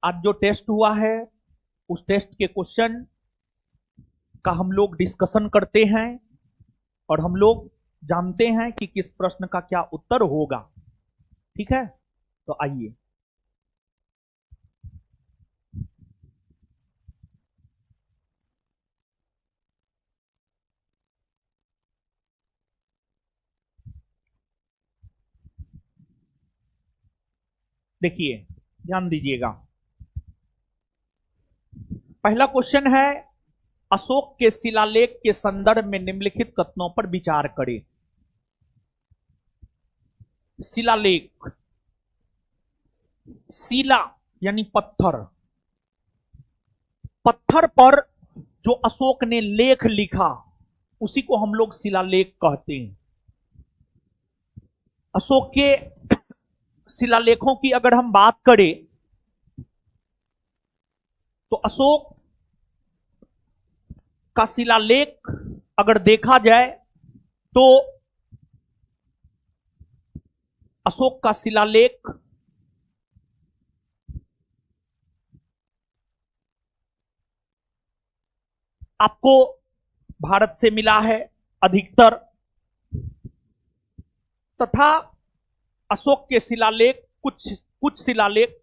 आज जो टेस्ट हुआ है उस टेस्ट के क्वेश्चन का हम लोग डिस्कशन करते हैं और हम लोग जानते हैं कि किस प्रश्न का क्या उत्तर होगा। ठीक है, तो आइए देखिए, ध्यान दीजिएगा। पहला क्वेश्चन है, अशोक के शिलालेख के संदर्भ में निम्नलिखित कथनों पर विचार करें। शिलालेख, शिला यानी पत्थर, पत्थर पर जो अशोक ने लेख लिखा उसी को हम लोग शिलालेख कहते हैं। अशोक के शिलालेखों की अगर हम बात करें तो अशोक का शिलालेख अगर देखा जाए तो अशोक का शिलालेख आपको भारत से मिला है अधिकतर, तथा अशोक के शिलालेख कुछ शिलालेख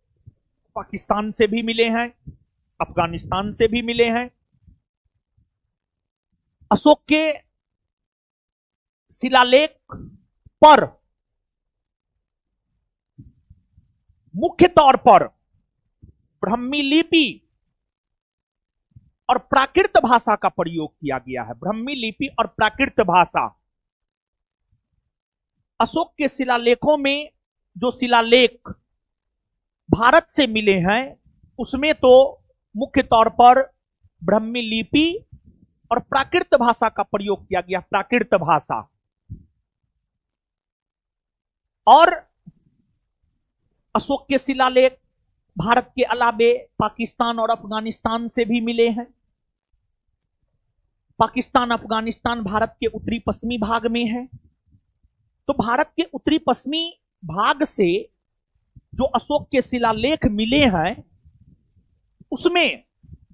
पाकिस्तान से भी मिले हैं, अफगानिस्तान से भी मिले हैं। अशोक के शिलालेख पर मुख्य तौर पर ब्राह्मी लिपि और प्राकृत भाषा का प्रयोग किया गया है। ब्राह्मी लिपि और प्राकृत भाषा, अशोक के शिलालेखों में जो शिलालेख भारत से मिले हैं उसमें तो मुख्य तौर पर ब्राह्मी लिपि और प्राकृत भाषा का प्रयोग किया गया, प्राकृत भाषा। और अशोक के शिलालेख भारत के अलावे पाकिस्तान और अफगानिस्तान से भी मिले हैं। पाकिस्तान अफगानिस्तान भारत के उत्तरी पश्चिमी भाग में है, तो भारत के उत्तरी पश्चिमी भाग से जो अशोक के शिलालेख मिले हैं उसमें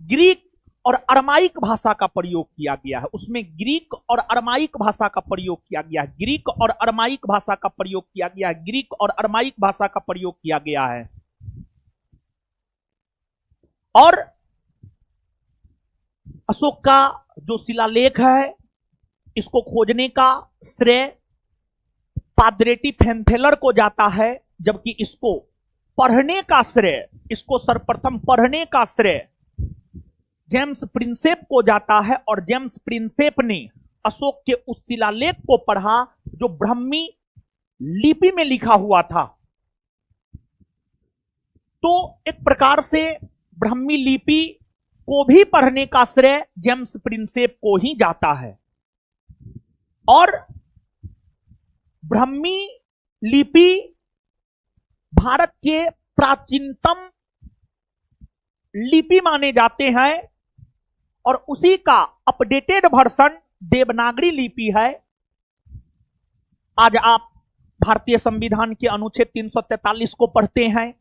ग्रीक और अरमाइक भाषा का प्रयोग किया गया है। उसमें ग्रीक और अरमाइक भाषा का प्रयोग किया गया है। ग्रीक और अरमाइक भाषा का प्रयोग किया गया है। ग्रीक और अरमाइक भाषा का प्रयोग किया गया है। और अशोक का जो शिलालेख है इसको खोजने का श्रेय पादरेटी फेंथेलर को जाता है, जबकि इसको पढ़ने का श्रेय, इसको सर्वप्रथम पढ़ने का श्रेय जेम्स प्रिंसेप को जाता है। और जेम्स प्रिंसेप ने अशोक के उस शिलालेख को पढ़ा जो ब्राह्मी लिपि में लिखा हुआ था। तो एक प्रकार से ब्राह्मी लिपि को भी पढ़ने का श्रेय जेम्स प्रिंसेप को ही जाता है। और ब्राह्मी लिपि भारत के प्राचीनतम लिपि माने जाते हैं और उसी का अपडेटेड वर्जन देवनागरी लिपि है। आज आप भारतीय संविधान के अनुच्छेद 343 को पढ़ते हैं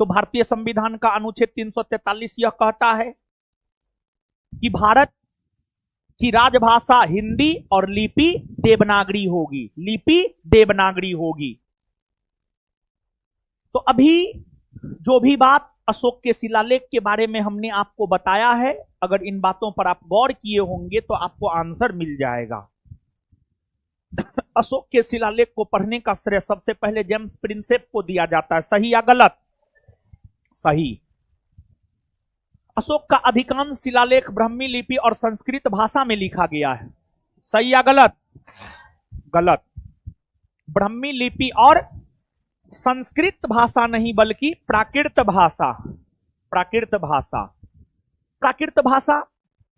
तो भारतीय संविधान का अनुच्छेद 343 यह कहता है कि भारत की राजभाषा हिंदी और लिपि देवनागरी होगी, लिपि देवनागरी होगी। तो अभी जो भी बात अशोक के शिलालेख के बारे में हमने आपको बताया है, अगर इन बातों पर आप गौर किए होंगे तो आपको आंसर मिल जाएगा। अशोक के शिलालेख को पढ़ने का श्रेय सबसे पहले जेम्स प्रिंसेप को दिया जाता है। सही या गलत? सही। अशोक का अधिकांश शिलालेख ब्राह्मी लिपि और संस्कृत भाषा में लिखा गया है। सही या गलत? गलत। ब्राह्मी लिपि और संस्कृत भाषा नहीं बल्कि प्राकृत भाषा, प्राकृत भाषा, प्राकृत भाषा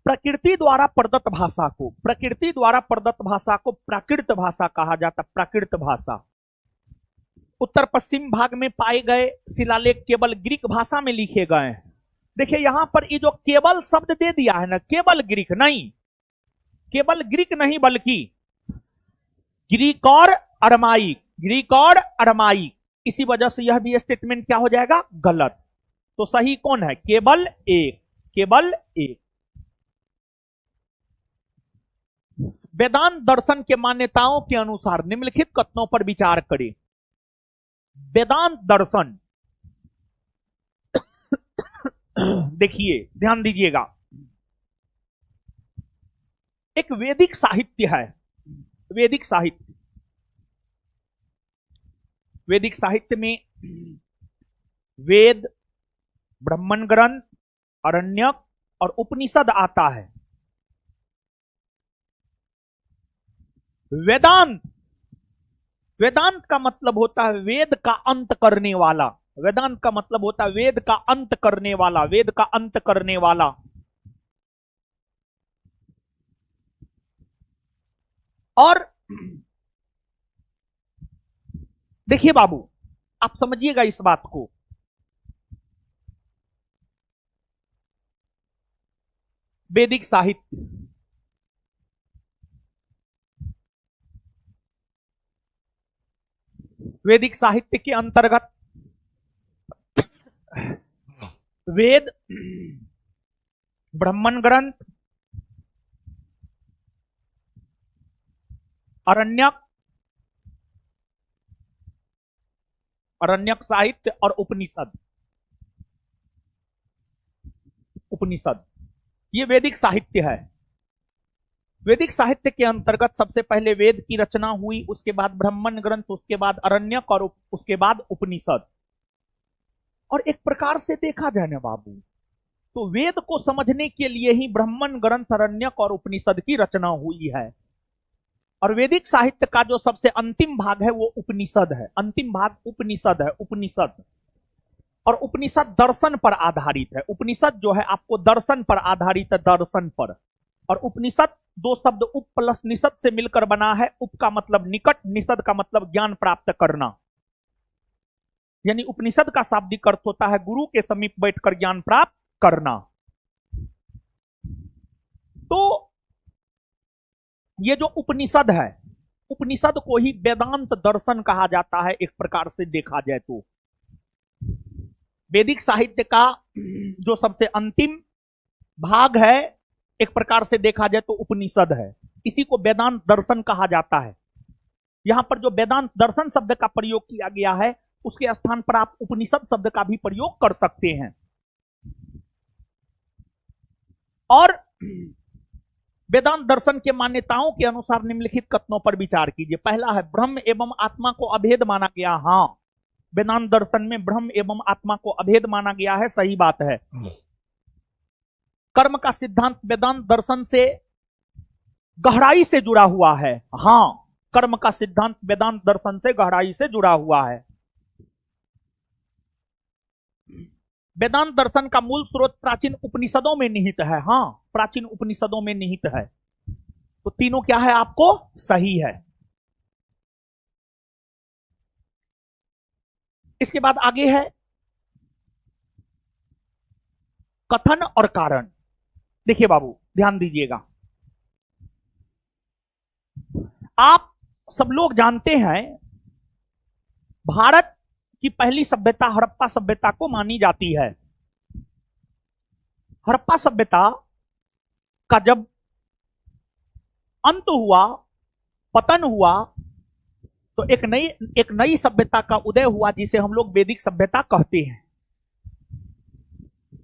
प्रकृति द्वारा प्रदत्त भाषा को, प्रकृति द्वारा प्रदत्त भाषा को प्राकृत भाषा कहा जाता। प्राकृत भाषा उत्तर पश्चिम भाग में पाए गए शिलालेख केवल ग्रीक भाषा में लिखे गए हैं। देखिए यहां पर ये जो केवल शब्द दे दिया है ना, केवल ग्रीक नहीं, केवल ग्रीक नहीं बल्कि ग्रीक और अरमाइक, ग्रीक और अरमाइक। इसी वजह से यह भी स्टेटमेंट क्या हो जाएगा? गलत। तो सही कौन है? केवल एक, केवल एक। वेदांत दर्शन के मान्यताओं के अनुसार निम्नलिखित कथनों पर विचार करें। वेदांत दर्शन, देखिए ध्यान दीजिएगा, एक वैदिक साहित्य है। वैदिक साहित्य, वैदिक साहित्य में वेद, ब्राह्मण ग्रंथ, अरण्यक और उपनिषद आता है। वेदांत, वेदांत का मतलब होता है वेद का अंत करने वाला। वेदांत का मतलब होता है वेद का अंत करने वाला, वेद का अंत करने वाला। और देखिए बाबू, आप समझिएगा इस बात को। वैदिक साहित्य, वैदिक साहित्य के अंतर्गत वेद, ब्राह्मण ग्रंथ, अरण्यक, अरण्यक साहित्य और उपनिषद, उपनिषद, ये वैदिक साहित्य है। वैदिक साहित्य के अंतर्गत सबसे पहले वेद की रचना हुई, उसके बाद ब्राह्मण ग्रंथ, उसके बाद अरण्यक और उसके बाद उपनिषद। और एक प्रकार से देखा जाए ना बाबू, तो वेद को समझने के लिए ही ब्राह्मण ग्रंथ, अरण्यक और उपनिषद की रचना हुई है। और वैदिक साहित्य का जो सबसे अंतिम भाग है वो उपनिषद है। अंतिम भाग उपनिषद है, उपनिषद। और उपनिषद दर्शन पर आधारित है। उपनिषद जो है आपको दर्शन पर आधारित है, दर्शन पर। और उपनिषद दो शब्द उप प्लस निषद से मिलकर बना है। उप का मतलब निकट, निषद का मतलब ज्ञान प्राप्त करना। यानी उपनिषद का शाब्दिक अर्थ होता है गुरु के समीप बैठकर ज्ञान प्राप्त करना। तो ये जो उपनिषद है, उपनिषद को ही वेदांत दर्शन कहा जाता है। एक प्रकार से देखा जाए तो वैदिक साहित्य का जो सबसे अंतिम भाग है, एक प्रकार से देखा जाए तो उपनिषद है। इसी को वेदांत दर्शन कहा जाता है। यहां पर जो वेदांत दर्शन शब्द का प्रयोग किया गया है, उसके स्थान पर आप उपनिषद शब्द का भी प्रयोग कर सकते हैं। और वेदांत दर्शन के मान्यताओं के अनुसार निम्नलिखित कथनों पर विचार कीजिए। पहला है ब्रह्म एवं आत्मा को अभेद माना गया। हाँ, वेदांत दर्शन में ब्रह्म एवं आत्मा को अभेद माना गया है, सही बात है। कर्म का सिद्धांत वेदांत दर्शन से गहराई से जुड़ा हुआ है। हाँ, कर्म का सिद्धांत वेदांत दर्शन से गहराई से जुड़ा हुआ है। वेदांत दर्शन का मूल स्रोत प्राचीन उपनिषदों में निहित है। हाँ, प्राचीन उपनिषदों में निहित है। तो तीनों क्या है आपको? सही है। इसके बाद आगे है कथन और कारण। देखिए बाबू, ध्यान दीजिएगा। आप सब लोग जानते हैं भारत की पहली सभ्यता हड़प्पा सभ्यता को मानी जाती है। हड़प्पा सभ्यता का जब अंत हुआ, पतन हुआ, तो एक नई सभ्यता का उदय हुआ जिसे हम लोग वैदिक सभ्यता कहते हैं।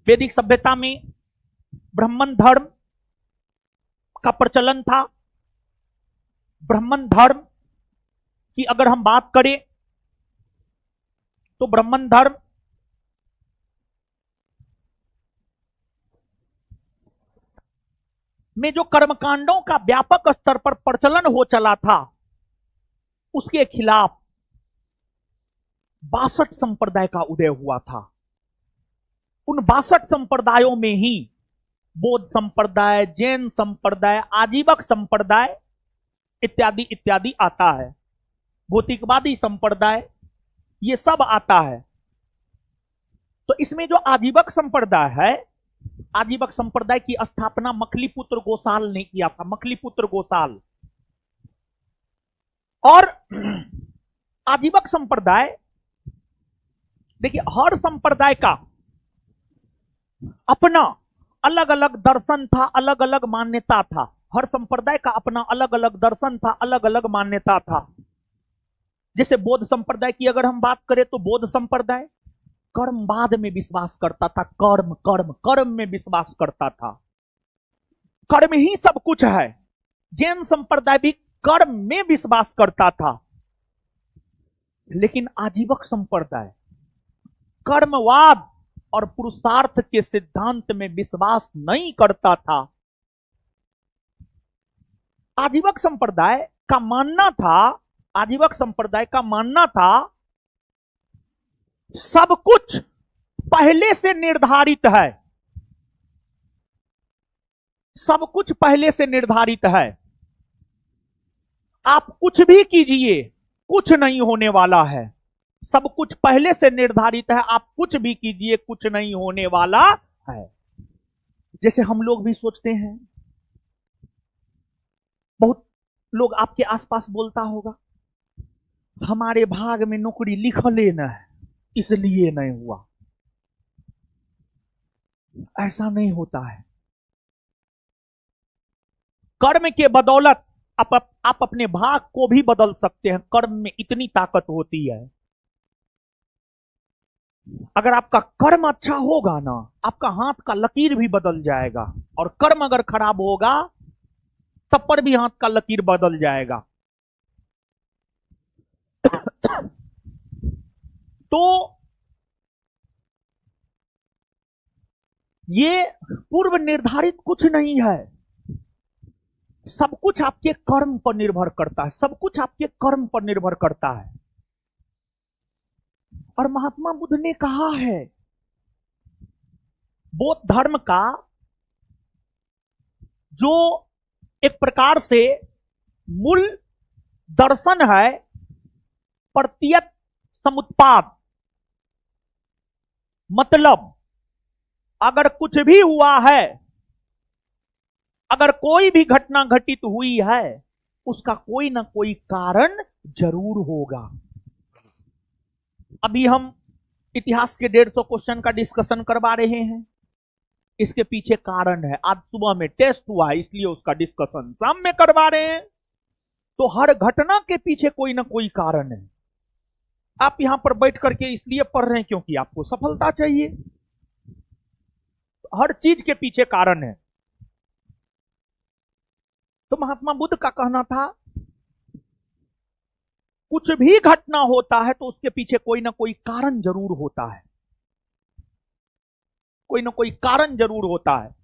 वैदिक सभ्यता में ब्राह्मण धर्म का प्रचलन था। ब्राह्मण धर्म की अगर हम बात करें तो ब्राह्मण धर्म में जो कर्मकांडों का व्यापक स्तर पर प्रचलन हो चला था, उसके खिलाफ 62 संप्रदाय का उदय हुआ था। उन 62 संप्रदायों में ही बौद्ध संप्रदाय, जैन संप्रदाय, आजीवक संप्रदाय इत्यादि इत्यादि आता है। भौतिकवादी संप्रदाय, ये सब आता है। तो इसमें जो आजीवक संप्रदाय है, आजीवक संप्रदाय की स्थापना मखलीपुत्र गोसाल ने किया था। मखलीपुत्र गोसाल। और आजीवक संप्रदाय, देखिए हर संप्रदाय का अपना अलग अलग दर्शन था, अलग अलग मान्यता था। हर संप्रदाय का अपना अलग अलग दर्शन था, अलग अलग मान्यता था। जैसे बौद्ध संप्रदाय की अगर हम बात करें तो बौद्ध संप्रदाय कर्मवाद में विश्वास करता था। कर्म कर्म कर्म में विश्वास करता था, कर्म ही सब कुछ है। जैन संप्रदाय भी कर्म में विश्वास करता था। लेकिन आजीवक संप्रदाय कर्मवाद और पुरुषार्थ के सिद्धांत में विश्वास नहीं करता था। आजीवक संप्रदाय का मानना था, आजीवक संप्रदाय का मानना था सब कुछ पहले से निर्धारित है, सब कुछ पहले से निर्धारित है। आप कुछ भी कीजिए, कुछ नहीं होने वाला है। सब कुछ पहले से निर्धारित है, आप कुछ भी कीजिए, कुछ नहीं होने वाला है। जैसे हम लोग भी सोचते हैं, बहुत लोग आपके आसपास बोलता होगा, हमारे भाग में नौकरी लिखले न है इसलिए नहीं हुआ। ऐसा नहीं होता है। कर्म के बदौलत आप अपने भाग को भी बदल सकते हैं। कर्म में इतनी ताकत होती है। अगर आपका कर्म अच्छा होगा ना, आपका हाथ का लकीर भी बदल जाएगा। और कर्म अगर खराब होगा तब पर भी हाथ का लकीर बदल जाएगा। तो ये पूर्व निर्धारित कुछ नहीं है। सब कुछ आपके कर्म पर निर्भर करता है, सब कुछ आपके कर्म पर निर्भर करता है। और महात्मा बुद्ध ने कहा है, बौद्ध धर्म का जो एक प्रकार से मूल दर्शन है, प्रत्यक्ष समुत्पाद, मतलब अगर कुछ भी हुआ है, अगर कोई भी घटना घटित हुई है, उसका कोई ना कोई कारण जरूर होगा। अभी हम इतिहास के 150 क्वेश्चन का डिस्कशन करवा रहे हैं। इसके पीछे कारण है। आज सुबह में टेस्ट हुआ है इसलिए उसका डिस्कशन शाम में करवा रहे हैं। तो हर घटना के पीछे कोई ना कोई कारण है। आप यहां पर बैठ करके इसलिए पढ़ रहे हैं क्योंकि आपको सफलता चाहिए। हर चीज के पीछे कारण है। तो महात्मा बुद्ध का कहना था, कुछ भी घटना होता है तो उसके पीछे कोई ना कोई कारण जरूर होता है, कोई ना कोई कारण जरूर होता है।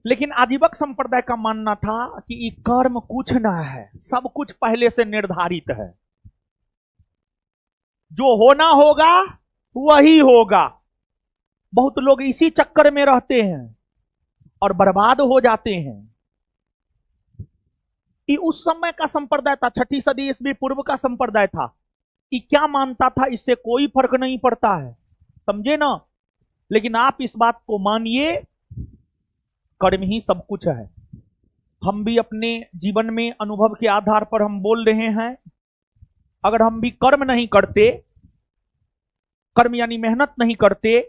लेकिन आजीवक संप्रदाय का मानना था कि ये कर्म कुछ ना है, सब कुछ पहले से निर्धारित है। जो होना होगा वही होगा। बहुत लोग इसी चक्कर में रहते हैं और बर्बाद हो जाते हैं। ये उस समय का संप्रदाय था, 6ठी सदी ईस्वी पूर्व का संप्रदाय था। ये क्या मानता था इससे कोई फर्क नहीं पड़ता है, समझे ना। लेकिन आप इस बात को मानिए, कर्म ही सब कुछ है। हम भी अपने जीवन में अनुभव के आधार पर हम बोल रहे हैं, अगर हम भी कर्म नहीं करते, कर्म यानी मेहनत नहीं करते,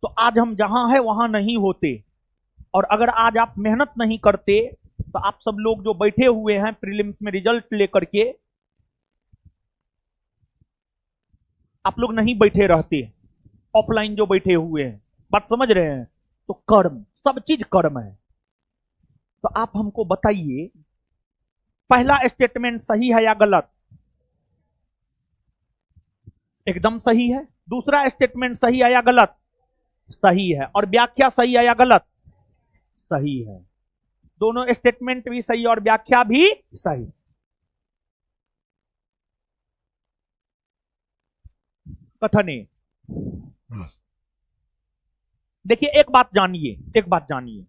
तो आज हम जहां हैं वहां नहीं होते। और अगर आज आप मेहनत नहीं करते तो आप सब लोग जो बैठे हुए हैं प्रीलिम्स में रिजल्ट लेकर के, आप लोग नहीं बैठे रहते, ऑफलाइन जो बैठे हुए हैं। बात समझ रहे हैं? तो कर्म, सब चीज कर्म है। तो आप हमको बताइए, पहला स्टेटमेंट सही है या गलत? एकदम सही है। दूसरा स्टेटमेंट सही है या गलत? सही है। और व्याख्या सही है या गलत? सही है। दोनों स्टेटमेंट भी सही और व्याख्या भी सही। कथने देखिए, एक बात जानिए, एक बात जानिए,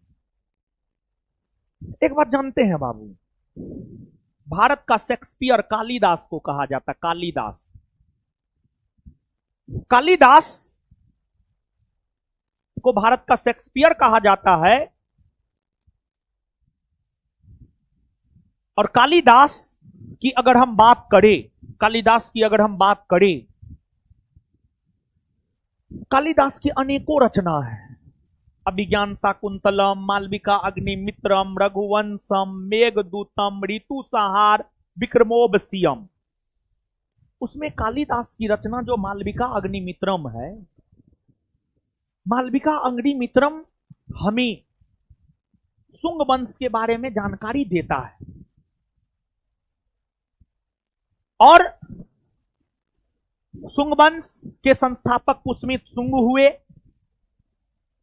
एक बात जानते हैं बाबू, भारत का शेक्सपियर कालिदास को कहा जाता है। कालिदास, कालिदास को भारत का शेक्सपियर कहा जाता है। और कालिदास की अगर हम बात करें, कालिदास की अगर हम बात करें कालिदास की अनेकों रचना है। अभिज्ञान शाकुंतलम, मालविका अग्निमित्रम, रघुवंशम, मेघदूतम, ऋतुसंहार, विक्रमोबसीयम। उसमें कालिदास की रचना जो मालविका अग्निमित्रम है, मालविका अग्निमित्रम हमें शुंग वंश के बारे में जानकारी देता है। और शुंग वंश के संस्थापक पुष्मित शुंग हुए।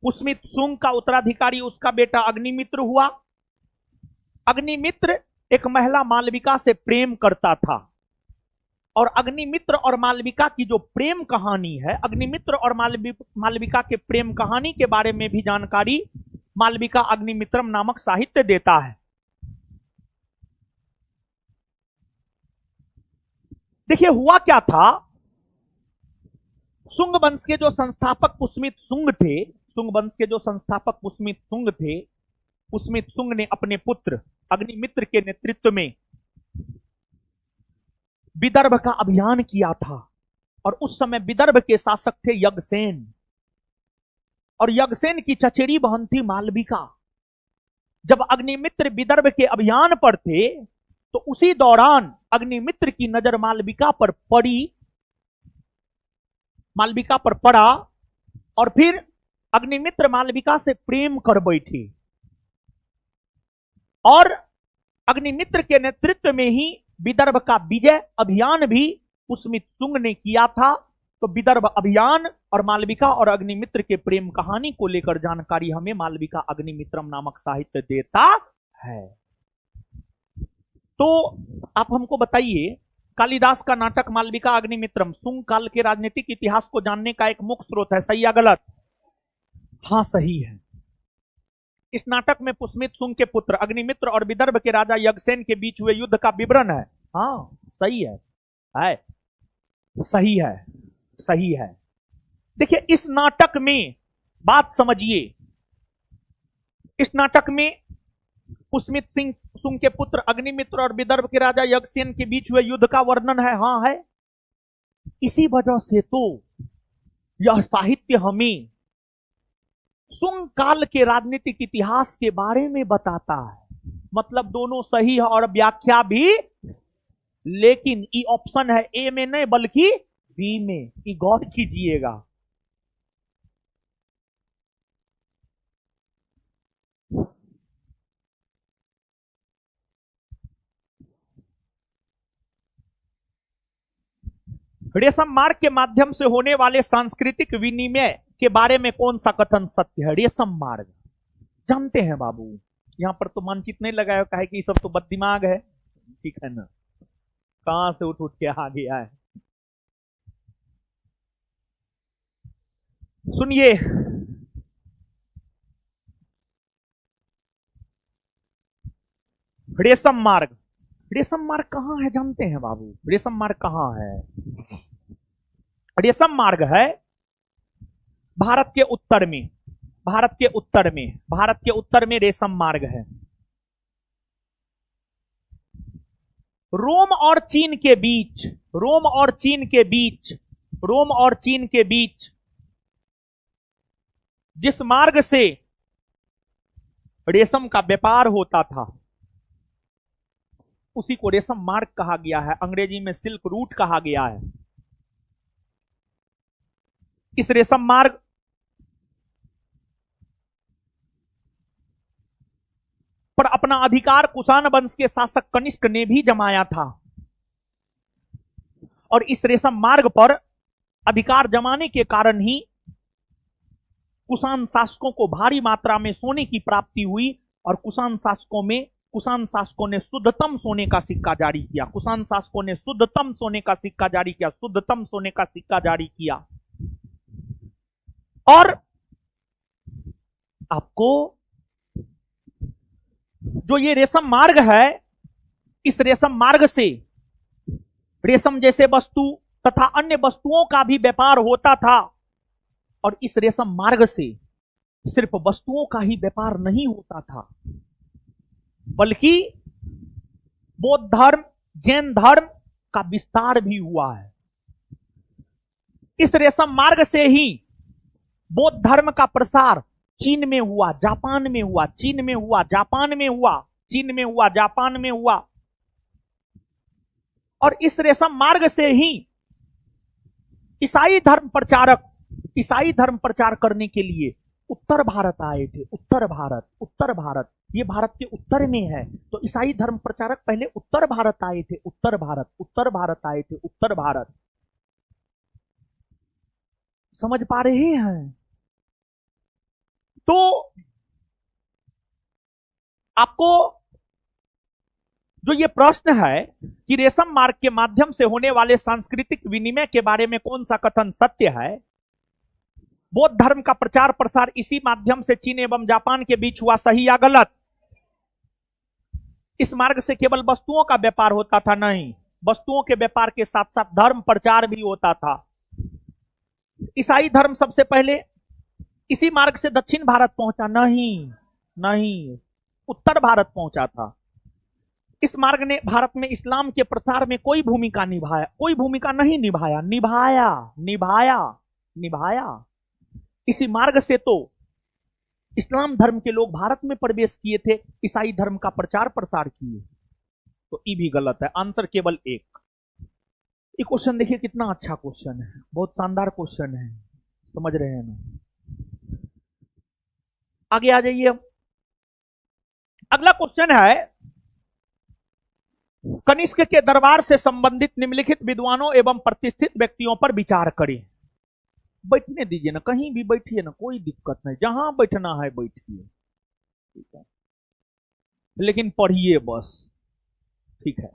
पुष्मित शुंग का उत्तराधिकारी उसका बेटा अग्निमित्र हुआ। अग्निमित्र एक महिला मालविका से प्रेम करता था, और अग्निमित्र और मालविका की जो प्रेम कहानी है, अग्निमित्र और मालविका के प्रेम कहानी के बारे में भी जानकारी मालविका अग्निमित्रम नामक साहित्य देता है। देखिए हुआ क्या था, शुंग वंश के जो संस्थापक पुष्मित शुंग थे, शुंग वंश के जो संस्थापक पुष्मित शुंग थे, पुष्मित शुंग ने अपने पुत्र अग्निमित्र के नेतृत्व में विदर्भ का अभियान किया था। और उस समय विदर्भ के शासक थे यज्ञसेन, और यज्ञसेन की चचेरी बहन थी मालविका। जब अग्निमित्र विदर्भ के अभियान पर थे तो उसी दौरान अग्निमित्र की नजर मालविका पर पड़ी, मालविका पर पड़ा, और फिर अग्निमित्र मालविका से प्रेम कर बैठे। और अग्निमित्र के नेतृत्व में ही विदर्भ का विजय अभियान भी पुष्मित शुंग ने किया था। तो विदर्भ अभियान और मालविका और अग्निमित्र के प्रेम कहानी को लेकर जानकारी हमें मालविका अग्निमित्रम नामक साहित्य देता है। तो आप हमको बताइए, कालिदास का नाटक मालविका अग्निमित्रम शुंग काल के राजनीतिक इतिहास को जानने का एक मुख्य स्रोत है, सही या गलत? हाँ, सही है। इस नाटक में पुष्मित शुंग के पुत्र अग्निमित्र और विदर्भ के राजा यज्ञसेन के बीच हुए युद्ध का विवरण है। हाँ, सही है, सही है, सही है। देखिए इस नाटक में बात समझिए, इस नाटक में पुष्मित शुंग के पुत्र अग्निमित्र और विदर्भ के राजा यज्ञसेन के बीच हुए युद्ध का वर्णन है। हाँ है। इसी वजह से तो यह साहित्य हमें शुंग काल के राजनीतिक इतिहास के बारे में बताता है। मतलब दोनों सही है और व्याख्या भी, लेकिन ई ऑप्शन है ए में नहीं बल्कि बी में, ई गौर कीजिएगा। रेशम मार्ग के माध्यम से होने वाले सांस्कृतिक विनिमय के बारे में कौन सा कथन सत्य है? रेशम मार्ग जानते हैं बाबू, यहां पर तो मानचित्र नहीं लगाया, कहे कि सब तो बददिमाग है। ठीक है ना, कहां से उठ उठ के आ गया है। सुनिए, रेशम मार्ग, रेशम मार्ग कहां है जानते हैं बाबू? रेशम मार्ग कहां है? रेशम मार्ग है भारत के उत्तर में, भारत के उत्तर में, भारत के उत्तर में रेशम मार्ग है। रोम और चीन के बीच, रोम और चीन के बीच, रोम और चीन के बीच जिस मार्ग से रेशम का व्यापार होता था उसी को रेशम मार्ग कहा गया है। अंग्रेजी में सिल्क रूट कहा गया है। इस रेशम मार्ग पर अपना अधिकार कुषाण वंश के शासक कनिष्क ने भी जमाया था, और इस रेशम मार्ग पर अधिकार जमाने के कारण ही कुषाण शासकों को भारी मात्रा में सोने की प्राप्ति हुई, और कुषाण शासकों ने शुद्धतम सोने का सिक्का जारी किया। कुषाण शासकों ने शुद्धतम सोने का सिक्का जारी किया, शुद्धतम सोने का सिक्का जारी किया। और आपको जो ये रेशम मार्ग है, इस रेशम मार्ग से रेशम जैसे वस्तु तथा अन्य वस्तुओं का भी व्यापार होता था। और इस रेशम मार्ग से सिर्फ वस्तुओं का ही व्यापार नहीं होता था, बल्कि बौद्ध धर्म, जैन धर्म का विस्तार भी हुआ है। इस रेशम मार्ग से ही बौद्ध धर्म का प्रसार चीन में हुआ, जापान में हुआ, चीन में हुआ, जापान में हुआ, चीन में हुआ, जापान में हुआ। और इस रेशम मार्ग से ही ईसाई धर्म प्रचार करने के लिए उत्तर भारत आए थे। उत्तर भारत ये भारत के उत्तर में है, तो ईसाई धर्म प्रचारक पहले उत्तर भारत आए थे। उत्तर भारत आए थे, उत्तर भारत। समझ पा रहे हैं? तो आपको जो ये प्रश्न है कि रेशम मार्ग के माध्यम से होने वाले सांस्कृतिक विनिमय के बारे में कौन सा कथन सत्य है, बौद्ध धर्म का प्रचार प्रसार इसी माध्यम से चीन एवं जापान के बीच हुआ, सही या गलत? इस मार्ग से केवल वस्तुओं का व्यापार होता था? नहीं, वस्तुओं के व्यापार के साथ साथ धर्म प्रचार भी होता था। ईसाई धर्म सबसे पहले इसी मार्ग से दक्षिण भारत पहुंचा? नहीं, उत्तर भारत पहुंचा था। इस मार्ग ने भारत में इस्लाम के प्रसार में कोई भूमिका नहीं निभाया। इसी मार्ग से तो इस्लाम धर्म के लोग भारत में प्रवेश किए थे, ईसाई धर्म का प्रचार प्रसार किए। तो ये भी गलत है। आंसर केवल एक। ये क्वेश्चन देखिए कितना अच्छा क्वेश्चन है, बहुत शानदार क्वेश्चन है। समझ रहे हैं ना? आगे आ जाइए। अगला क्वेश्चन है, कनिष्क के दरबार से संबंधित निम्नलिखित विद्वानों एवं प्रतिष्ठित व्यक्तियों पर विचार करें। बैठने दीजिए ना, कहीं भी बैठिए ना, कोई दिक्कत नहीं, जहां बैठना है बैठिए, ठीक है, लेकिन पढ़िए बस, ठीक है।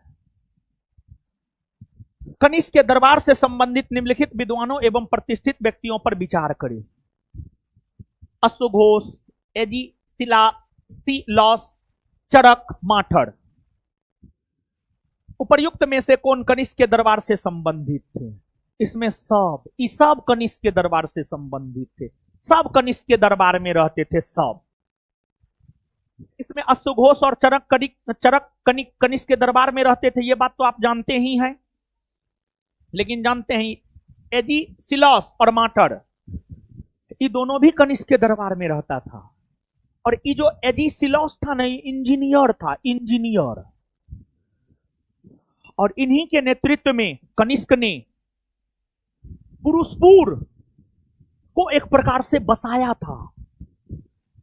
कनिष्क के दरबार से संबंधित निम्नलिखित विद्वानों एवं प्रतिष्ठित व्यक्तियों पर विचार करें। अश्वघोष, एजिसिलास, चरक, माठर। उपर्युक्त में से कौन कनिष्क के दरबार से संबंधित थे? इसमें सब कनिष्क के दरबार से संबंधित थे, सब कनिष्क के दरबार में रहते थे, सब। इसमें अश्वघोष और चरक कनिष्क के दरबार में रहते थे, ये बात तो आप जानते ही हैं। लेकिन जानते हैं एजिसिलास और माठर, ये दोनों भी कनिष्क के दरबार में रहता था। और ये जो एजिसिलास था ना, इंजीनियर था, इंजीनियर। और इन्हीं के नेतृत्व में कनिष्क ने पुरुषपुर को एक प्रकार से बसाया था,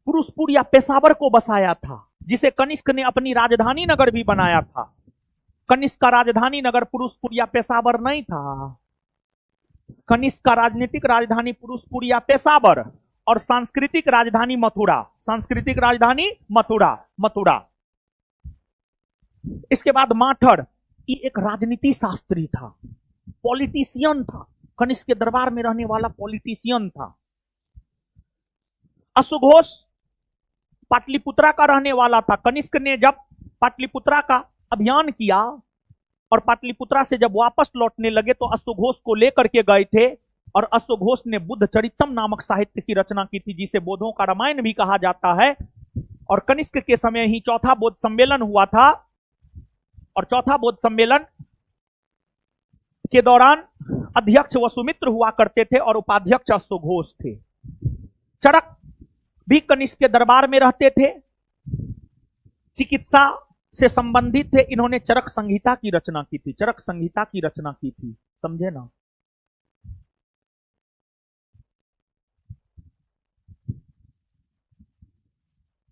पुरुषपुर या पेशावर को बसाया था, जिसे कनिष्क ने अपनी राजधानी नगर भी बनाया था। कनिष्क का राजधानी नगर पुरुषपुर या पेशावर नहीं था। कनिष्क का राजनीतिक राजधानी पुरुषपुर या पेशावर और सांस्कृतिक राजधानी मथुरा। इसके बाद माठर, ये एक राजनीति शास्त्री था, पॉलिटिशियन था, कनिष्क के दरबार में रहने वाला पॉलिटिशियन था। अश्वघोष पाटलिपुत्रा का रहने वाला था। कनिष्क ने जब पाटलिपुत्रा का अभियान किया और पाटलिपुत्रा से जब वापस लौटने लगे तो अश्वघोष को लेकर के गए थे, और अश्वघोष ने बुद्ध चरितम नामक साहित्य की रचना की थी, जिसे बौद्धों का रामायण भी कहा जाता है। और कनिष्क के समय ही चौथा बौद्ध सम्मेलन हुआ था, और चौथा बौद्ध सम्मेलन के दौरान अध्यक्ष वसुमित्र हुआ करते थे और उपाध्यक्ष अश्वघोष थे। चरक भी कनिष्क के दरबार में रहते थे, चिकित्सा से संबंधित थे। इन्होंने चरक संहिता की रचना की थी, समझे ना?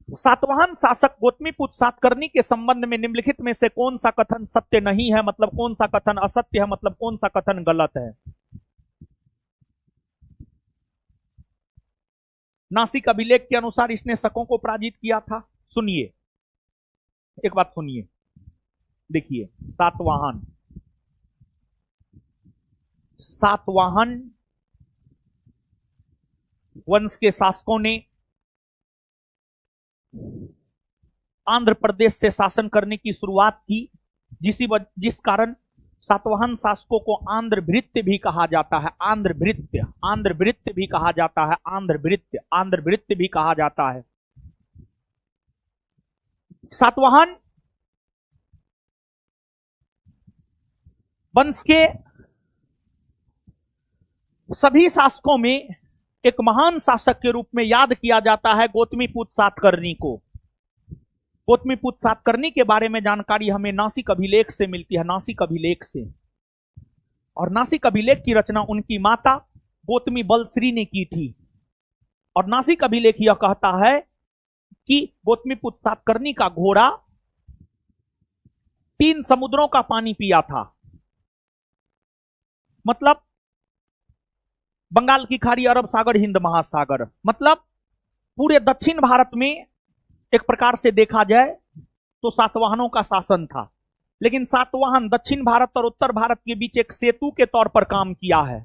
सातवाहन शासक गौतमीपुत्र सातकर्णी के संबंध में निम्नलिखित में से कौन सा कथन सत्य नहीं है, मतलब कौन सा कथन असत्य है, मतलब कौन सा कथन गलत है? नासिक अभिलेख के अनुसार इसने शकों को पराजित किया था। सुनिए, एक बात सुनिए, देखिए, सातवाहन वंश के शासकों ने आंध्र प्रदेश से शासन करने की शुरुआत की, जिस कारण सातवाहन शासकों को आंध्रभृत्य भी कहा जाता है। आंध्रभृत्य भी कहा जाता है। सातवाहन वंश के सभी शासकों में एक महान शासक के रूप में याद किया जाता है गौतमीपुत्र सातकर्णी को। गौतमीपुत्र सातकर्णी के बारे में जानकारी हमें नासिक अभिलेख से मिलती है, नासिक अभिलेख से। और नासिक अभिलेख की रचना उनकी माता गौतमी बलश्री ने की थी। और नासिक अभिलेख यह कहता है कि गौतमीपुत्र सातकर्णी का घोड़ा 3 समुद्रों का पानी पिया था। मतलब बंगाल की खाड़ी, अरब सागर, हिंद महासागर, मतलब पूरे दक्षिण भारत में एक प्रकार से देखा जाए तो सातवाहनों का शासन था। लेकिन सातवाहन दक्षिण भारत और उत्तर भारत के बीच एक सेतु के तौर पर काम किया है।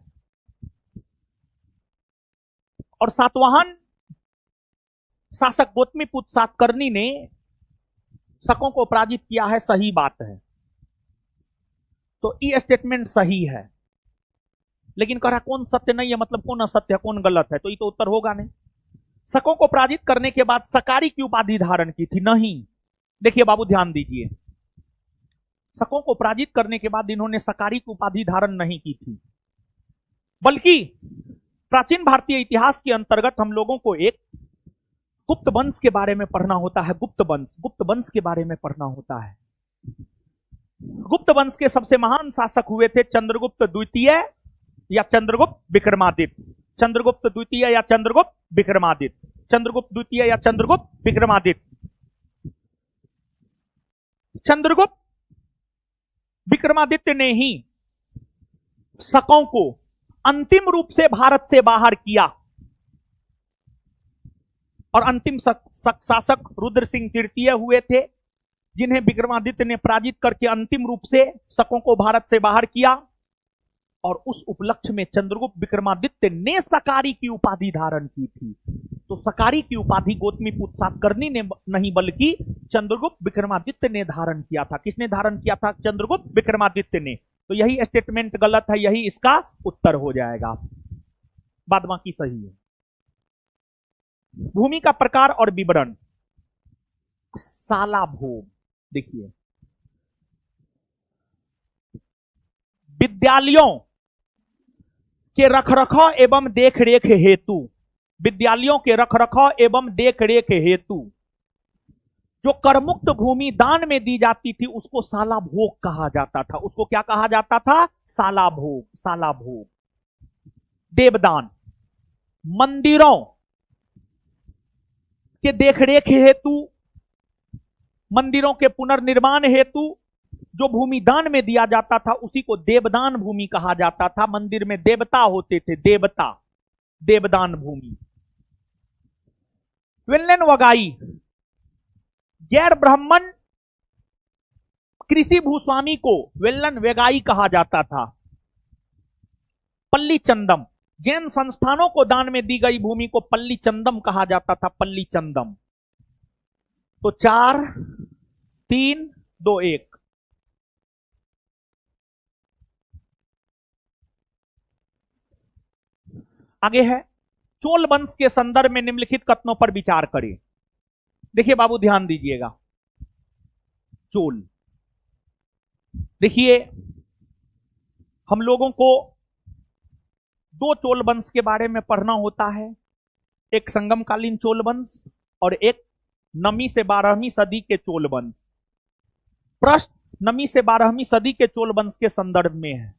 और सातवाहन शासक गौतमीपुत्र सातकर्णी ने शकों को पराजित किया है, सही बात है। तो ये स्टेटमेंट सही है। लेकिन कह रहा कौन सत्य नहीं है, मतलब कौन असत्य है, कौन गलत है, तो ये तो उत्तर होगा नहीं। शकों को पराजित करने के बाद सकारी की उपाधि धारण की थी? नहीं। देखिए बाबू ध्यान दीजिए, शकों को पराजित करने के बाद इन्होंने सकारी की उपाधि धारण नहीं की थी, बल्कि प्राचीन भारतीय इतिहास के अंतर्गत हम लोगों को एक गुप्त वंश के बारे में पढ़ना होता है। गुप्त वंश के बारे में पढ़ना होता है। गुप्त वंश के सबसे महान शासक हुए थे चंद्रगुप्त द्वितीय या चंद्रगुप्त विक्रमादित्य। चंद्रगुप्त द्वितीय या चंद्रगुप्त विक्रमादित्य। चंद्रगुप्त द्वितीय या चंद्रगुप्त विक्रमादित्य। चंद्रगुप्त विक्रमादित्य ने ही शकों को अंतिम रूप से भारत से बाहर किया। और अंतिम शासक रुद्र सिंह तृतीय हुए थे, जिन्हें विक्रमादित्य ने पराजित करके अंतिम रूप से शकों को भारत से बाहर किया। और उस उपलक्ष्य में चंद्रगुप्त विक्रमादित्य ने सकारी की उपाधि धारण की थी। तो सकारी की उपाधि गौतमीपुत्र सातकर्णी ने नहीं, बल्कि चंद्रगुप्त विक्रमादित्य ने धारण किया था। किसने धारण किया था? चंद्रगुप्त विक्रमादित्य ने। तो यही स्टेटमेंट गलत है, यही इसका उत्तर हो जाएगा। बाद बाकी सही है। भूमि का प्रकार और विवरण। सालाभोग। देखिए, विद्यालयों के रखरखाव एवं देखरेख हेतु, विद्यालयों के रखरखाव एवं देखरेख हेतु जो करमुक्त भूमि दान में दी जाती थी उसको सालाभोग कहा जाता था। उसको क्या कहा जाता था? सालाभोग। सालाभोग। देवदान। मंदिरों के देखरेख हेतु, मंदिरों के पुनर्निर्माण हेतु जो भूमि दान में दिया जाता था उसी को देवदान भूमि कहा जाता था। मंदिर में देवता होते थे, देवता, देवदान भूमि। वेल्लन वगाई, गैर ब्राह्मण कृषि भूस्वामी को वेल्लन वेगाई कहा जाता था। पल्ली चंदम, जैन संस्थानों को दान में दी गई भूमि को पल्ली चंदम कहा जाता था। पल्ली चंदम। तो 4, 3, 2, 1। आगे है, चोल वंश के संदर्भ में निम्नलिखित कथनों पर विचार करें। देखिए बाबू ध्यान दीजिएगा। चोल, देखिए हम लोगों को 2 चोल वंश के बारे में पढ़ना होता है। एक संगमकालीन चोल वंश और एक नवी से 12वीं सदी के चोल वंश। प्रश्न नवी से 12वीं सदी के चोल वंश के संदर्भ में है।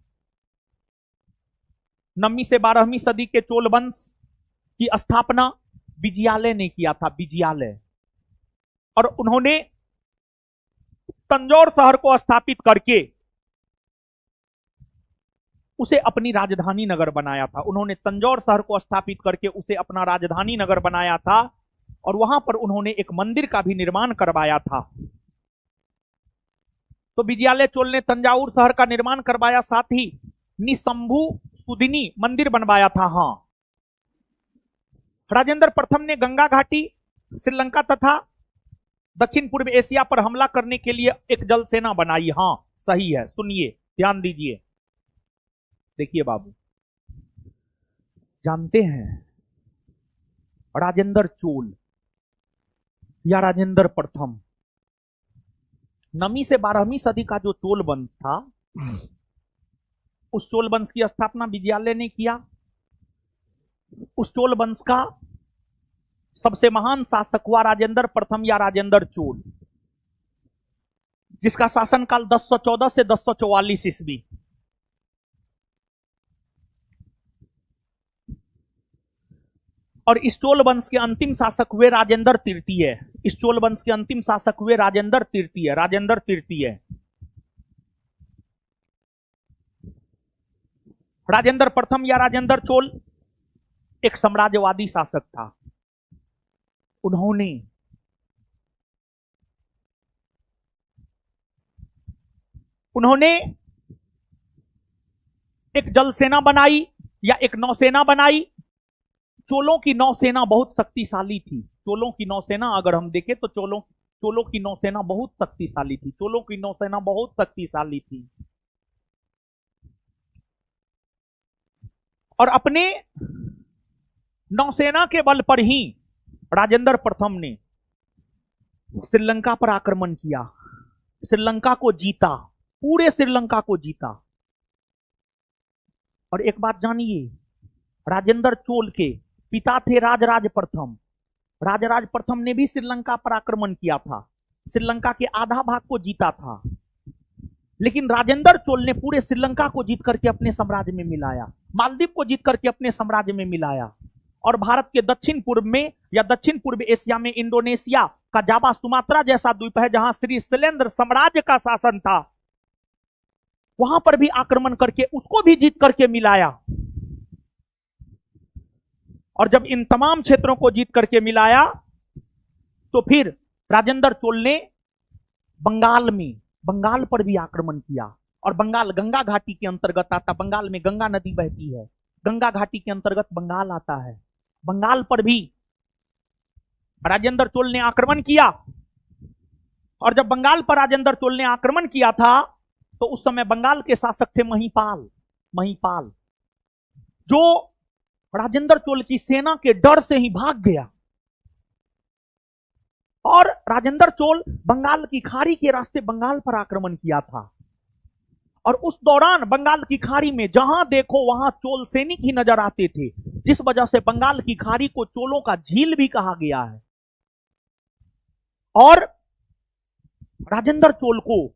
नवी से 12वीं सदी के चोल वंश की स्थापना विजयालय ने किया था। विजयालय। और उन्होंने तंजौर शहर को स्थापित करके उसे अपनी राजधानी नगर बनाया था। उन्होंने तंजौर शहर को स्थापित करके उसे अपना राजधानी नगर बनाया था। और वहां पर उन्होंने एक मंदिर का भी निर्माण करवाया था। तो विजयालय चोल ने तंजावुर शहर का निर्माण करवाया, साथ ही निशंभु सुदिनी मंदिर बनवाया था। हां, राजेंद्र प्रथम ने गंगा घाटी, श्रीलंका तथा दक्षिण पूर्व एशिया पर हमला करने के लिए एक जल सेना बनाई। हां सही है। सुनिए, ध्यान दीजिए। देखिए बाबू, जानते हैं राजेंद्र चोल या राजेंद्र प्रथम, नवी से 12वीं सदी का जो चोल वंश था, उस चोल वंश की स्थापना विजयालय ने किया। उस चोल वंश का सबसे महान शासक हुआ राजेंद्र प्रथम या राजेंद्र चोल, जिसका शासनकाल 1014 से 1044 ईस्वी। और इस चोल वंश के अंतिम शासक हुए राजेंद्र तृतीय। इस चोल वंश के अंतिम शासक हुए राजेंद्र तृतीय, राजेंद्र तृतीय। राजेंद्र प्रथम या राजेंद्र चोल एक साम्राज्यवादी शासक था। उन्होंने एक जल सेना बनाई या एक नौसेना बनाई। चोलों की नौसेना बहुत शक्तिशाली थी। चोलों की नौसेना अगर हम देखें तो चोलों की नौसेना बहुत शक्तिशाली थी। चोलों की नौसेना बहुत शक्तिशाली थी। और अपने नौसेना के बल पर ही राजेंद्र प्रथम ने श्रीलंका पर आक्रमण किया, श्रीलंका को जीता, पूरे श्रीलंका को जीता। और एक बात जानिए, राजेंद्र चोल के पिता थे राजराज प्रथम। राजराज प्रथम ने भी श्रीलंका पर आक्रमण किया था, श्रीलंका के आधा भाग को जीता था। लेकिन राजेंद्र चोल ने पूरे श्रीलंका को जीत करके अपने साम्राज्य में मिलाया, मालदीव को जीत करके अपने साम्राज्य में मिलाया। और भारत के दक्षिण पूर्व में या दक्षिण पूर्व एशिया में इंडोनेशिया का जावा सुमात्रा जैसा द्वीप है, जहां श्री शैलेंद्र साम्राज्य का शासन था, वहां पर भी आक्रमण करके उसको भी जीत करके मिलाया। और जब इन तमाम क्षेत्रों को जीत करके मिलाया तो फिर राजेंद्र चोल ने बंगाल पर भी आक्रमण किया। और बंगाल गंगा घाटी के अंतर्गत आता, बंगाल में गंगा नदी बहती है, गंगा घाटी के अंतर्गत बंगाल आता है। बंगाल पर भी राजेंद्र चोल ने आक्रमण किया। और जब बंगाल पर राजेंद्र चोल ने आक्रमण किया था तो उस समय बंगाल के शासक थे महिपाल, जो राजेंद्र चोल की सेना के डर से ही भाग गया। और राजेंद्र चोल बंगाल की खाड़ी के रास्ते बंगाल पर आक्रमण किया था। और उस दौरान बंगाल की खाड़ी में जहां देखो वहां चोल सैनिक ही नजर आते थे, जिस वजह से बंगाल की खाड़ी को चोलों का झील भी कहा गया है। और राजेंद्र चोल को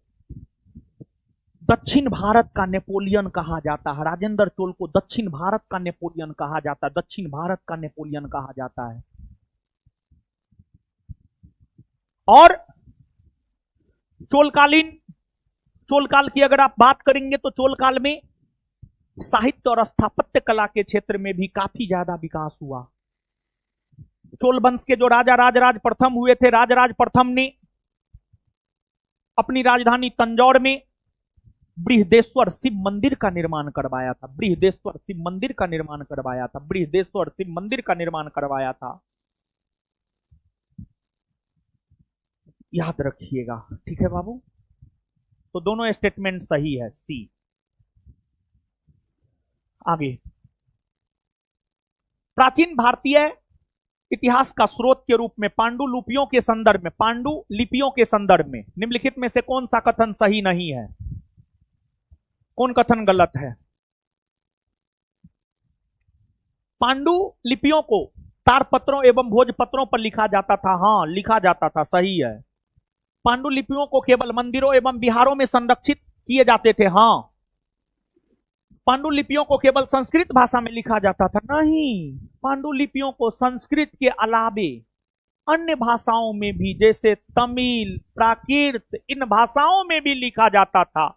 दक्षिण भारत का नेपोलियन कहा जाता है। राजेंद्र चोल को दक्षिण भारत का नेपोलियन कहा जाता है, दक्षिण भारत का नेपोलियन कहा जाता है। और चोल काल की अगर आप बात करेंगे तो चोल काल में साहित्य और स्थापत्य कला के क्षेत्र में भी काफी ज्यादा विकास हुआ। चोल वंश के जो राजा राजराज प्रथम हुए थे, राजराज प्रथम ने अपनी राजधानी तंजौर में बृहदेश्वर शिव मंदिर का निर्माण करवाया था। बृहदेश्वर शिव मंदिर का निर्माण करवाया था। बृहदेश्वर शिव मंदिर का निर्माण करवाया था। याद रखिएगा, ठीक है बाबू। तो दोनों स्टेटमेंट सही है, सी। आगे, प्राचीन भारतीय इतिहास का स्रोत के रूप में पांडुलिपियों के संदर्भ में निम्नलिखित में से कौन सा कथन सही नहीं है? कौन कथन गलत है? पांडुलिपियों को तारपत्रों एवं भोजपत्रों पर लिखा जाता था। हां, लिखा जाता था, सही है। पांडुलिपियों को केवल मंदिरों एवं विहारों में संरक्षित किए जाते थे। हां। पांडुलिपियों को केवल संस्कृत भाषा में लिखा जाता था। नहीं, पांडुलिपियों को संस्कृत के अलावे अन्य भाषाओं में भी, जैसे तमिल, प्राकृत, इन भाषाओं में भी लिखा जाता था।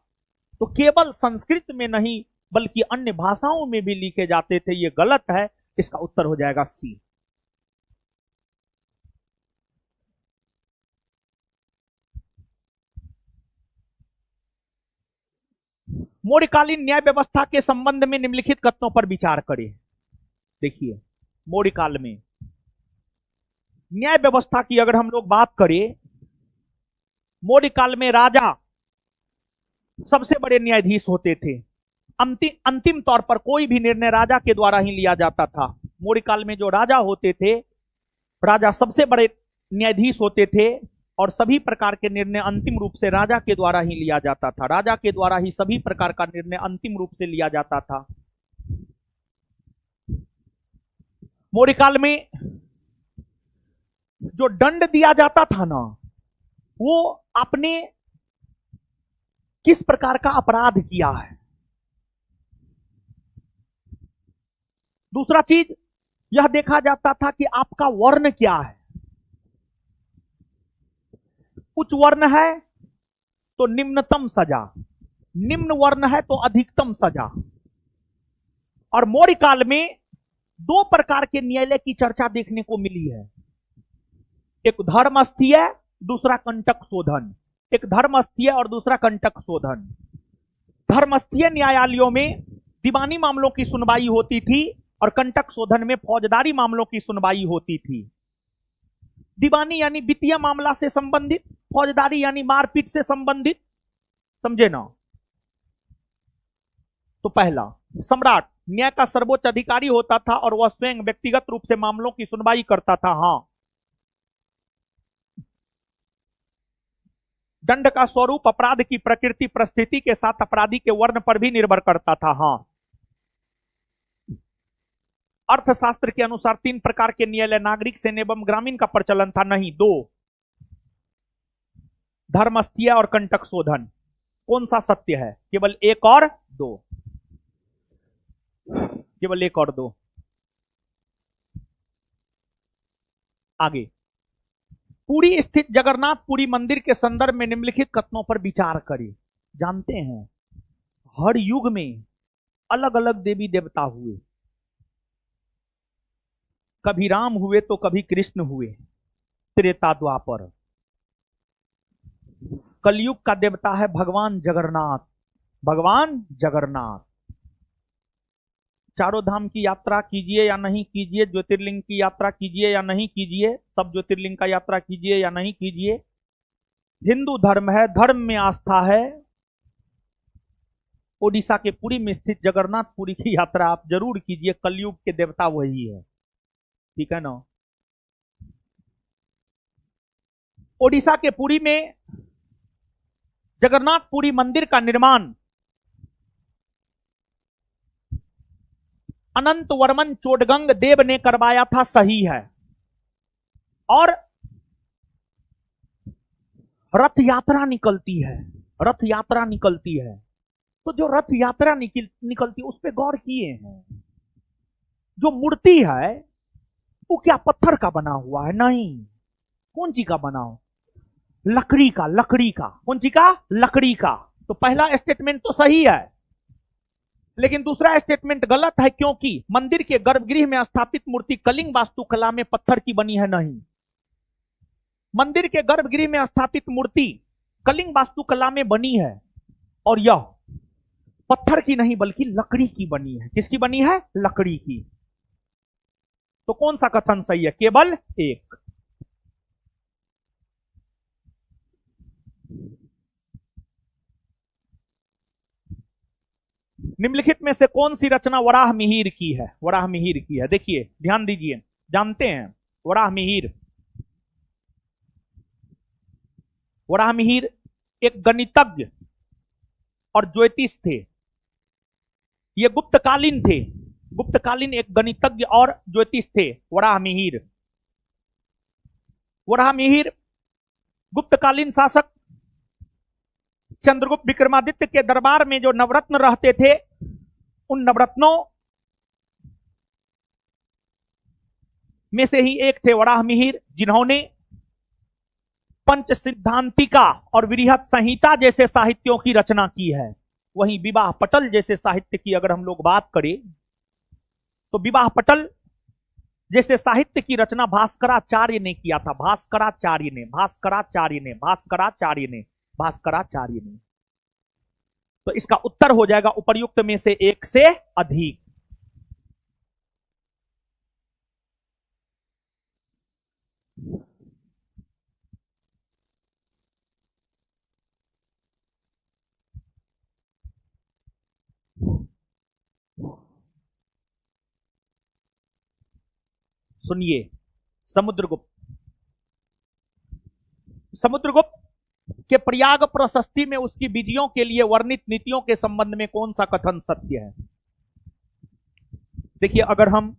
तो केवल संस्कृत में नहीं बल्कि अन्य भाषाओं में भी लिखे जाते थे। यह गलत है। इसका उत्तर हो जाएगा सी। मौर्यकालीन न्याय व्यवस्था के संबंध में निम्नलिखित कथनों पर विचार करें। देखिए, मौर्यकाल में न्याय व्यवस्था की अगर हम लोग बात करें, मौर्यकाल में राजा सबसे बड़े न्यायाधीश होते थे। अंतिम तौर पर कोई भी निर्णय राजा के द्वारा ही लिया जाता था। मौर्यकाल में जो राजा होते थे, राजा सबसे बड़े न्यायाधीश होते थे और सभी प्रकार के निर्णय अंतिम रूप से राजा के द्वारा ही लिया जाता था। राजा के द्वारा ही सभी प्रकार का निर्णय अंतिम रूप से लिया जाता था। मौर्य काल में जो दंड दिया जाता था ना, वो आपने किस प्रकार का अपराध किया है। दूसरा चीज यह देखा जाता था कि आपका वर्ण क्या है। उच्च वर्ण है तो निम्नतम सजा, निम्न वर्ण है तो अधिकतम सजा। और मौर्य काल में दो प्रकार के न्यायालय की चर्चा देखने को मिली है, एक धर्मस्थीय, दूसरा कंटक शोधन। एक धर्मस्थीय और दूसरा कंटक शोधन। धर्मस्थीय न्यायालयों में दीवानी मामलों की सुनवाई होती थी और कंटक शोधन में फौजदारी मामलों की सुनवाई होती थी। दीवानी यानी वित्तीय मामला से संबंधित, फौजदारी यानी मारपीट से संबंधित, समझे ना। तो पहला, सम्राट न्याय का सर्वोच्च अधिकारी होता था और वह स्वयं व्यक्तिगत रूप से मामलों की सुनवाई करता था। हां, दंड का स्वरूप अपराध की प्रकृति परिस्थिति के साथ अपराधी के वर्ण पर भी निर्भर करता था। हां, अर्थशास्त्र के अनुसार 3 प्रकार के न्यायालय नागरिक, सेन एवं ग्रामीण का प्रचलन था। नहीं, 2, धर्मस्थीय और कंटक शोधन। कौन सा सत्य है? केवल 1 और 2, केवल 1 और 2। आगे, पुरी स्थित जगन्नाथपुरी मंदिर के संदर्भ में निम्नलिखित कथनों पर विचार करें। जानते हैं, हर युग में अलग अलग देवी देवता हुए, कभी राम हुए तो कभी कृष्ण हुए, त्रेता द्वापर। कलयुग का देवता है भगवान जगन्नाथ, भगवान जगन्नाथ। चारों धाम की यात्रा कीजिए या नहीं कीजिए, ज्योतिर्लिंग की यात्रा कीजिए या नहीं कीजिए, सब ज्योतिर्लिंग का यात्रा कीजिए या नहीं कीजिए, हिंदू धर्म है, धर्म में आस्था है। ओडिशा के पुरी में स्थित जगन्नाथपुरी की यात्रा आप जरूर कीजिए, कलयुग के देवता वही है, ठीक है ना। ओडिशा के पुरी में जगन्नाथपुरी मंदिर का निर्माण अनंत वर्मन चोडगंग देव ने करवाया था, सही है। और रथ यात्रा निकलती है, रथ यात्रा निकलती है। तो जो रथ यात्रा निकलती है उस पर गौर किए हैं, जो मूर्ति है वो क्या पत्थर का बना हुआ है? नहीं। कौन ची का बना हो? लकड़ी का, लकड़ी का। कौन ची का? लकड़ी का। तो पहला स्टेटमेंट तो सही है, लेकिन दूसरा स्टेटमेंट गलत है, क्योंकि मंदिर के गर्भगृह में स्थापित मूर्ति कलिंग वास्तुकला में पत्थर की बनी है। नहीं, मंदिर के गर्भगृह में स्थापित मूर्ति कलिंग वास्तुकला में बनी है और यह पत्थर की नहीं बल्कि लकड़ी की बनी है। किसकी बनी है? लकड़ी की। तो कौन सा कथन सही है? केवल 1। निम्नलिखित में से कौन सी रचना वराह मिहिर की है? वराह मिहिर की है। देखिए, ध्यान दीजिए, जानते हैं वराह मिहिर, वराह मिहिर एक गणितज्ञ और ज्योतिष थे। ये गुप्तकालीन थे, गुप्तकालीन एक गणितज्ञ और ज्योतिष थे वराह मिहिर। वराह मिहिर गुप्तकालीन शासक चंद्रगुप्त विक्रमादित्य के दरबार में जो नवरत्न रहते थे, उन नवरत्नों में से ही एक थे वराह मिहिर, जिन्होंने पंच सिद्धांतिका और वृहत संहिता जैसे साहित्यों की रचना की है। वहीं विवाह पटल जैसे साहित्य की अगर हम लोग बात करें तो विवाह पटल जैसे साहित्य की रचना भास्कराचार्य ने किया था। भास्कराचार्य ने, भास्कराचार्य ने, भास्कराचार्य ने, भास्कराचार्य ने। तो इसका उत्तर हो जाएगा उपर्युक्त में से एक से अधिक। सुनिए, समुद्रगुप्त, समुद्रगुप्त के प्रयाग प्रशस्ति में उसकी विधियों के लिए वर्णित नीतियों के संबंध में कौन सा कथन सत्य है? देखिए, अगर हम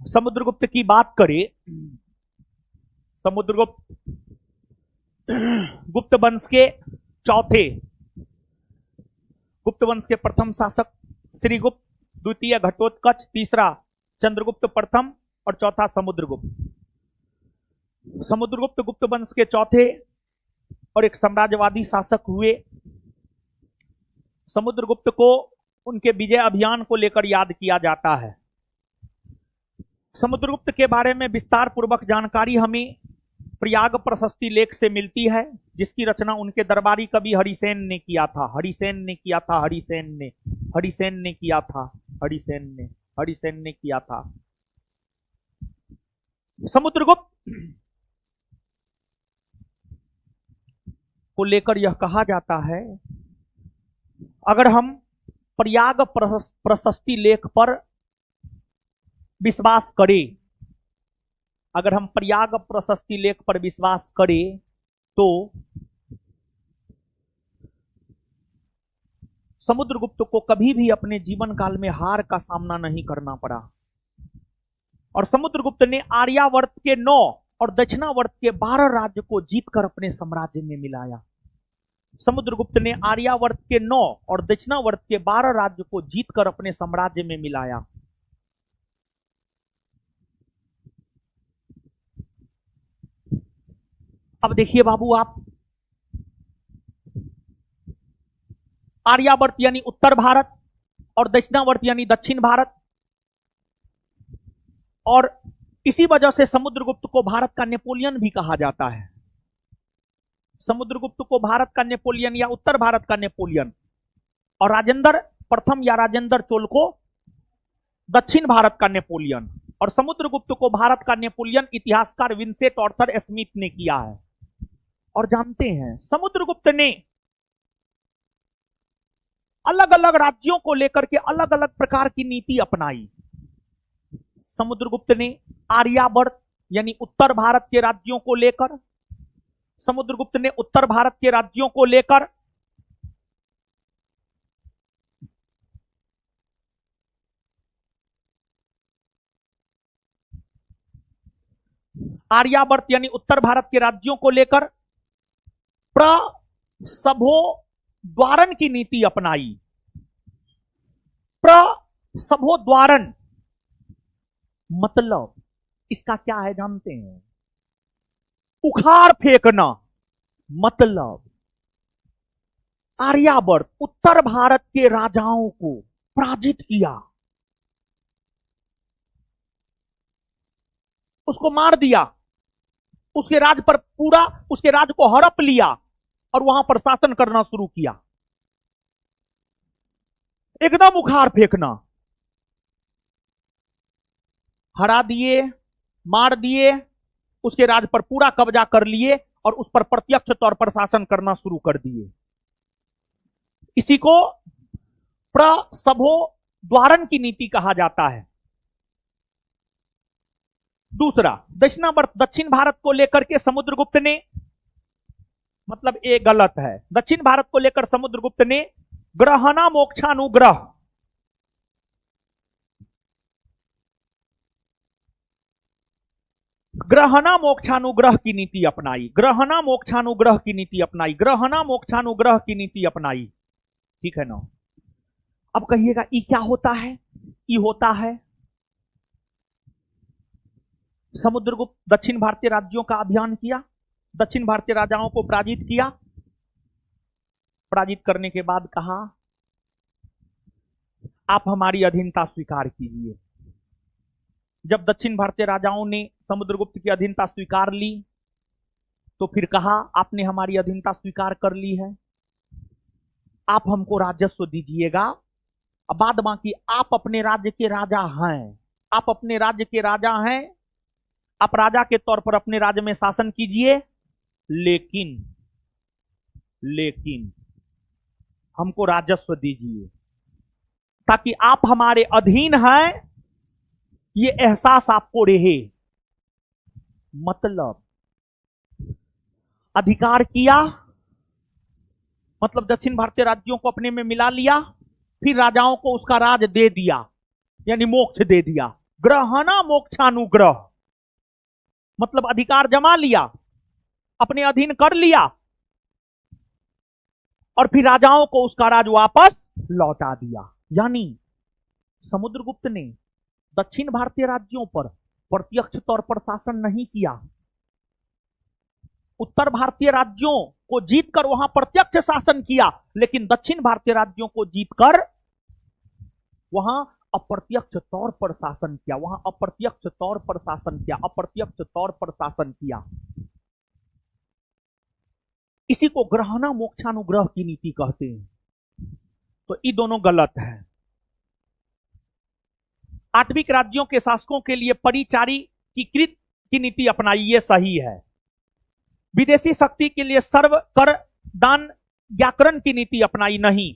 समुद्रगुप्त की बात करें, समुद्रगुप्त गुप्त वंश के चौथे, गुप्त वंश के प्रथम शासक श्रीगुप्त, द्वितीय घटोत्कच, तीसरा चंद्रगुप्त प्रथम और चौथा समुद्रगुप्त। समुद्रगुप्त गुप्त वंश के चौथे और एक साम्राज्यवादी शासक हुए। समुद्रगुप्त को उनके विजय अभियान को लेकर याद किया जाता है। समुद्रगुप्त के बारे में विस्तार पूर्वक जानकारी हमें प्रयाग प्रशस्ति लेख से मिलती है, जिसकी रचना उनके दरबारी कवि हरिसेन ने किया था। हरिसेन ने किया था, हरिसेन ने किया था, हरिसेन ने किया था। समुद्रगुप्त को लेकर यह कहा जाता है, अगर हम प्रयाग प्रशस्ति लेख पर विश्वास करें, अगर हम प्रयाग प्रशस्ति लेख पर विश्वास करें तो समुद्रगुप्त को कभी भी अपने जीवन काल में हार का सामना नहीं करना पड़ा और समुद्रगुप्त ने आर्यावर्त के 9 और दक्षिणावर्त के 12 राज्य को जीतकर अपने साम्राज्य में मिलाया। समुद्रगुप्त ने आर्यावर्त के 9 और दक्षिणावर्त के 12 राज्य को जीतकर अपने साम्राज्य में मिलाया। अब देखिए बाबू, आप आर्यावर्त यानी उत्तर भारत और दक्षिणावर्त यानी दक्षिण भारत, और इसी वजह से समुद्रगुप्त को भारत का नेपोलियन भी कहा जाता है। समुद्रगुप्त को भारत का नेपोलियन या उत्तर भारत का नेपोलियन, और राजेंद्र प्रथम या राजेंद्र चोल को दक्षिण भारत का नेपोलियन, और समुद्रगुप्त को भारत का नेपोलियन इतिहासकार विंसेंट आर्थर स्मिथ ने किया है। और जानते हैं, समुद्रगुप्त ने अलग अलग राज्यों को लेकर के अलग अलग प्रकार की नीति अपनाई। समुद्रगुप्त ने आर्यावर्त यानी उत्तर भारत के राज्यों को लेकर, समुद्रगुप्त ने उत्तर भारत के राज्यों को लेकर आर्यावर्त यानी उत्तर भारत के राज्यों को लेकर प्रसभोद्वारण की नीति अपनाई। प्रसभोद्वारण मतलब इसका क्या है जानते हैं? उखाड़ फेंकना। मतलब आर्यावर्त उत्तर भारत के राजाओं को पराजित किया, उसको मार दिया, उसके राज पर पूरा उसके राज को हड़प लिया और वहां पर शासन करना शुरू किया। एकदम उखाड़ फेंकना, हरा दिए, मार दिए, उसके राज पर पूरा कब्जा कर लिए और उस पर प्रत्यक्ष तौर पर शासन करना शुरू कर दिए। इसी को प्रसभोद्वारण की नीति कहा जाता है। दूसरा, दक्षिणावर्त दक्षिण भारत को लेकर के समुद्रगुप्त ने, मतलब ये गलत है, दक्षिण भारत को लेकर समुद्रगुप्त ने ग्रहणा मोक्षानुग्रह, ग्रहणा मोक्षानुग्रह की नीति अपनाई। ग्रहणा मोक्षानुग्रह की नीति अपनाई। ग्रहणा मोक्षानुग्रह की नीति अपनाई। ठीक है ना? अब कहिएगा ई क्या होता है? ई होता है समुद्रगुप्त दक्षिण भारतीय राज्यों का अभियान किया, दक्षिण भारतीय राजाओं को पराजित किया। पराजित करने के बाद कहा, आप हमारी अधीनता स्वीकार कीजिए। जब दक्षिण भारतीय राजाओं ने समुद्रगुप्त की अधीनता स्वीकार ली तो फिर कहा, आपने हमारी अधीनता स्वीकार कर ली है, आप हमको राजस्व दीजिएगा। अब बाद बाकी आप अपने राज्य के राजा हैं, आप अपने राज्य के राजा हैं, आप राजा के तौर पर अपने राज्य में शासन कीजिए, लेकिन हमको राजस्व दीजिए ताकि आप हमारे अधीन हैं, ये एहसास आपको रहे। मतलब अधिकार किया, मतलब दक्षिण भारतीय राज्यों को अपने में मिला लिया, फिर राजाओं को उसका राज दे दिया, यानी मोक्ष दे दिया। ग्रहणा मोक्षानुग्रह, मतलब अधिकार जमा लिया, अपने अधीन कर लिया, और फिर राजाओं को उसका राज वापस लौटा दिया। यानी समुद्रगुप्त ने दक्षिण भारतीय राज्यों पर प्रत्यक्ष तौर पर शासन नहीं किया, उत्तर भारतीय राज्यों को जीतकर वहां प्रत्यक्ष शासन किया, लेकिन दक्षिण भारतीय राज्यों को जीतकर वहां अप्रत्यक्ष तौर पर शासन किया, वहां अप्रत्यक्ष तौर पर शासन किया, अप्रत्यक्ष तौर पर शासन किया। इसी को ग्रहणा मोक्षानुग्रह की नीति कहते हैं। तो ये दोनों गलत है। आठविक राज्यों के शासकों के लिए परिचारी की कृत की नीति अपनाई, ये सही है। विदेशी शक्ति के लिए सर्व कर दान व्याकरण की नीति अपनाई नहीं।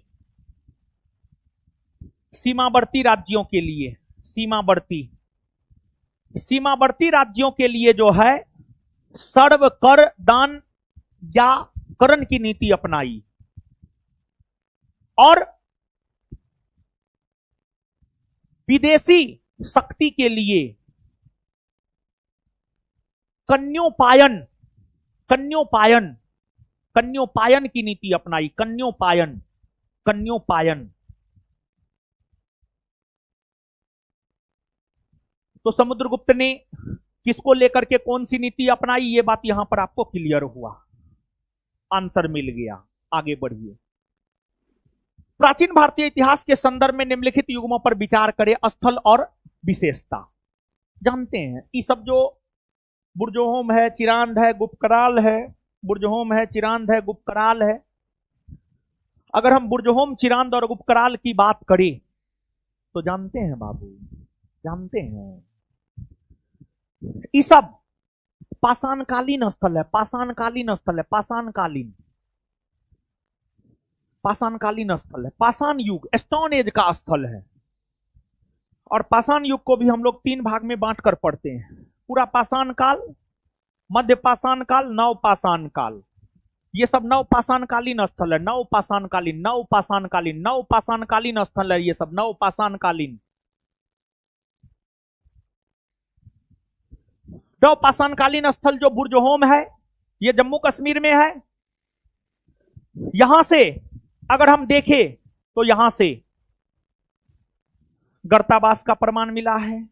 सीमावर्ती राज्यों के लिए, सीमावर्ती राज्यों के लिए जो है सर्व कर दान व्याकरण की नीति अपनाई, और विदेशी शक्ति के लिए कन्योपायन की नीति अपनाई। कन्योपायन। तो समुद्रगुप्त ने किसको लेकर के कौन सी नीति अपनाई, ये बात यहां पर आपको क्लियर हुआ, आंसर मिल गया। आगे बढ़िए। प्राचीन भारतीय इतिहास के संदर्भ में निम्नलिखित युग्मों पर विचार करें। स्थल और विशेषता। जानते हैं ये सब जो बुर्जोहोम है, चिरांद है, गुप्तकाल है, बुर्जोहोम है, चिरांद है, गुप्तकाल है। अगर हम बुर्जोहोम, चिरांद और गुप्तकाल की बात करें तो जानते हैं बाबू, जानते हैं ये सब पाषाणकालीन स्थल है, पाषाणकालीन स्थल है, पाषाणकालीन स्थल है, पाषाण युग, स्टोन एज का स्थल है। और पाषाण युग को भी हम लोग 3 भाग में बांट कर पढ़ते हैं। पूरा पाषाण काल, मध्य पाषाण काल, नव पाषाण काल। ये सब नव पाषाणकालीन स्थल है। नव पाषाणकालीन स्थल है ये सब, नव पाषाणकालीन। नव पाषाणकालीन स्थल जो बुर्जोहोम है, ये जम्मू कश्मीर में है। यहां से अगर हम देखें तो यहां से गर्तावास का प्रमाण मिला है,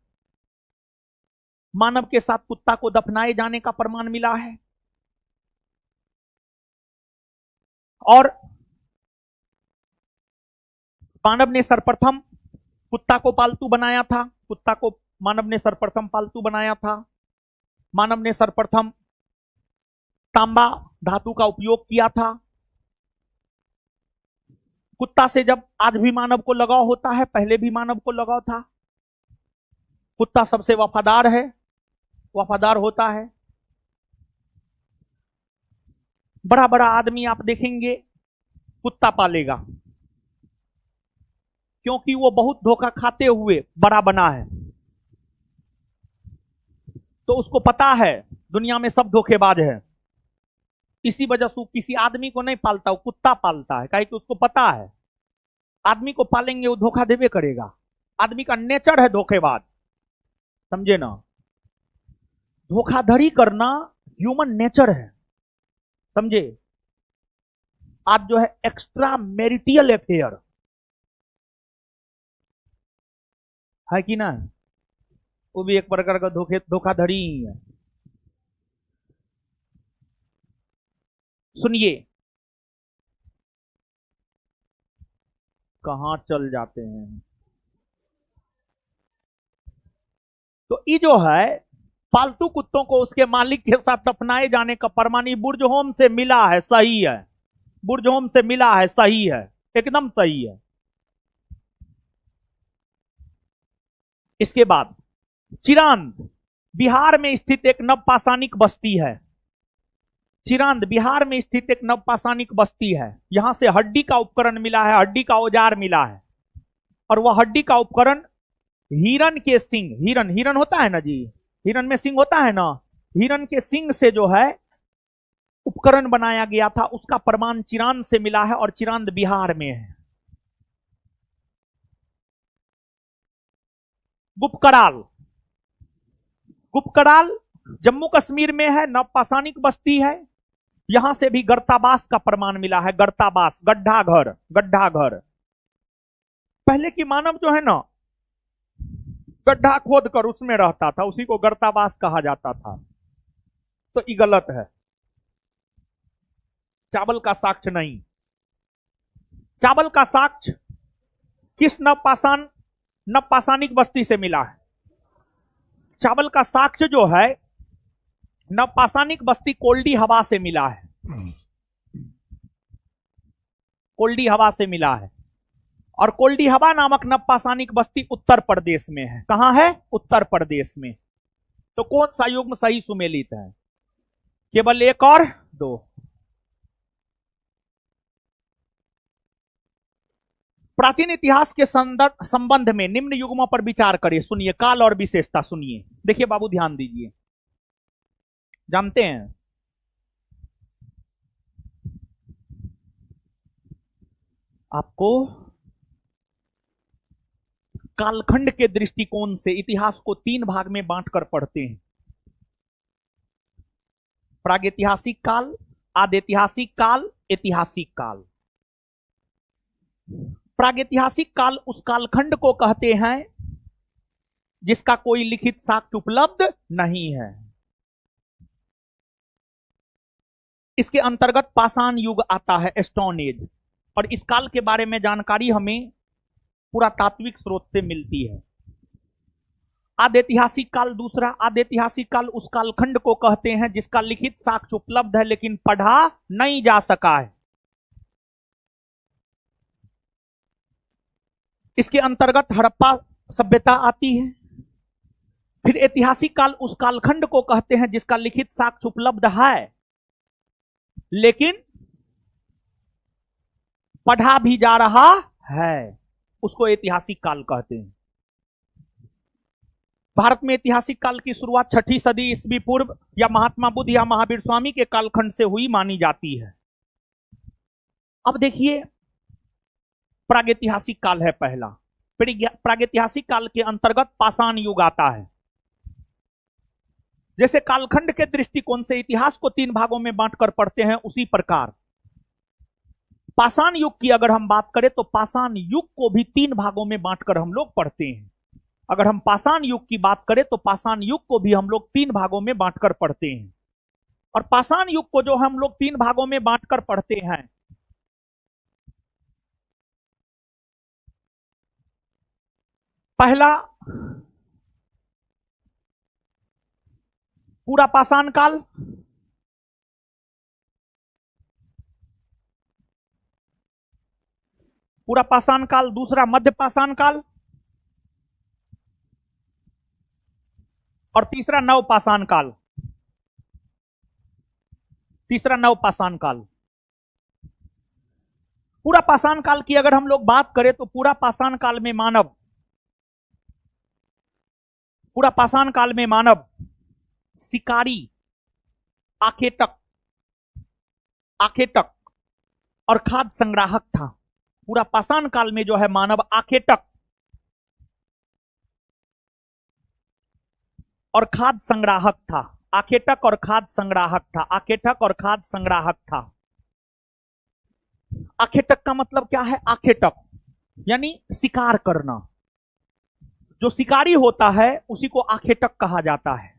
मानव के साथ कुत्ता को दफनाए जाने का प्रमाण मिला है, और मानव ने सर्वप्रथम कुत्ता को पालतू बनाया था, कुत्ता को मानव ने सर्वप्रथम पालतू बनाया था। मानव ने सर्वप्रथम तांबा धातु का उपयोग किया था। कुत्ता से जब आज भी मानव को लगाव होता है, पहले भी मानव को लगाव था। कुत्ता सबसे वफादार है, वफादार होता है। बड़ा बड़ा आदमी आप देखेंगे कुत्ता पालेगा, क्योंकि वो बहुत धोखा खाते हुए बड़ा बना है। तो उसको पता है दुनिया में सब धोखेबाज है, इसी वजह से किसी आदमी को नहीं पालता, वो कुत्ता पालता है। काहे कि उसको पता है आदमी को पालेंगे वो धोखा देवे करेगा। आदमी का नेचर है धोखेबाज, समझे ना। धोखाधड़ी करना ह्यूमन नेचर है, समझे। आज जो है एक्स्ट्रा मैरिटियल अफेयर है कि ना, वो भी एक प्रकार का धोखाधड़ी ही है। सुनिए, कहां चल जाते हैं। तो ये जो है पालतू कुत्तों को उसके मालिक के साथ दफनाए जाने का प्रमाण बुर्जहोम से मिला है, सही है। बुर्जहोम से मिला है, सही है, एकदम सही है। इसके बाद चिरांद बिहार में स्थित एक नवपाषाणिक बस्ती है। चिरांद बिहार में स्थित एक नवपाषाणिक बस्ती है। यहां से हड्डी का उपकरण मिला है, हड्डी का औजार मिला है, और वह हड्डी का उपकरण हिरन के सिंग, हिरन होता है ना जी, हिरन में सिंग होता है ना, हिरन के सिंग से जो है उपकरण बनाया गया था, उसका प्रमाण चिरांद से मिला है, और चिरांद बिहार में है। गुप्तकाल, गुपकराल जम्मू कश्मीर में है, नवपाषाणिक बस्ती है। यहां से भी गर्ताबास का प्रमाण मिला है। गर्ताबास, गड्ढा घर, गड्ढा घर। पहले की मानव जो है ना, गड्ढा खोद कर उसमें रहता था, उसी को गर्ताबास कहा जाता था। तो ये गलत है। चावल का साक्ष्य नहीं। चावल का साक्ष्य किस नवपाषाणिक बस्ती से मिला है? चावल का साक्ष्य जो है नवपाषाणिक बस्ती कोल्डी हवा से मिला है। कोल्डी हवा से मिला है। और कोल्डी हवा नामक नवपाषाणिक बस्ती उत्तर प्रदेश में है। कहां है? उत्तर प्रदेश में। तो कौन सा युग्म सही सुमेलित है? केवल एक और दो। प्राचीन इतिहास के संबंध में निम्न युग्मों पर विचार करें। सुनिए, काल और विशेषता सुनिए। देखिए बाबू, ध्यान दीजिए। जानते हैं आपको कालखंड के दृष्टिकोण से इतिहास को 3 भाग में बांटकर पढ़ते हैं। प्रागैतिहासिक काल, आद्यैतिहासिक काल, ऐतिहासिक काल। प्रागैतिहासिक काल उस कालखंड को कहते हैं जिसका कोई लिखित साक्ष्य उपलब्ध नहीं है। इसके अंतर्गत पाषाण युग आता है, स्टोन एज। और इस काल के बारे में जानकारी हमें पुरातात्विक स्रोत से मिलती है। आद्यैतिहासिक काल दूसरा। आद्यैतिहासिक काल उस कालखंड को कहते हैं जिसका लिखित साक्ष्य उपलब्ध है लेकिन पढ़ा नहीं जा सका है। इसके अंतर्गत हड़प्पा सभ्यता आती है। फिर ऐतिहासिक काल उस कालखंड को कहते हैं जिसका लिखित साक्ष्य उपलब्ध है लेकिन पढ़ा भी जा रहा है, उसको ऐतिहासिक काल कहते हैं। भारत में ऐतिहासिक काल की शुरुआत 6ठी सदी ईस्वी पूर्व या महात्मा बुद्ध या महावीर स्वामी के कालखंड से हुई मानी जाती है। अब देखिए, प्रागैतिहासिक काल है पहला। प्रागैतिहासिक काल के अंतर्गत पाषाण युग आता है। जैसे कालखंड के दृष्टिकोण से इतिहास को 3 भागों में बांटकर पढ़ते हैं, उसी प्रकार पाषाण युग की अगर हम बात करें तो पाषाण युग को भी 3 भागों में बांटकर हम लोग पढ़ते हैं। अगर हम पाषाण युग की बात करें तो पाषाण युग को भी हम लोग 3 भागों में बांटकर पढ़ते हैं। और पाषाण युग को जो हम लोग 3 भागों में बांटकर पढ़ते हैं, पहला पूरा पाषाण काल, पूरा पाषाण काल। दूसरा मध्य पाषाण काल। और तीसरा नव पाषाण काल। तीसरा नव पाषाण काल। पूरा पाषाण काल की अगर हम लोग बात करें तो पूरा पाषाण काल में मानव, पूरा पाषाण काल में मानव शिकारी, आखेटक, आखेटक और खाद्य संग्राहक था। पूरा पाषाण काल में जो है मानव आखेटक और खाद्य संग्राहक था। आखेटक और खाद्य संग्राहक था। आखेटक और खाद्य संग्राहक था। आखेटक का मतलब क्या है? आखेटक यानी शिकार करना। जो शिकारी होता है उसी को आखेटक कहा जाता है।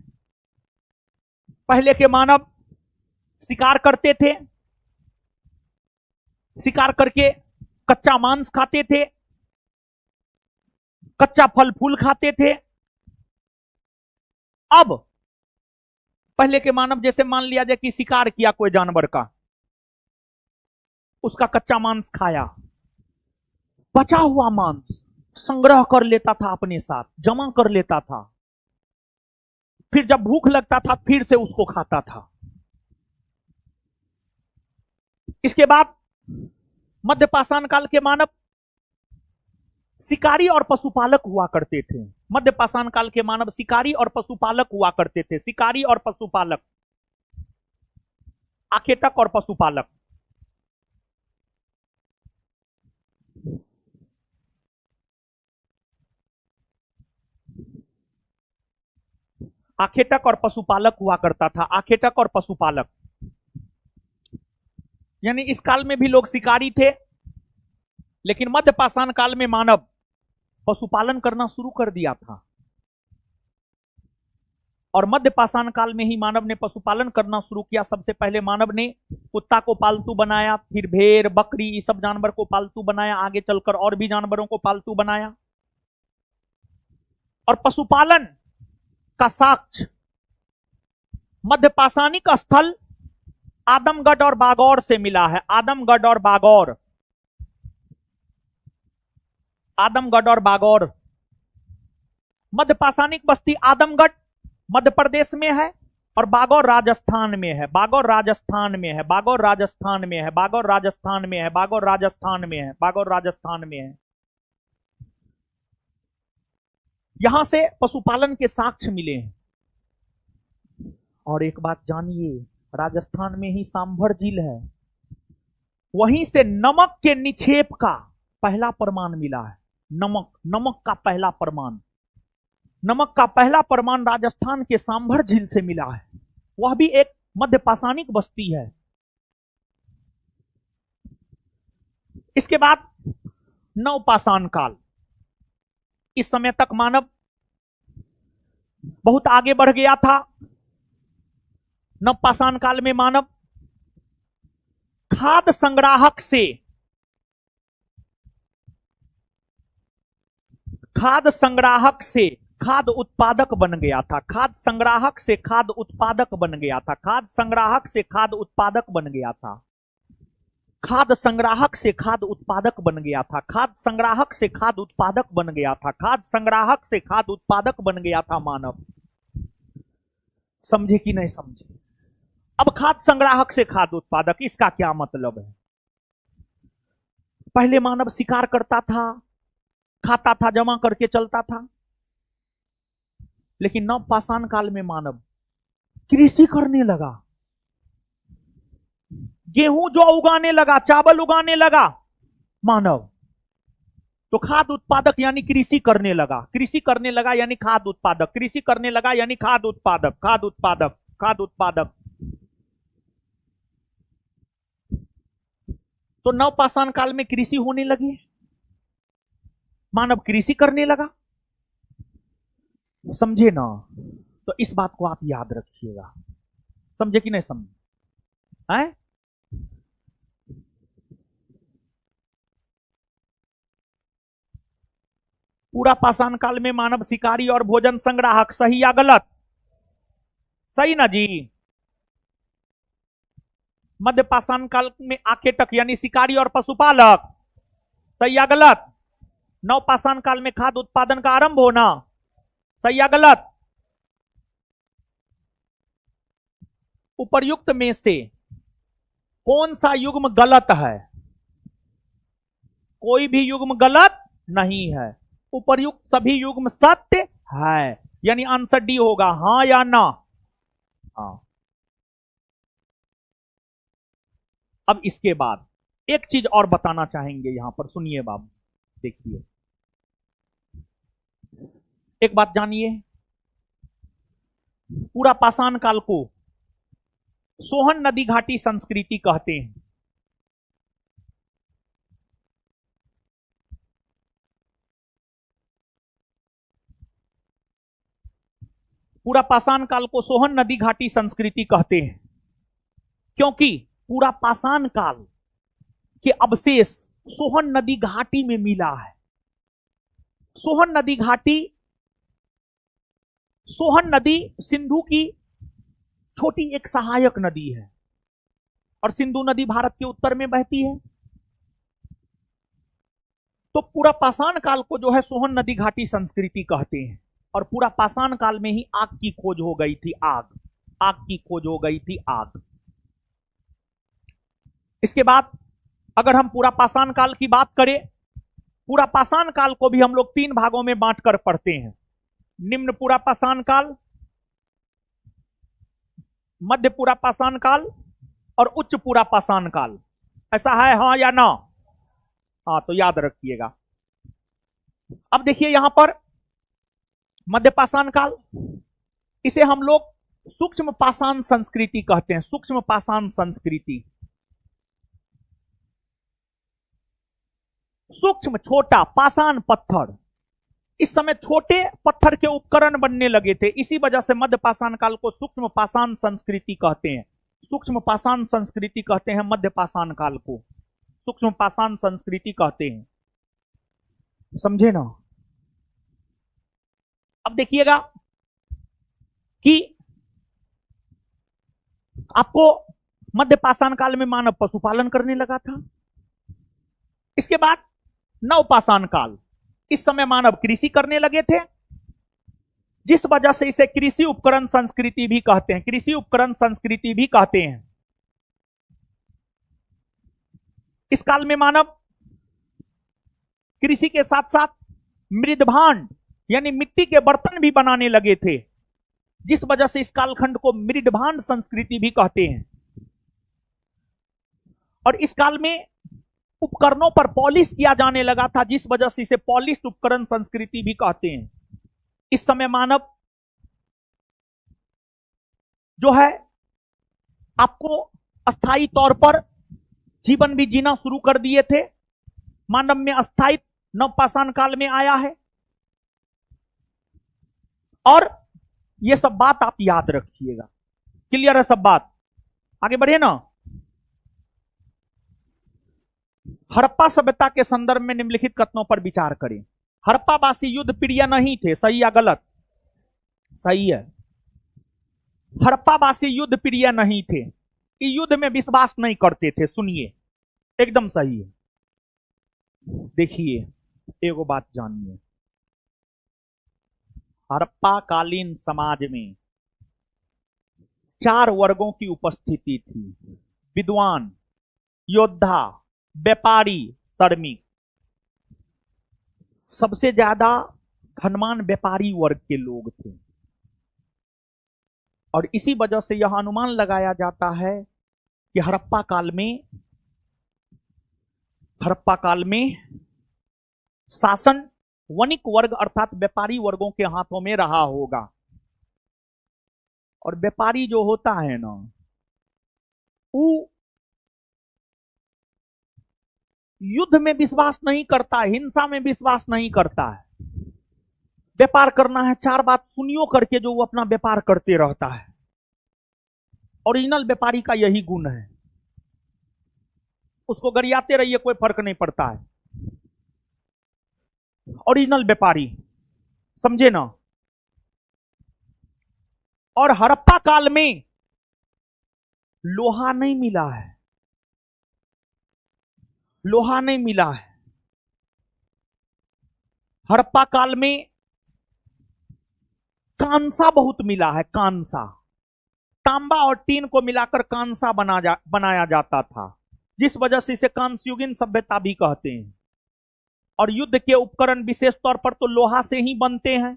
पहले के मानव शिकार करते थे, शिकार करके कच्चा मांस खाते थे, कच्चा फल फूल खाते थे। अब पहले के मानव जैसे मान लिया जाए कि शिकार किया कोई जानवर का, उसका कच्चा मांस खाया, बचा हुआ मांस संग्रह कर लेता था, अपने साथ जमा कर लेता था। फिर जब भूख लगता था फिर से उसको खाता था। इसके बाद मध्य पाषाण काल के मानव शिकारी और पशुपालक हुआ करते थे। मध्य पाषाण काल के मानव शिकारी और पशुपालक हुआ करते थे। शिकारी और पशुपालक, आखेटक और पशुपालक। आखेटक और पशुपालक हुआ करता था। आखेटक और पशुपालक, यानी इस काल में भी लोग शिकारी थे, लेकिन मध्य पाषाण काल में मानव पशुपालन करना शुरू कर दिया था। और मध्य पाषाण काल में ही मानव ने पशुपालन करना शुरू किया। सबसे पहले मानव ने कुत्ता को पालतू बनाया, फिर भेड़, बकरी, ये सब जानवर को पालतू बनाया, आगे चलकर और भी जानवरों को पालतू बनाया। और पशुपालन का साक्ष्य मध्य पाषाणिक स्थल आदमगढ़ और बागौर से मिला है। आदमगढ़ और बागौर, आदमगढ़ और बागौर। मध्य पाषाणिक बस्ती आदमगढ़ मध्य प्रदेश में है और बागौर राजस्थान में है। बागौर राजस्थान में है, बागौर राजस्थान में है, बागौर राजस्थान में है, बागौर राजस्थान में है, बागौर राजस्थान में है। यहां से पशुपालन के साक्ष्य मिले हैं। और एक बात जानिए, राजस्थान में ही सांभर झील है, वहीं से नमक के निक्षेप का पहला प्रमाण मिला है। नमक का पहला प्रमाण, नमक का पहला प्रमाण राजस्थान के सांभर झील से मिला है। वह भी एक मध्य पाषाणिक बस्ती है। इसके बाद नवपाषाण काल। इस समय तक मानव बहुत आगे बढ़ गया था। नवपाषाण काल में मानव खाद्य संग्राहक से खाद्य उत्पादक बन गया था। खाद्य संग्राहक से खाद्य उत्पादक बन गया था। खाद्य संग्राहक से खाद्य उत्पादक बन गया था। खाद्य संग्राहक से खाद्य उत्पादक बन गया था। खाद्य संग्राहक से खाद्य उत्पादक बन गया था। खाद्य संग्राहक से खाद्य उत्पादक बन गया था मानव। समझे कि नहीं समझे? अब खाद्य संग्राहक से खाद्य उत्पादक, इसका क्या मतलब है? पहले मानव शिकार करता था, खाता था, जमा करके चलता था। लेकिन नवपाषाण काल में मानव कृषि करने लगा, गेहूं जो उगाने लगा, चावल उगाने लगा मानव। तो खाद्य उत्पादक यानी कृषि करने लगा। कृषि करने लगा यानी खाद्य उत्पादक। कृषि करने लगा यानी खाद्य उत्पादक, खाद्य उत्पादक, खाद्य उत्पादक। तो नवपाषाण काल में कृषि होने लगी, मानव कृषि करने लगा। समझे ना? तो इस बात को आप याद रखिएगा। समझे कि नहीं समझे? हैं? पूरा पाषाण काल में मानव शिकारी और भोजन संग्राहक। सही या गलत? सही ना जी? मध्य पाषाण काल में आखेटक यानी शिकारी और पशुपालक। सही या गलत? नवपाषाण काल में खाद्य उत्पादन का आरंभ होना। सही या गलत? उपर्युक्त में से कौन सा युग्म गलत है? कोई भी युग्म गलत नहीं है। उपर्युक्त सभी युग्म सत्य है, यानी आंसर डी होगा। हां या ना? हाँ। अब इसके बाद एक चीज और बताना चाहेंगे यहां पर, सुनिए बाबू, देखिए एक बात जानिए। पूरा पाषाण काल को सोहन नदी घाटी संस्कृति कहते हैं। पूरा पाषाण काल को सोहन नदी घाटी संस्कृति कहते हैं, क्योंकि पूरा पाषाण काल के अवशेष सोहन नदी घाटी में मिला है। सोहन नदी घाटी, सोहन नदी सिंधु की छोटी एक सहायक नदी है और सिंधु नदी भारत के उत्तर में बहती है। तो पूरा पाषाण काल को जो है सोहन नदी घाटी संस्कृति कहते हैं। और पूरा पाषाण काल में ही आग की खोज हो गई थी। आग की खोज हो गई थी, आग। इसके बाद अगर हम पूरा पाषाण काल की बात करें, पूरा पाषाण काल को भी हम लोग 3 भागों में बांटकर पढ़ते हैं। निम्न पूरा पाषाण काल, मध्य पूरा पाषाण काल और उच्च पूरा पाषाण काल। ऐसा है हां या ना? हाँ, तो याद रखिएगा। अब देखिए यहां पर मध्य पाषाण काल, इसे हम लोग सूक्ष्म पाषाण संस्कृति कहते हैं। सूक्ष्म पाषाण संस्कृति, सूक्ष्म छोटा पाषाण पत्थर। इस समय छोटे पत्थर के उपकरण बनने लगे थे, इसी वजह से मध्य पाषाण काल को सूक्ष्म पाषाण संस्कृति कहते हैं। सूक्ष्म पाषाण संस्कृति कहते हैं मध्य पाषाण काल को, सूक्ष्म पाषाण संस्कृति कहते हैं। समझे ना? अब देखिएगा कि आपको मध्य पाषाण काल में मानव पशुपालन करने लगा था। इसके बाद नव पाषाण काल, इस समय मानव कृषि करने लगे थे, जिस वजह से इसे कृषि उपकरण संस्कृति भी कहते हैं। कृषि उपकरण संस्कृति भी कहते हैं। इस काल में मानव कृषि के साथ साथ मृदभांड यानी मिट्टी के बर्तन भी बनाने लगे थे, जिस वजह से इस कालखंड को मृदभांड संस्कृति भी कहते हैं। और इस काल में उपकरणों पर पॉलिश किया जाने लगा था, जिस वजह से इसे पॉलिश्ड उपकरण संस्कृति भी कहते हैं। इस समय मानव जो है आपको अस्थायी तौर पर जीवन भी जीना शुरू कर दिए थे। मानव में अस्थायित्व नवपाषाण काल में आया है। और ये सब बात आप याद रखिएगा। क्लियर है सब बात? आगे बढ़े ना। हड़प्पा सभ्यता के संदर्भ में निम्नलिखित कथनों पर विचार करें। हड़प्पावासी युद्ध प्रिय नहीं थे, सही या गलत? सही है। हड़प्पावासी युद्ध प्रिय नहीं थे, कि युद्ध में विश्वास नहीं करते थे। सुनिए, एकदम सही है। देखिए, एगो बात जानिए, हड़प्पा कालीन समाज में 4 वर्गों की उपस्थिति थी: विद्वान, योद्धा, व्यापारी, श्रमिक। सबसे ज्यादा धनवान व्यापारी वर्ग के लोग थे, और इसी वजह से यह अनुमान लगाया जाता है कि हड़प्पा काल में शासन वणिक वर्ग अर्थात व्यापारी वर्गों के हाथों में रहा होगा। और व्यापारी जो होता है ना, वो युद्ध में विश्वास नहीं करता, हिंसा में विश्वास नहीं करता है। व्यापार करना है, 4 बात सुनियो करके जो वो अपना व्यापार करते रहता है। ओरिजिनल व्यापारी का यही गुण है। उसको गरियाते रहिए, कोई फर्क नहीं पड़ता है। ओरिजिनल व्यापारी, समझे ना। और हड़प्पा काल में लोहा नहीं मिला है, लोहा नहीं मिला है। हड़प्पा काल में कांसा बहुत मिला है, कांसा। तांबा और टीन को मिलाकर कांसा बनाया जाता था, जिस वजह से इसे कांस्युगीन सभ्यता भी कहते हैं। और युद्ध के उपकरण विशेष तौर पर तो लोहा से ही बनते हैं,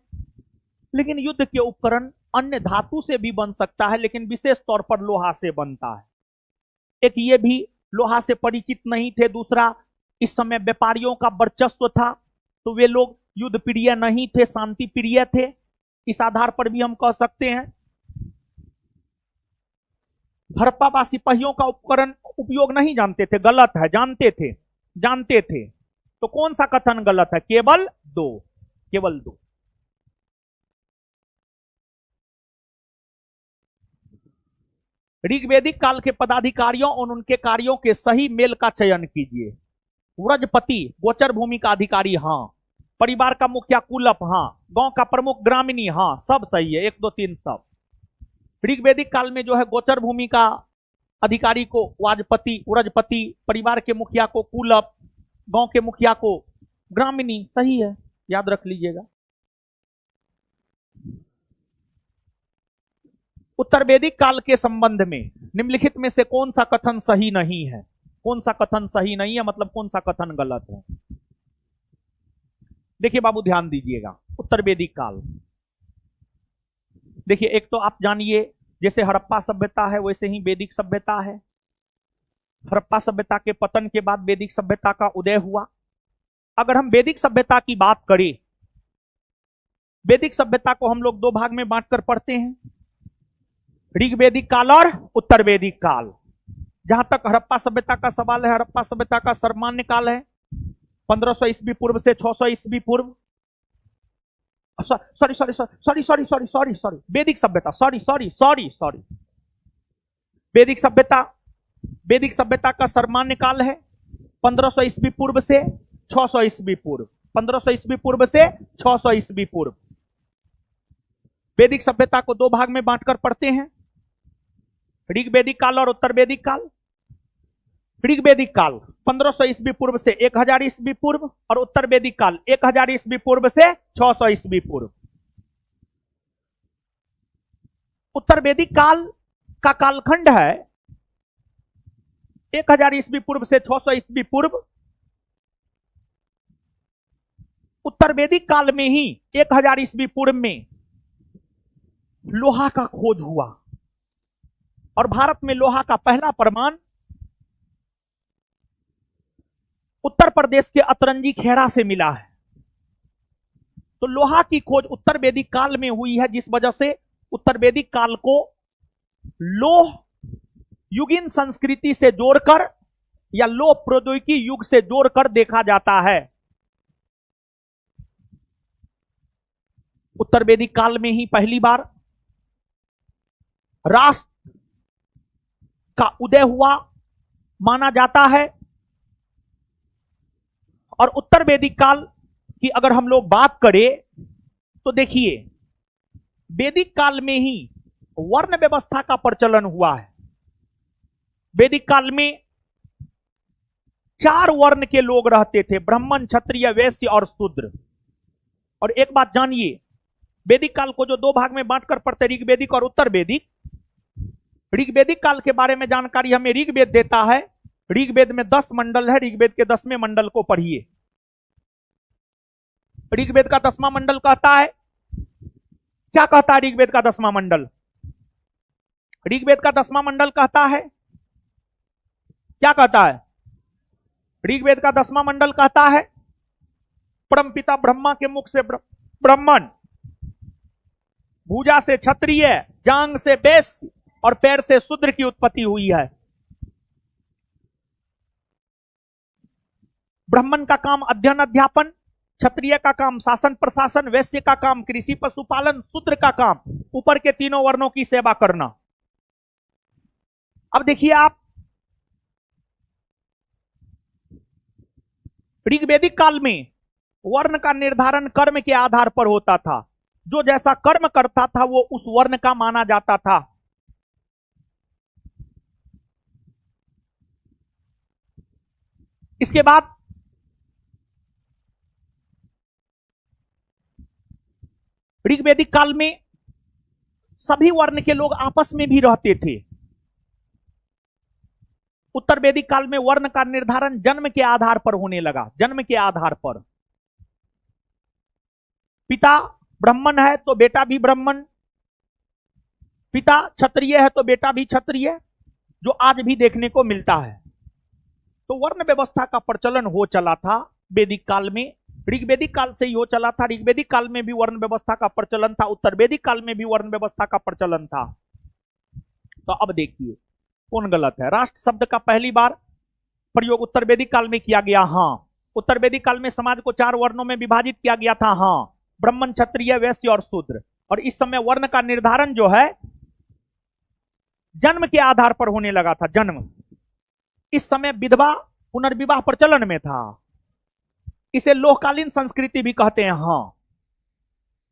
लेकिन युद्ध के उपकरण अन्य धातु से भी बन सकता है, लेकिन विशेष तौर पर लोहा से बनता है। एक ये भी लोहा से परिचित नहीं थे। दूसरा, इस समय व्यापारियों का वर्चस्व था, तो वे लोग युद्ध प्रिय नहीं थे, शांति प्रिय थे। इस आधार पर भी हम कह सकते हैं। हड़प्पावासी पहियों का उपकरण उपयोग नहीं जानते थे, गलत है। जानते थे। तो कौन सा कथन गलत है? केवल 2। ऋग्वेदिक काल के पदाधिकारियों और उनके कार्यों के सही मेल का चयन कीजिए। व्रजपति गोचर भूमि का अधिकारी, हाँ। परिवार का मुखिया कुलप, हाँ। गांव का प्रमुख ग्रामीणी, हाँ। सब सही है, 1 2 3 सब। ऋग्वेदिक काल में जो है गोचर भूमि का अधिकारी को व्रजपति, परिवार के मुखिया को कुलप, गांव के मुखिया को ग्रामीणी, सही है, याद रख लीजिएगा। उत्तर वैदिक काल के संबंध में निम्नलिखित में से कौन सा कथन सही नहीं है? कौन सा कथन सही नहीं है, मतलब कौन सा कथन गलत है? देखिए बाबू, ध्यान दीजिएगा। उत्तर वैदिक काल, देखिए, एक तो आप जानिए, जैसे हड़प्पा सभ्यता है वैसे ही वैदिक सभ्यता है। हड़प्पा सभ्यता के पतन के बाद वैदिक सभ्यता का उदय हुआ। अगर हम वैदिक सभ्यता की बात करें वैदिक सभ्यता को हम लोग दो भाग में बांटकर पढ़ते हैं, ऋग्वैदिक काल और उत्तर वैदिक काल। जहां तक हड़प्पा सभ्यता का सवाल है, हड़प्पा सभ्यता का सर्वमान्य काल है 1500 ईस्वी पूर्व से 600 ईस्वी पूर्व। सॉरी वैदिक सभ्यता, सॉरी वैदिक सभ्यता का सर्वमान्य काल है 1500 ईस्वी पूर्व से 600 ईस्वी पूर्व, 1500 ईस्वी पूर्व से 600 ईस्वी पूर्व। वैदिक सभ्यता को दो भाग में बांटकर पढ़ते हैं, ऋग्वैदिक काल और उत्तर वैदिक काल। ऋग्वैदिक काल 1500 ईस्वी पूर्व से 1000 ईस्वी पूर्व और उत्तर वैदिक काल 1000 ईस्वी पूर्व से 600 ईस्वी पूर्व। उत्तर वैदिक काल का कालखंड है 1000 ईस्वी पूर्व से 600 ईस्वी पूर्व। उत्तर वैदिक काल में ही 1000 ईस्वी पूर्व में लोहा का खोज हुआ और भारत में लोहा का पहला प्रमाण उत्तर प्रदेश के अतरंजी खेड़ा से मिला है। तो लोहा की खोज उत्तर वैदिक काल में हुई है, जिस वजह से उत्तर वैदिक काल को लोह युगीन संस्कृति से जोड़कर या लोह प्रौद्योगिकी युग से जोड़कर देखा जाता है। उत्तर वैदिक काल में ही पहली बार राष्ट्र का उदय हुआ माना जाता है। और उत्तर वैदिक काल की अगर हम लोग बात करें तो देखिए, वैदिक काल में ही वर्ण व्यवस्था का प्रचलन हुआ है। वैदिक काल में 4 वर्ण के लोग रहते थे, ब्राह्मण, क्षत्रिय, वैश्य और शूद्र। और एक बात जानिए, वैदिक काल को जो दो भाग में बांटकर पढ़ते, ऋग्वैदिक और उत्तर वैदिक। ऋग्वैदिक काल के बारे में जानकारी हमें ऋग्वेद देता है। ऋग्वेद में 10 मंडल है, ऋग्वेद के 10वें मंडल को पढ़िए। ऋग्वेद का 10वां मंडल कहता है, क्या कहता है ऋग्वेद का 10वां मंडल? ऋग्वेद का 10वां मंडल कहता है, क्या कहता है? ऋग्वेद का 10वां मंडल कहता है, परमपिता ब्रह्मा के मुख से ब्राह्मण, भुजा से क्षत्रिय, जांग से वैश्य और पैर से शूद्र की उत्पत्ति हुई है। ब्राह्मण का काम अध्ययन अध्यापन, क्षत्रिय का काम शासन प्रशासन, वैश्य का काम कृषि पशुपालन, शूद्र का काम ऊपर के तीनों वर्णों की सेवा करना। अब देखिए आप, ऋग्वैदिक काल में वर्ण का निर्धारण कर्म के आधार पर होता था। जो जैसा कर्म करता था वो उस वर्ण का माना जाता था। इसके बाद ऋग्वैदिक काल में सभी वर्ण के लोग आपस में भी रहते थे। उत्तर वैदिक काल में वर्ण का निर्धारण जन्म के आधार पर होने लगा। जन्म के आधार पर पिता ब्राह्मण है तो बेटा भी ब्राह्मण, पिता क्षत्रिय है तो बेटा भी क्षत्रिय, जो आज भी देखने को मिलता है। तो वर्ण व्यवस्था का प्रचलन हो चला था वैदिक काल में। ऋग्वैदिक काल से ही हो चला था। ऋग्वैदिक काल में भी वर्ण व्यवस्था का प्रचलन था, उत्तर वैदिक काल में भी वर्ण व्यवस्था का प्रचलन था। तो अब देखिए कौन गलत है। राष्ट्र शब्द का पहली बार प्रयोग उत्तर वैदिक काल में किया गया। हाँ, उत्तर वैदिक काल में समाज को 4 वर्णों में विभाजित किया गया था। हाँ, ब्राह्मण, क्षत्रिय, वैश्य और शूद्र। और इस समय वर्ण का निर्धारण जो है जन्म के आधार पर होने लगा था। जन्म, इस समय विधवा पुनर्विवाह प्रचलन में था। इसे लोहकालीन संस्कृति भी कहते हैं। हाँ,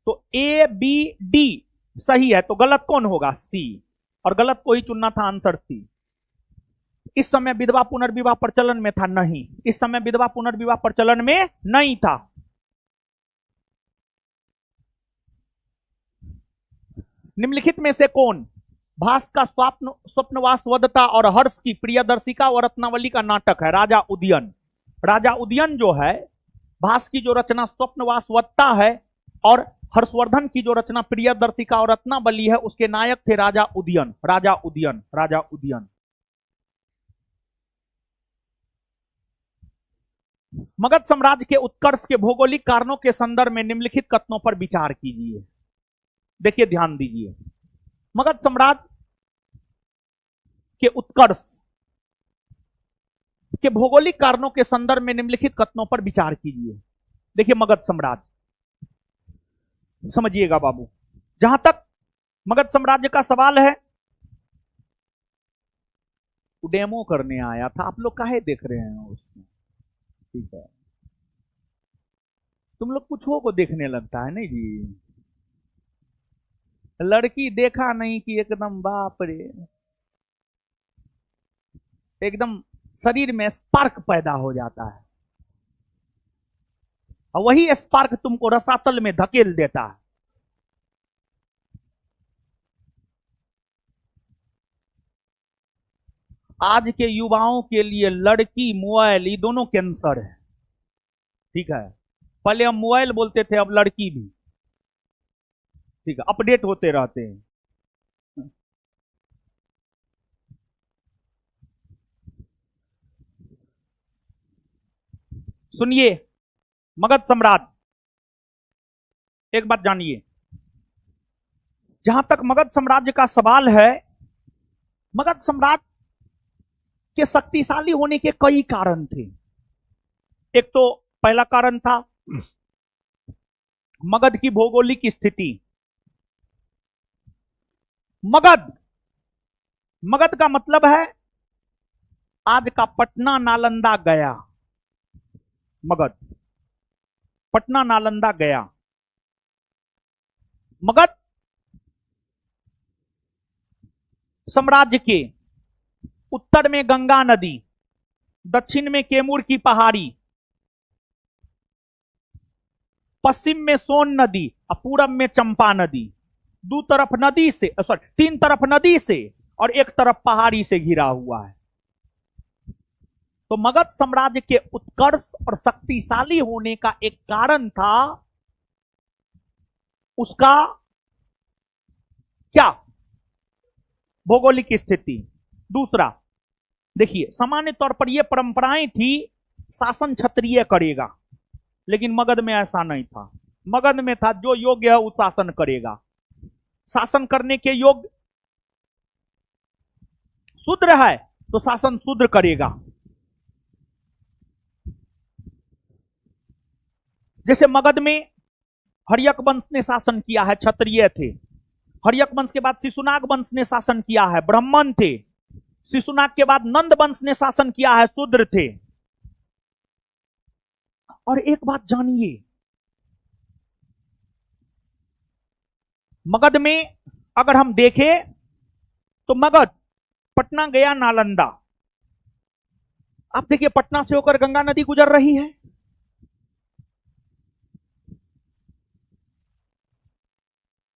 तो ए बी डी सही है, तो गलत कौन होगा? सी। और गलत को ही चुनना था, आंसर सी। इस समय विधवा पुनर्विवाह प्रचलन में था? नहीं, इस समय विधवा पुनर्विवाह प्रचलन में नहीं था। निम्नलिखित में से कौन भास का स्वप्नवास वदता और हर्ष की प्रियदर्शिका और रत्नावली का नाटक है? राजा उदयन। राजा उदयन जो है, भास की जो रचना स्वप्नवास वदता है और हर्षवर्धन की जो रचना प्रियदर्शिका और रत्नावली है, उसके नायक थे राजा उदयन। राजा उदयन, राजा उदयन। मगध साम्राज्य के उत्कर्ष के भौगोलिक कारणों के संदर्भ में निम्नलिखित कथनों पर विचार कीजिए। देखिए, ध्यान दीजिए, मगध साम्राज्य के उत्कर्ष के भौगोलिक कारणों के संदर्भ में निम्नलिखित कथनों पर विचार कीजिए। देखिए, मगध साम्राज्य, समझिएगा बाबू, जहां तक मगध साम्राज्य का सवाल है, डेमो करने आया था, आप लोग काहे देख रहे हैं उसमें? ठीक है, तुम लोग कुछ हो को देखने लगता है नहीं जी। लड़की देखा नहीं कि एकदम बाप रे, एकदम शरीर में स्पार्क पैदा हो जाता है, और वही स्पार्क तुमको रसातल में धकेल देता है। आज के युवाओं के लिए लड़की, मोबाइल, ये दोनों कैंसर है। ठीक है, पहले हम मोबाइल बोलते थे, अब लड़की भी। ठीक है, अपडेट होते रहते हैं। सुनिए, मगध सम्राट, एक बात जानिए, जहां तक मगध साम्राज्य का सवाल है, मगध साम्राज्य के शक्तिशाली होने के कई कारण थे। एक तो पहला कारण था मगध की भौगोलिक स्थिति। मगध, मगध का मतलब है आज का पटना, नालंदा, गया। मगध, पटना, नालंदा, गया। मगध साम्राज्य के उत्तर में गंगा नदी, दक्षिण में कैमूर की पहाड़ी, पश्चिम में सोन नदी और पूरब में चंपा नदी। दो तरफ नदी से, सॉरी, तीन तरफ नदी से और एक तरफ पहाड़ी से घिरा हुआ है। तो मगध साम्राज्य के उत्कर्ष और शक्तिशाली होने का एक कारण था उसका क्या? भौगोलिक स्थिति। दूसरा, देखिए, सामान्य तौर पर यह परंपराएं थी शासन क्षत्रिय करेगा, लेकिन मगध में ऐसा नहीं था। मगध में था जो योग्य है वो शासन करेगा। शासन करने के योग्य शूद्र है तो शासन शूद्र करेगा। जैसे मगध में हर्यक वंश ने शासन किया है, क्षत्रिय थे। हर्यक वंश के बाद शिशुनाग वंश ने शासन किया है, ब्राह्मण थे। शिशुनाग के बाद नंद वंश ने शासन किया है, शूद्र थे। और एक बात जानिए, मगध में अगर हम देखें तो मगध, पटना, गया, नालंदा, आप देखिए पटना से होकर गंगा नदी गुजर रही है।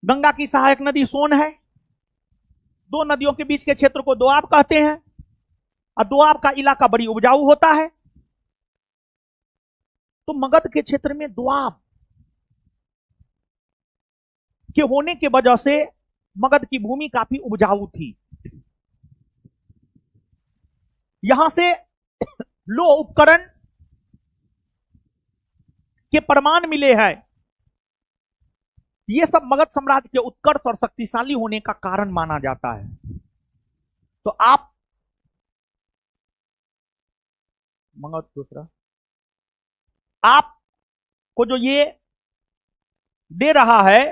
गंगा की सहायक नदी सोन है। दो नदियों के बीच के क्षेत्र को दोआब कहते हैं, और दोआब का इलाका बड़ी उपजाऊ होता है। तो मगध के क्षेत्र में दोआब के होने के वजह से मगध की भूमि काफी उपजाऊ थी। यहां से लोह उपकरण के प्रमाण मिले हैं। यह सब मगध साम्राज्य के उत्कर्ष और शक्तिशाली होने का कारण माना जाता है। तो आप मगध, दूसरा, आपको जो ये दे रहा है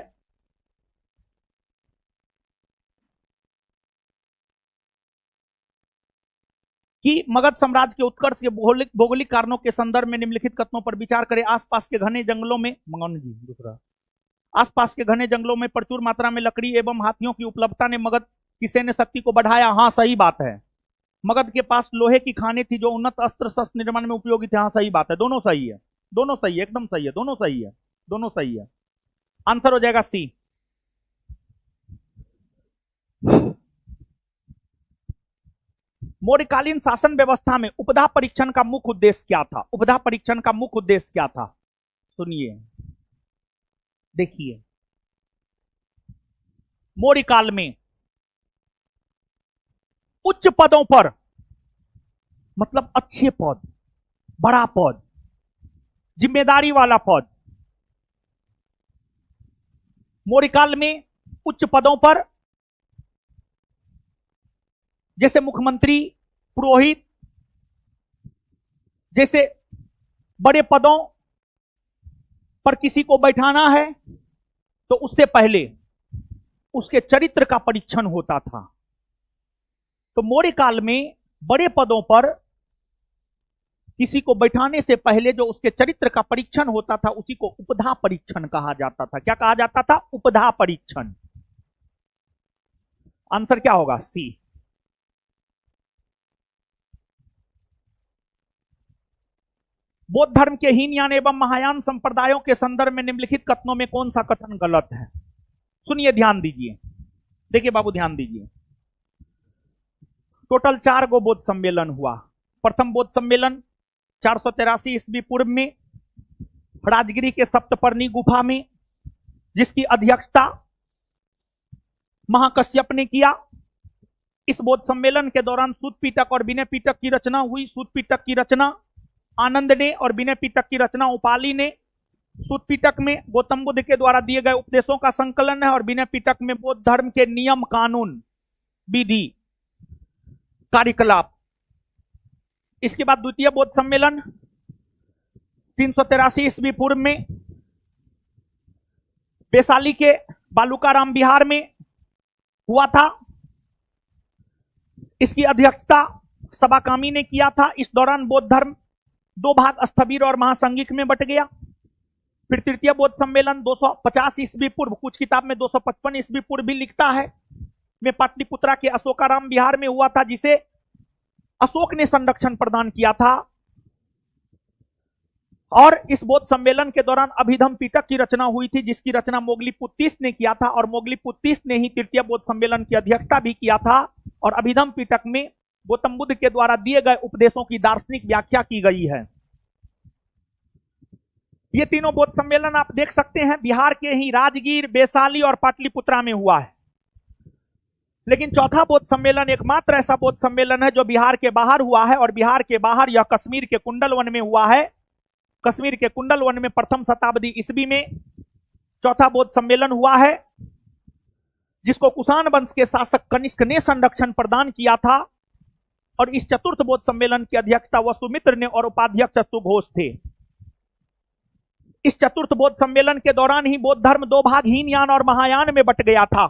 कि मगध साम्राज्य के उत्कर्ष के भौगोलिक कारणों के संदर्भ में निम्नलिखित कथनों पर विचार करें। आसपास के घने जंगलों में, मंगन जी, दूसरा, आसपास के घने जंगलों में प्रचुर मात्रा में लकड़ी एवं हाथियों की उपलब्धता ने मगध की सैन्य शक्ति को बढ़ाया। हाँ, सही बात है। मगध के पास लोहे की खानें थी जो उन्नत अस्त्र शस्त्र निर्माण में उपयोगी थे। हाँ, सही बात है। दोनों सही है, दोनों सही है, एकदम सही है, दोनों सही है, दोनों सही है। आंसर हो जाएगा सी। मौर्यकालीन शासन व्यवस्था में उपधा परीक्षण का मुख्य उद्देश्य क्या था? उपधा परीक्षण का मुख्य उद्देश्य क्या था? सुनिए, देखिए, मौर्य काल में उच्च पदों पर, मतलब अच्छे पद, बड़ा पद, जिम्मेदारी वाला पद। मौर्य काल में उच्च पदों पर जैसे मुख्यमंत्री, पुरोहित जैसे बड़े पदों पर किसी को बैठाना है तो उससे पहले उसके चरित्र का परीक्षण होता था। तो मौर्य काल में बड़े पदों पर किसी को बैठाने से पहले जो उसके चरित्र का परीक्षण होता था उसी को उपधा परीक्षण कहा जाता था। क्या कहा जाता था? उपधा परीक्षण। आंसर क्या होगा? सी। बौद्ध धर्म के हीनयान एवं महायान संप्रदायों के संदर्भ में निम्नलिखित कथनों में कौन सा कथन गलत है? सुनिए, ध्यान दीजिए। देखिए बाबू, ध्यान दीजिए। टोटल 4 गो बौद्ध सम्मेलन हुआ। प्रथम बौद्ध सम्मेलन 483 ईस्वी पूर्व में राजगिरी के सप्तपर्णी गुफा में, जिसकी अध्यक्षता महाकश्यप ने किया। इस बौद्ध सम्मेलन के दौरान सूत पिटक और विनय पिटक की रचना हुई। सूत पिटक की रचना आनंद ने और विनय पिटक की रचना उपाली ने। सूत पिटक में गौतम बुद्ध के द्वारा दिए गए उपदेशों का संकलन है और विनय पिटक में बौद्ध धर्म के नियम, कानून, विधि, कार्यकलाप। इसके बाद द्वितीय बौद्ध सम्मेलन 383 ईस्वी पूर्व में वैशाली के बालूकाराम बिहार में हुआ था। इसकी अध्यक्षता सबाकामी ने किया था। इस दौरान बौद्ध धर्म 2 भाग, स्थविर और महासंगिक में बट गया। फिर तृतीय बौद्ध सम्मेलन 250 ईस्वी पूर्व, कुछ किताब में 255 ईस्वी पूर्व भी लिखता है, में पाटलिपुत्रा के अशोकाराम बिहार में हुआ था, जिसे अशोक ने संरक्षण प्रदान किया था। और इस बौद्ध सम्मेलन के दौरान अभिधम पिटक की रचना हुई थी, जिसकी रचना मोगलीपुत्तीस ने किया था और मोगलीपुत्तीस ने ही तृतीय बौद्ध सम्मेलन की अध्यक्षता भी किया था। और अभिधम पिटक में गौतम बुद्ध के द्वारा दिए गए उपदेशों की दार्शनिक व्याख्या की गई है। ये तीनों बौद्ध सम्मेलन आप देख सकते हैं बिहार के ही राजगीर, वैशाली और पाटलिपुत्रा में हुआ है। लेकिन चौथा बौद्ध सम्मेलन एकमात्र ऐसा बौद्ध सम्मेलन है जो बिहार के बाहर हुआ है, और बिहार के बाहर यह कश्मीर के कुंडलवन में हुआ है। कश्मीर के कुंडलवन में प्रथम शताब्दी ईस्वी में चौथा बौद्ध सम्मेलन हुआ है, जिसको कुषाण वंश के शासक कनिष्क ने संरक्षण प्रदान किया था। और इस चतुर्थ बौद्ध सम्मेलन की अध्यक्षता वसुमित्र ने और उपाध्यक्ष सुघोष थे। इस चतुर्थ बौद्ध सम्मेलन के दौरान ही बौद्ध धर्म 2 भाग, हीनयान और महायान में बट गया था।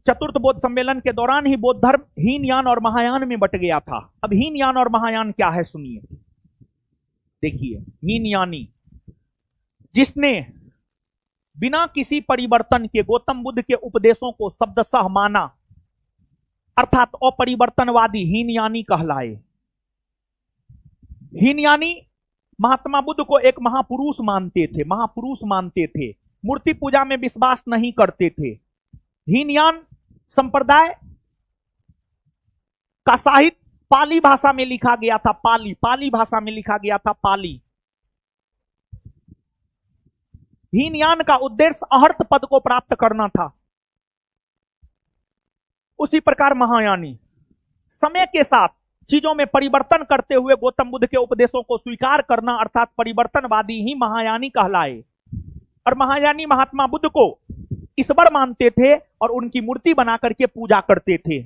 चतुर्थ बौद्ध सम्मेलन के दौरान ही बौद्ध धर्म हीनयान और महायान में बट गया था। अब हीनयान और महायान क्या है सुनिए, देखिए। हीनयानी, जिसने बिना किसी परिवर्तन के गौतम बुद्ध के उपदेशों को शब्दशः माना, अर्थात अपरिवर्तनवादी हीनयानी कहलाए। हीनयानी महात्मा बुद्ध को एक महापुरुष मानते थे, महापुरुष मानते थे, मूर्ति पूजा में विश्वास नहीं करते थे। हीनयान संप्रदाय का साहित्य पाली भाषा में लिखा गया था। पाली भाषा में लिखा गया था, पाली। हीनयान का उद्देश्य अहर्त पद को प्राप्त करना था। उसी प्रकार महायानी समय के साथ चीजों में परिवर्तन करते हुए गौतम बुद्ध के उपदेशों को स्वीकार करना, अर्थात परिवर्तनवादी ही महायानी कहलाए। और महायानी महात्मा बुद्ध को ईश्वर मानते थे और उनकी मूर्ति बना करके पूजा करते थे,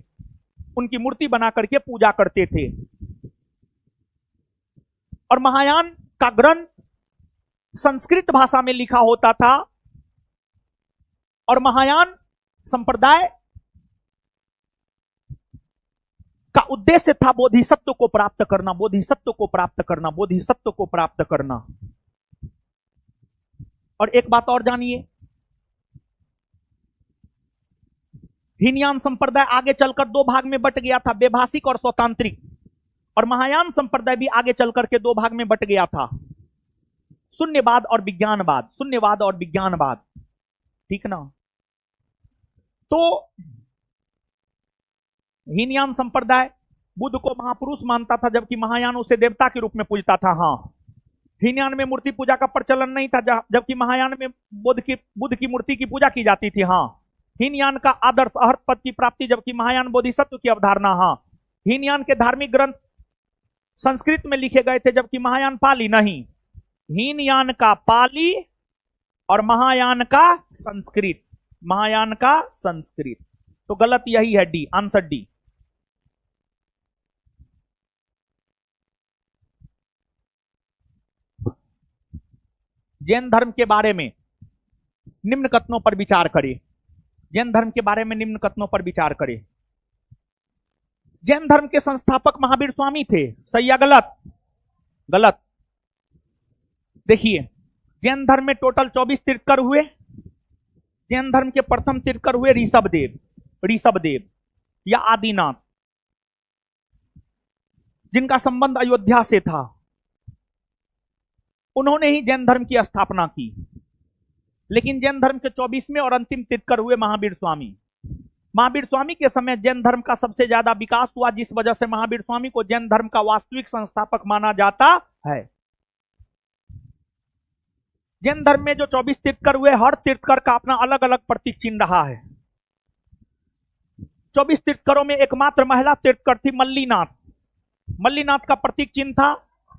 उनकी मूर्ति बना करके पूजा करते थे। और महायान का ग्रंथ संस्कृत भाषा में लिखा होता था। और महायान संप्रदाय का उद्देश्य था बोधिसत्व को प्राप्त करना, बोधिसत्व को प्राप्त करना, बोधिसत्व को प्राप्त करना। और एक बात और जानिए, हीनयान संप्रदाय आगे चलकर 2 भाग में बट गया था, वैभाषिक और स्वतांत्रिक। और महायान संप्रदाय भी आगे चलकर के 2 भाग में बट गया था, शून्यवाद और विज्ञानवाद, शून्यवाद और विज्ञानवाद, ठीक ना। तो हीनयान संप्रदाय बुद्ध को महापुरुष मानता था, जबकि महायान उसे देवता के रूप में पूजता था। हाँ, हीनयान में मूर्ति पूजा का प्रचलन नहीं था, जबकि महायान में बुद्ध की मूर्ति की पूजा की जाती थी। हाँ, हीनयान का आदर्श अहर्त पद की प्राप्ति, जबकि महायान बोधिसत्व की अवधारणा। हाँ, हीनयान के धार्मिक ग्रंथ संस्कृत में लिखे गए थे, जबकि महायान पाली नहीं। हीनयान का पाली और महायान का संस्कृत, महायान का संस्कृत। तो गलत यही है, डी, आंसर डी। जैन धर्म के बारे में निम्न कथनों पर विचार करें। जैन धर्म के बारे में निम्न कथनों पर विचार करें। जैन धर्म के संस्थापक महावीर स्वामी थे, सही या गलत? गलत। देखिए, जैन धर्म में टोटल 24 तीर्थकर हुए। जैन धर्म के प्रथम तीर्थकर हुए ऋषभदेव, ऋषभदेव या आदिनाथ, जिनका संबंध अयोध्या से था। उन्होंने ही जैन धर्म की स्थापना की। लेकिन जैन धर्म के 24वें और अंतिम तीर्थकर हुए महावीर स्वामी। महावीर स्वामी के समय जैन धर्म का सबसे ज्यादा विकास हुआ, जिस वजह से महावीर स्वामी को जैन धर्म का वास्तविक संस्थापक माना जाता है। जैन धर्म में जो 24 तीर्थकर हुए, हर तीर्थकर का अपना अलग अलग प्रतीक चिन्ह रहा है। 24 तीर्थकरों में एकमात्र महिला तीर्थकर थी मल्लीनाथ। मल्लीनाथ का प्रतीक चिन्ह था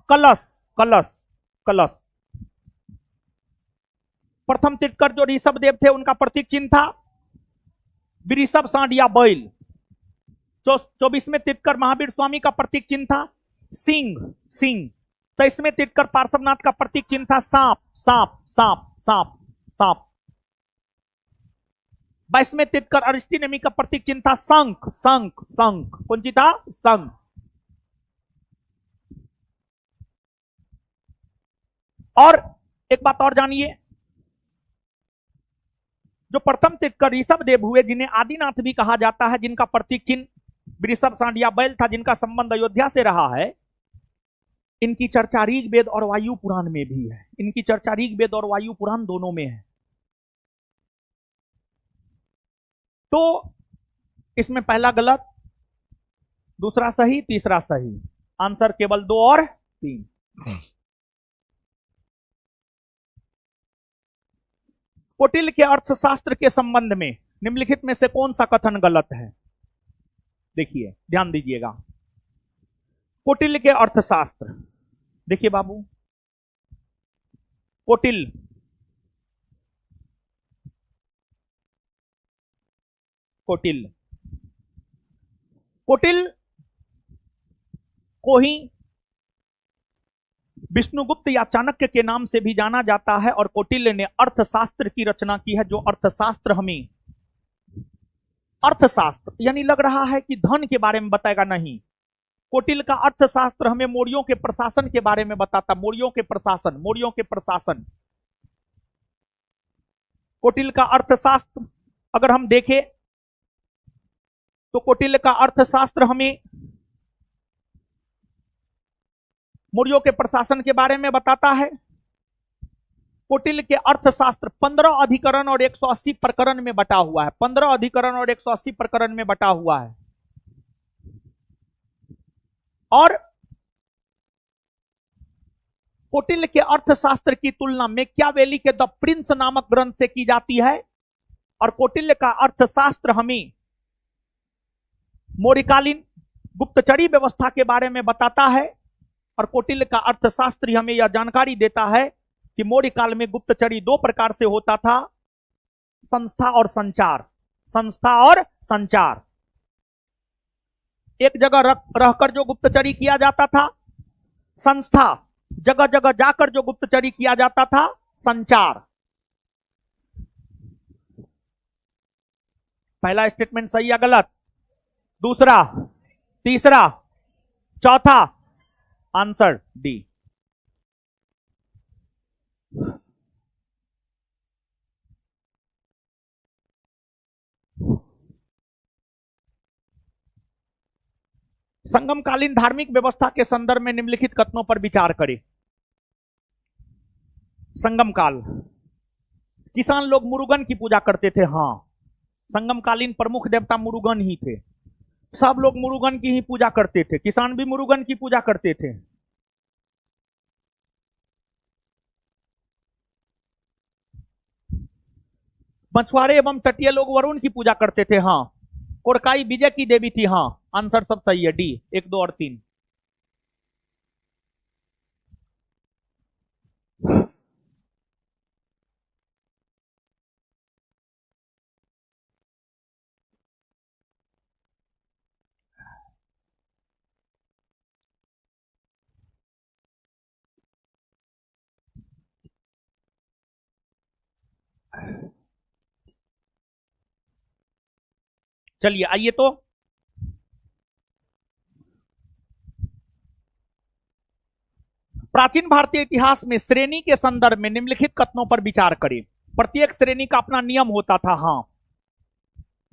कलश, कलश, कलश। प्रथम तीर्थकर जो ऋषभदेव थे, उनका प्रतीक चिन्ह था वृषभ, सांड या बैल। 24वें तीर्थकर महावीर स्वामी का प्रतीक चिन्ह था सिंह, सिंह। 23वें तीर्थकर पार्श्वनाथ का प्रतीक चिन्ह था सांप, सांप, सांप, सांप, सांप। 22वें तीर्थकर अरिष्टिनेमी का प्रतीक चिन्ह था शंख, शंख, शंख। कौन सी था? शंख। और एक बात और जानिए, जो प्रथम तीर्थकर ऋषभदेव हुए, जिन्हें आदिनाथ भी कहा जाता है, जिनका प्रतीक चिन्ह वृषभ, सांड या बैल था, जिनका संबंध अयोध्या से रहा है, इनकी चर्चा ऋग्वेद और वायु पुराण में भी है। इनकी चर्चा ऋग्वेद और वायु पुराण दोनों में है। तो इसमें पहला गलत, दूसरा सही, तीसरा सही। आंसर केवल 2 और 3। कौटिल्य के अर्थशास्त्र के संबंध में निम्नलिखित में से कौन सा कथन गलत है? देखिए, ध्यान दीजिएगा। कौटिल्य के अर्थशास्त्र, देखिए बाबू, कौटिल्य, कौटिल्य, कौटिल्य को ही विष्णुगुप्त या चाणक्य के नाम से भी जाना जाता है। और कौटिल्य ने अर्थशास्त्र की रचना की है। जो अर्थशास्त्र हमें, अर्थशास्त्र यानी लग रहा है कि धन के बारे में बताएगा, नहीं। कौटिल्य का अर्थशास्त्र हमें मौर्यों के प्रशासन के बारे में बताता। मौर्यों के प्रशासन, मौर्यों के प्रशासन। कौटिल्य का अर्थशास्त्र अगर हम देखें तो कौटिल्य का अर्थशास्त्र हमें मौर्यों के प्रशासन के बारे में बताता है। कौटिल्य के अर्थशास्त्र 15 अधिकरण और 180 प्रकरण में बटा हुआ है। 15 अधिकरण और 180 प्रकरण में बटा हुआ है। और कौटिल्य के अर्थशास्त्र की तुलना मैकियावेली के द प्रिंस नामक ग्रंथ से की जाती है। और कौटिल्य का अर्थशास्त्र हमें मौर्यकालीन गुप्तचरी व्यवस्था के बारे में बताता है। और कौटिल्य का अर्थशास्त्र हमें यह जानकारी देता है कि मौर्य काल में गुप्तचरी 2 प्रकार से होता था, संस्था और संचार। संस्था और संचार। एक जगह रहकर जो गुप्तचरी किया जाता था संस्था, जगह जगह जाकर जो गुप्तचरी किया जाता था संचार। पहला स्टेटमेंट सही या गलत? दूसरा, तीसरा, चौथा? Answer D. संगमकालीन धार्मिक व्यवस्था के संदर्भ में निम्नलिखित कथनों पर विचार करें। संगम काल, किसान लोग मुरुगन की पूजा करते थे। हाँ, संगमकालीन प्रमुख देवता मुरुगन ही थे। सब लोग मुरुगन की ही पूजा करते थे। किसान भी मुरुगन की पूजा करते थे। मछुआरे एवं तटीय लोग वरुण की पूजा करते थे। हाँ, कोरकाई विजय की देवी थी। हाँ, आंसर सब सही है, डी, 1, 2 और 3। चलिए आइए तो प्राचीन भारतीय इतिहास में श्रेणी के संदर्भ में निम्नलिखित कथनों पर विचार करें। प्रत्येक श्रेणी का अपना नियम होता था। हाँ,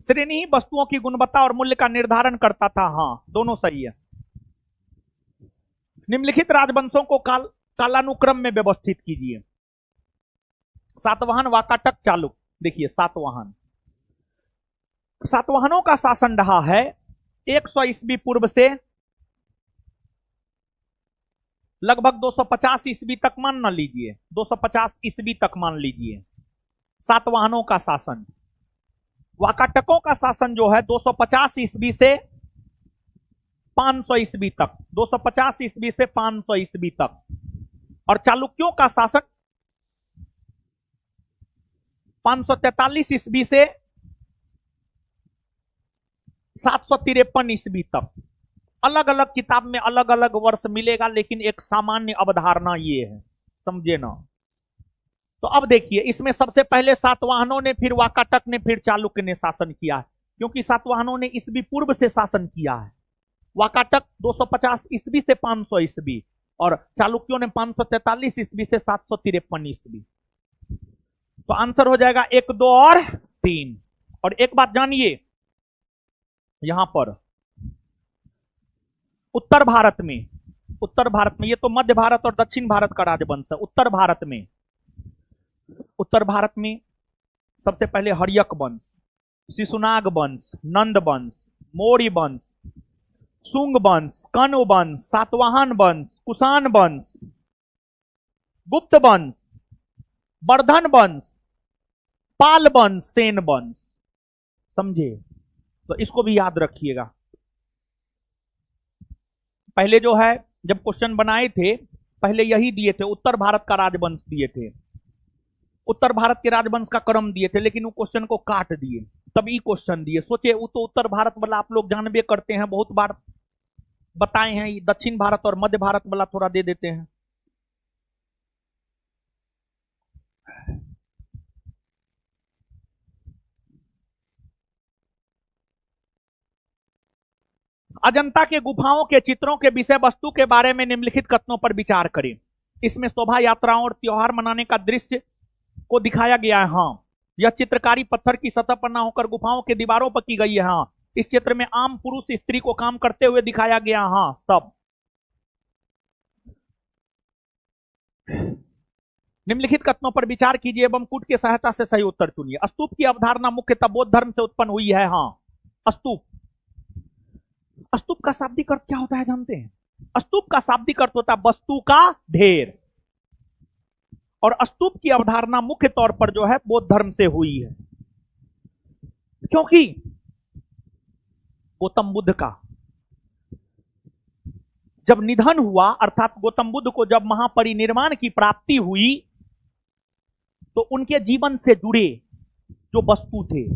श्रेणी ही वस्तुओं की गुणवत्ता और मूल्य का निर्धारण करता था। हाँ, दोनों सही है। निम्नलिखित राजवंशों को कालानुक्रम में व्यवस्थित कीजिए। सातवाहन, वाकाटक, चालुक्य। देखिए सातवाहनों का शासन रहा है 100 ईस्वी पूर्व से लगभग 250 ईस्वी तक मान न लीजिए, 250 ईस्वी तक मान लीजिए सातवाहनों का शासन। वाकाटकों का शासन जो है 250 ईस्वी से 500 ईस्वी तक, 250 ईस्वी से 500 ईस्वी तक। और चालुक्यों का शासन 543 ईस्वी से 753 ईस्वी तक। अलग अलग किताब में अलग अलग वर्ष मिलेगा, लेकिन एक सामान्य अवधारणा ये है, समझे ना। तो अब देखिए, इसमें सबसे पहले सातवाहनों ने, फिर वाकाटक ने, फिर चालुक्य ने शासन किया है, क्योंकि सातवाहनों ने ईस्वी पूर्व से शासन किया है। वाकाटक 250 ईस्वी से 500 ईस्वी और चालुक्यों ने 543 ईस्वी से 753 ईस्वी। तो आंसर हो जाएगा 1, 2 और 3। और एक बात जानिए, यहां पर उत्तर भारत में, ये तो मध्य भारत और दक्षिण भारत का राजवंश है। उत्तर भारत में सबसे पहले हर्यक वंश, शिशुनाग वंश, नंद वंश, मौर्य वंश, शुंग वंश, कण्व वंश, सातवाहन वंश, कुषाण वंश, गुप्त वंश, वर्धन वंश, पाल वंश, सेन वंश। समझे? तो इसको भी याद रखिएगा। पहले जो है, जब क्वेश्चन बनाए थे, पहले यही दिए थे, उत्तर भारत का राजवंश दिए थे, उत्तर भारत के राजवंश का क्रम दिए थे, लेकिन वो क्वेश्चन को काट दिए, तभी क्वेश्चन दिए। सोचे, वो तो उत्तर भारत वाला आप लोग जानबे करते हैं, बहुत बार बताए हैं। दक्षिण भारत और मध्य भारत वाला थोड़ा दे देते हैं। अजंता के गुफाओं के चित्रों के विषय वस्तु के बारे में निम्नलिखित कथनों पर विचार करें। इसमें शोभा यात्राओं और त्योहार मनाने का दृश्य को दिखाया गया है। हाँ, यह चित्रकारी पत्थर की सतह पर न होकर गुफाओं के दीवारों पर की गई है। हाँ, इस चित्र में आम पुरुष स्त्री को काम करते हुए दिखाया गया। हाँ, सब। निम्नलिखित कथनों पर विचार कीजिए एवं कूट की सहायता से सही उत्तर चुनिए। स्तूप की अवधारणा मुख्यतः बौद्ध धर्म से उत्पन्न हुई है। हाँ, स्तूप का शाब्दिक अर्थ क्या होता है जानते हैं? स्तूप का शाब्दिक अर्थ होता है वस्तु का ढेर, और स्तूप की अवधारणा मुख्य तौर पर जो है बौद्ध धर्म से हुई है, क्योंकि गौतम बुद्ध का जब निधन हुआ, अर्थात गौतम बुद्ध को जब महापरिनिर्वाण की प्राप्ति हुई, तो उनके जीवन से जुड़े जो वस्तु थे,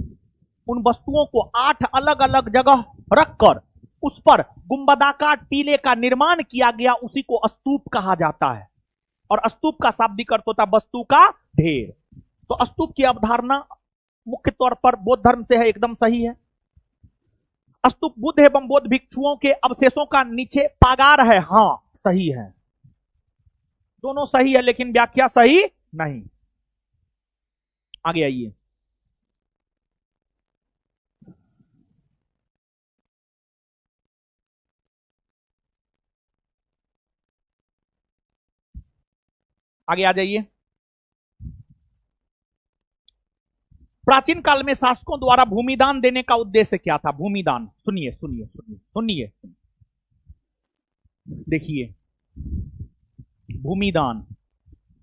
उन वस्तुओं को 8 अलग अलग जगह रखकर उस पर गुंबदाकार टीले का निर्माण किया गया। उसी को स्तूप कहा जाता है, और स्तूप का शाब्दिक अर्थ होता है वस्तु का ढेर। तो स्तूप की अवधारणा मुख्य तौर पर बौद्ध धर्म से है, एकदम सही है। स्तूप बुद्ध एवं बौद्ध भिक्षुओं के अवशेषों का नीचे पागार है। हाँ, सही है, दोनों सही है, लेकिन व्याख्या सही नहीं। आगे आइए। आगे आ जाइए। प्राचीन काल में शासकों द्वारा भूमिदान देने का उद्देश्य क्या था? भूमिदान, सुनिए सुनिए सुनिए सुनिए, देखिए, भूमिदान,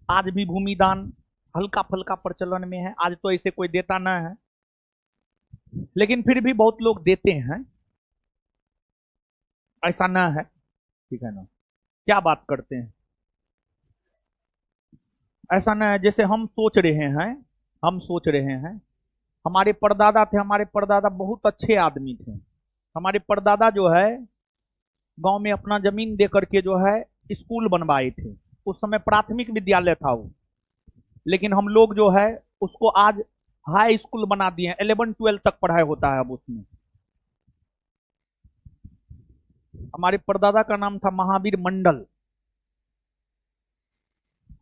आज भी भूमिदान हल्का फल्का प्रचलन में है। आज तो ऐसे कोई देता ना है, लेकिन फिर भी बहुत लोग देते हैं, ऐसा ना है, ठीक है ना। क्या बात करते हैं, ऐसा ना है जैसे हम सोच रहे हैं। हमारे परदादा थे, हमारे परदादा बहुत अच्छे आदमी थे। हमारे परदादा जो है गांव में अपना जमीन दे करके जो है स्कूल बनवाए थे। उस समय प्राथमिक विद्यालय था वो, लेकिन हम लोग जो है उसको आज हाई स्कूल बना दिए हैं, 11-12 तक पढ़ाई होता है अब उसमें। हमारे परदादा का नाम था महावीर मंडल।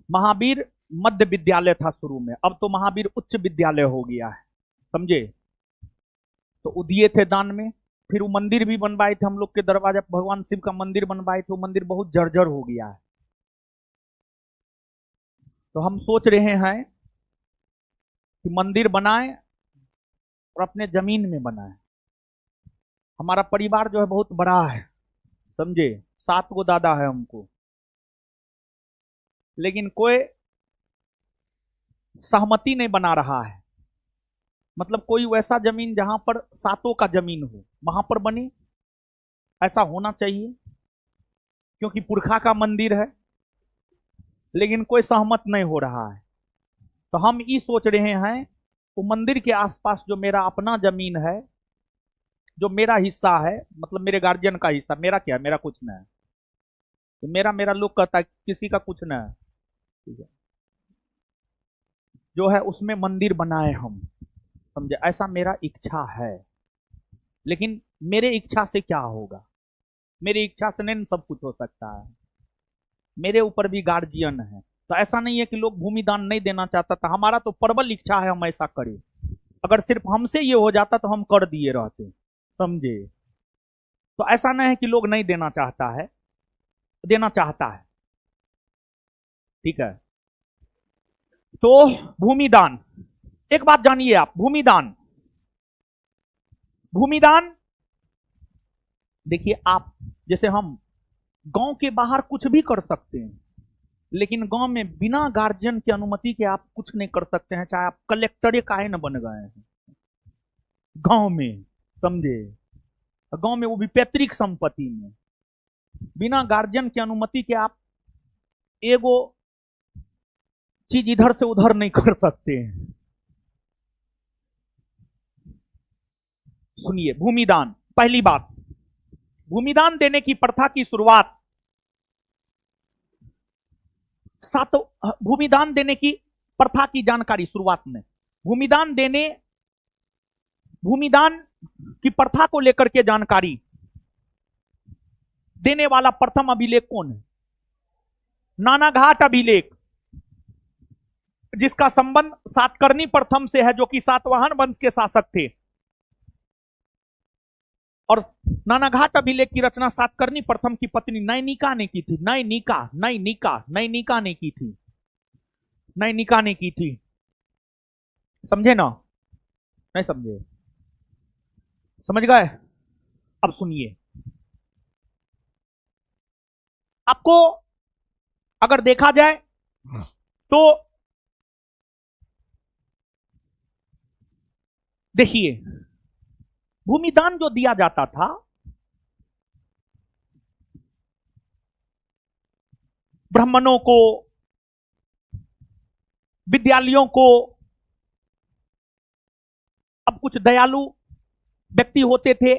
महावीर मध्य विद्यालय था शुरू में, अब तो महावीर उच्च विद्यालय हो गया है, समझे। तो वो दिए थे दान में। फिर वो मंदिर भी बनवाए थे हम लोग के दरवाजा, भगवान शिव का मंदिर बनवाए थे, वो मंदिर बहुत जर्जर हो गया है। तो हम सोच रहे हैं कि मंदिर बनाएं और अपने जमीन में बनाएं। हमारा परिवार जो है बहुत बड़ा है, समझे, 7 गो दादा है हमको, लेकिन कोई सहमति नहीं बना रहा है। मतलब कोई वैसा जमीन जहां पर 7 का जमीन हो वहां पर बने, ऐसा होना चाहिए, क्योंकि पुरखा का मंदिर है, लेकिन कोई सहमत नहीं हो रहा है। तो हम ये सोच रहे हैं वो मंदिर के आसपास जो मेरा अपना जमीन है, जो मेरा हिस्सा है, मतलब मेरे गार्जियन का हिस्सा, मेरा क्या, मेरा कुछ नहीं है, तो मेरा लोग कहता है किसी का कुछ नहीं है, ठीक है, जो है उसमें मंदिर बनाए हम, समझे, ऐसा मेरा इच्छा है। लेकिन मेरे इच्छा से क्या होगा, मेरी इच्छा से नहीं सब कुछ हो सकता है, मेरे ऊपर भी गार्जियन है। तो ऐसा नहीं है कि लोग भूमि दान नहीं देना चाहता था, हमारा तो प्रबल इच्छा है हम ऐसा करें। अगर सिर्फ हमसे ये हो जाता तो हम कर दिए रहते, समझे। तो ऐसा नहीं है कि लोग नहीं देना चाहता है, देना चाहता है, ठीक है। तो भूमि दान, एक बात जानिए आप, भूमि दान, भूमि दान, देखिए आप, जैसे हम गांव के बाहर कुछ भी कर सकते हैं, लेकिन गांव में बिना गार्जियन की अनुमति के आप कुछ नहीं कर सकते हैं, चाहे आप कलेक्टर काहे न बन गए हैं गांव में, समझे। गांव में वो भी पैतृक संपत्ति में, बिना गार्जियन की अनुमति के आप एगो चीज इधर से उधर नहीं कर सकते हैं। सुनिए, भूमिदान, पहली बात, भूमिदान देने की प्रथा की शुरुआत भूमिदान देने की प्रथा की जानकारी शुरुआत में, भूमिदान की प्रथा को लेकर के जानकारी देने वाला प्रथम अभिलेख कौन है? नानाघाट अभिलेख, जिसका संबंध सातकर्णी प्रथम से है, जो कि सातवाहन वंश के शासक थे। और नानाघाट अभिलेख की रचना सातकर्णी प्रथम की पत्नी नैनिका ने की थी। नैनिका ने की थी, नैनिका ने की थी, समझे ना? नहीं समझे? समझ गए? अब सुनिए, आपको अगर देखा जाए तो देखिए, भूमिदान जो दिया जाता था, ब्राह्मणों को, विद्यालयों को, अब कुछ दयालु व्यक्ति होते थे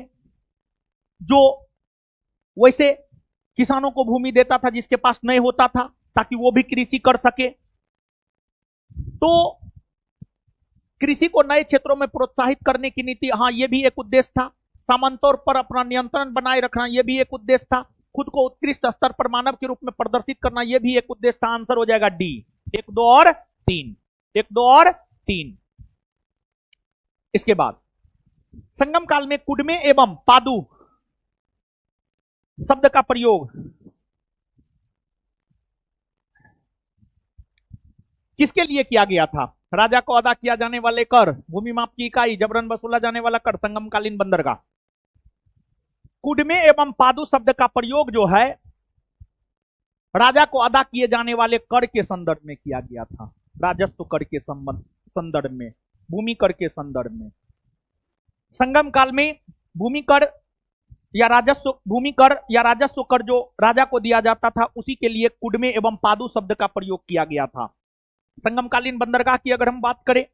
जो वैसे किसानों को भूमि देता था जिसके पास नहीं होता था, ताकि वो भी कृषि कर सके। तो कृषि को नए क्षेत्रों में प्रोत्साहित करने की नीति, हाँ, ये भी एक उद्देश्य था। सामंतों पर अपना नियंत्रण बनाए रखना, यह भी एक उद्देश्य था। खुद को उत्कृष्ट स्तर पर मानव के रूप में प्रदर्शित करना, यह भी एक उद्देश्य था। आंसर हो जाएगा डी, 1, 2 और 3, 1, 2 और 3। इसके बाद संगम काल में कुडमे एवं पादु शब्द का प्रयोग किसके लिए किया गया था? राजा को अदा किया जाने वाले कर, भूमि माप की इकाई, जबरन वसूला जाने वाला कर, संगमकालीन बंदरगाह। कुडमे एवं पादु शब्द का प्रयोग जो है राजा को अदा किए जाने वाले कर के संदर्भ में किया गया था, राजस्व कर के संदर्भ में, भूमि कर के संदर्भ में। संगम काल में भूमि कर या राजस्व कर जो राजा को दिया जाता था, उसी के लिए कुडमे एवं पादु शब्द का प्रयोग किया गया था। संगमकालीन बंदरगाह की अगर हम बात करें,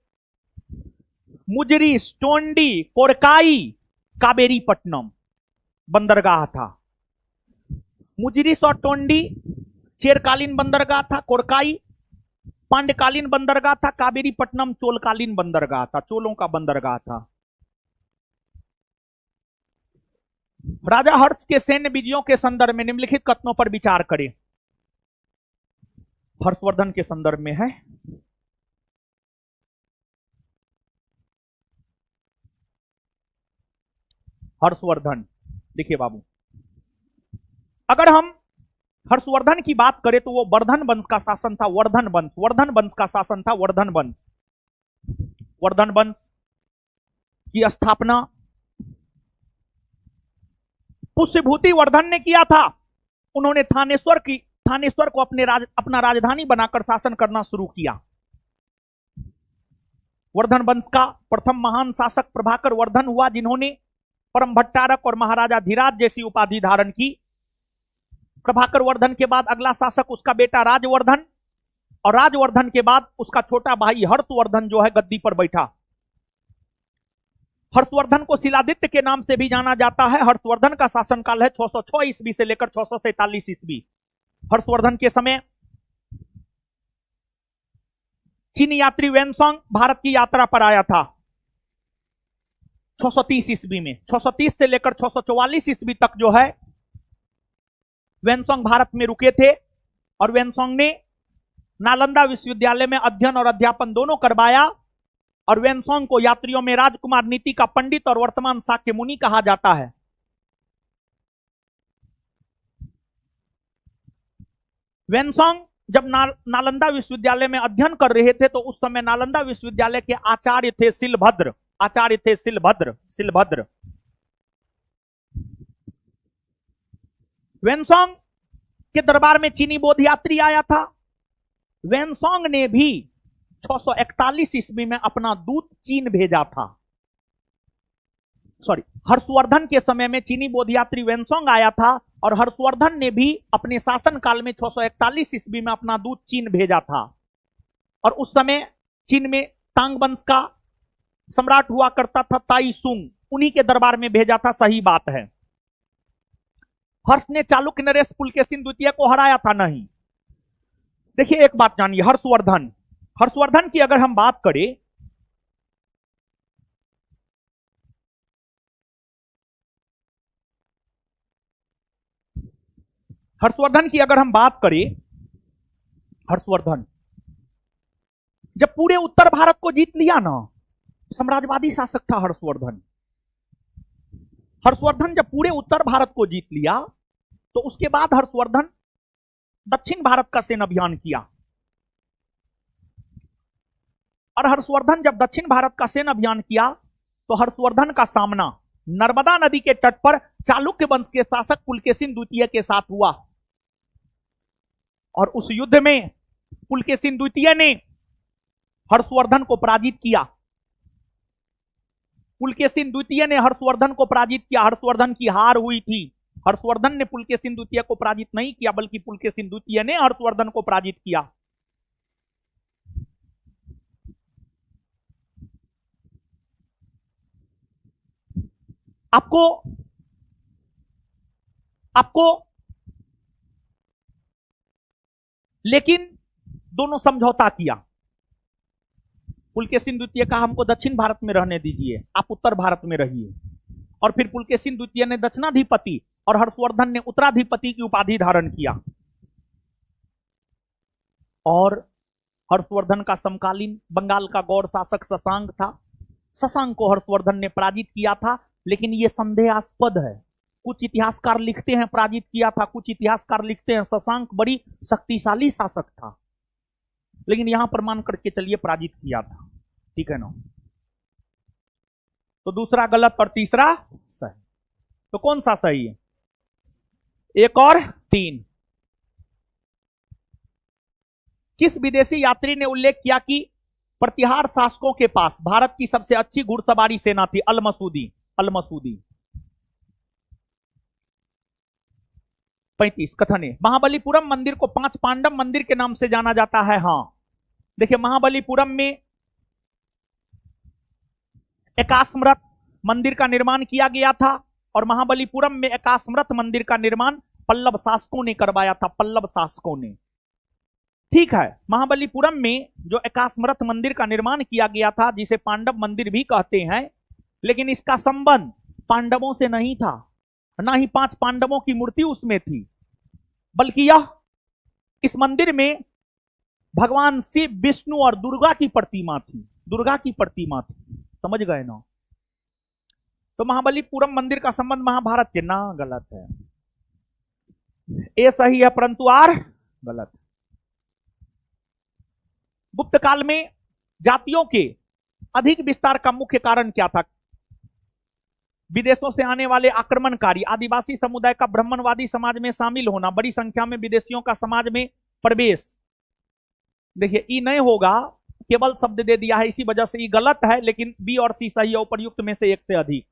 मुजरी, स्टोंडी, कोरकाई, कावेरीपट्टनम बंदरगाह था। मुजरी और टोंडी चेरकालीन बंदरगाह था, कोरकाई पांड्यकालीन बंदरगाह था, कावेरीपट्टनम चोलकालीन बंदरगाह था, चोलों का बंदरगाह था। राजा हर्ष के सैन्य विजयों के संदर्भ में निम्नलिखित कथनों पर विचार करें। हर्षवर्धन के संदर्भ में है। हर्षवर्धन, देखिए बाबू, अगर हम हर्षवर्धन की बात करें तो वो वर्धन वंश का शासन था। वर्धन वंश, वर्धन वंश का शासन था। वर्धन वंश, वर्धन वंश की स्थापना पुष्यभूति वर्धन ने किया था। उन्होंने थानेश्वर को अपना राजधानी बनाकर शासन करना शुरू किया। वर्धन वंश का प्रथम महान शासक प्रभाकर वर्धन हुआ, जिन्होंने परम भट्टारक और महाराजा धीराज जैसी उपाधि धारण की। प्रभाकर वर्धन के बाद अगला शासक उसका बेटा राजवर्धन, और राजवर्धन के बाद उसका छोटा भाई हर्षवर्धन जो है गद्दी पर बैठा। हर्षवर्धन को शिलादित्य के नाम से भी जाना जाता है। हर्षवर्धन का शासनकाल है 606 ईस्वी से लेकर 647 ईस्वी। हर्षवर्धन के समय चीनी यात्री वेनसोंग भारत की यात्रा पर आया था 630 ईस्वी में। 630 से लेकर 644 ईस्वी तक जो है वेनसोंग भारत में रुके थे, और वेनसोंग ने नालंदा विश्वविद्यालय में अध्ययन और अध्यापन दोनों करवाया। और वेनसोंग को यात्रियों में राजकुमार नीति का पंडित और वर्तमान शाक्य मुनि कहा जाता है। वेनसोंग जब नालंदा विश्वविद्यालय में अध्ययन कर रहे थे तो उस समय नालंदा विश्वविद्यालय के आचार्य थे शिलभद्र। आचार्य थे शिलभद्र। वेनसोंग के दरबार में चीनी बौद्ध यात्री आया था। वेनसोंग ने भी 641 ईस्वी में अपना दूत चीन भेजा था। हर्षवर्धन के समय में चीनी बौद्ध यात्री वेनसोंग आया था, और हर्षवर्धन ने भी अपने शासन काल में 641 ईस्वी में अपना दूत चीन भेजा था। और उस समय चीन में तांग वंश का सम्राट हुआ करता था ताई सुंग, उन्हीं के दरबार में भेजा था। सही बात है। हर्ष ने चालुक्य नरेश पुलकेशिन द्वितीय को हराया था? नहीं। देखिए एक बात जानिए, हर्षवर्धन की अगर हम बात करें हर्षवर्धन जब पूरे उत्तर भारत को जीत लिया ना, साम्राज्यवादी शासक था हर्षवर्धन जब पूरे उत्तर भारत को जीत लिया तो उसके बाद हर्षवर्धन दक्षिण भारत का सैन्य अभियान किया। और हर्षवर्धन जब दक्षिण भारत का सैन्य अभियान किया तो हर्षवर्धन का सामना नर्मदा नदी के तट पर चालुक्य वंश के शासक पुलकेशिन द्वितीय के साथ हुआ। और उस युद्ध में पुलकेशिन द्वितीय ने हर्षवर्धन को पराजित किया। पुलकेशिन द्वितीय ने हर्षवर्धन को पराजित किया। हर्षवर्धन की हार हुई थी। हर्षवर्धन ने पुलकेशिन द्वितीय को पराजित नहीं किया, बल्कि पुलकेशिन द्वितीय ने हर्षवर्धन को पराजित किया। आपको लेकिन दोनों समझौता किया। पुलकेशिन द्वितीय कहा हमको दक्षिण भारत में रहने दीजिए, आप उत्तर भारत में रहिए। और फिर पुलकेशिन द्वितीय ने दक्षिणाधिपति और हर्षवर्धन ने उत्तराधिपति की उपाधि धारण किया। और हर्षवर्धन का समकालीन बंगाल का गौड़ शासक शशांक था। शशांक को हर्षवर्धन ने पराजित किया था, लेकिन यह संदेहास्पद है। कुछ इतिहासकार लिखते हैं पराजित किया था, कुछ इतिहासकार लिखते हैं शशांक बड़ी शक्तिशाली शासक था, लेकिन यहां पर मान करके चलिए पराजित किया था। ठीक है ना? तो दूसरा गलत और तीसरा सही। तो कौन सा सही है? 1 और 3। किस विदेशी यात्री ने उल्लेख किया कि प्रतिहार शासकों के पास भारत की सबसे अच्छी घुड़सवारी सेना थी? अल-मसूदी। 35 कथन है। महाबलीपुरम मंदिर को 5 पांडव मंदिर के नाम से जाना जाता है। हां, देखिए महाबलीपुरम में एकास्मृत मंदिर का निर्माण किया गया था, और महाबलीपुरम में एकास्मृत मंदिर का निर्माण पल्लव शासकों ने करवाया था। पल्लव शासकों ने। ठीक है, महाबलीपुरम में जो एकास्मरथ मंदिर का निर्माण किया गया था, जिसे पांडव मंदिर भी कहते हैं, लेकिन इसका संबंध पांडवों से नहीं था, ना ही 5 पांडवों की मूर्ति उसमें थी, बल्कि यह इस मंदिर में भगवान शिव, विष्णु और दुर्गा की प्रतिमा थी। दुर्गा की प्रतिमा थी, समझ गए ना? तो महाबलीपुरम मंदिर का संबंध महाभारत के ना, गलत है। ए सही है परंतु आर गलत। गुप्त काल में जातियों के अधिक विस्तार का मुख्य कारण क्या था? विदेशों से आने वाले आक्रमणकारी आदिवासी समुदाय का ब्राह्मणवादी समाज में शामिल होना, बड़ी संख्या में विदेशियों का समाज में प्रवेश। देखिए, ई नहीं होगा, केवल शब्द दे दिया है, इसी वजह से ई गलत है, लेकिन बी और सी सही है, उपर्युक्त में से एक से अधिक।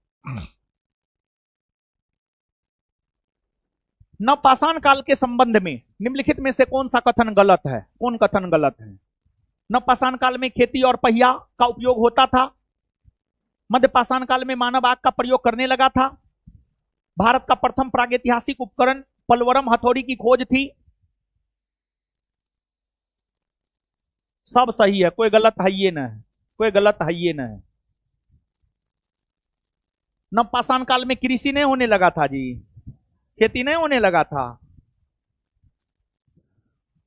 नवपाषाण काल के संबंध में निम्नलिखित में से कौन सा कथन गलत है? कौन कथन गलत है? नवपाषाण काल में खेती और पहिया का उपयोग होता था। मध्यपाषाण काल में मानव आग का प्रयोग करने लगा था। भारत का प्रथम प्रागैतिहासिक उपकरण पलवरम हथौड़ी की खोज थी। सब सही है, कोई गलत है ये न है, कोई गलत है ये न है। नवपाषाण काल में कृषि नहीं होने लगा था जी, खेती नहीं होने लगा था।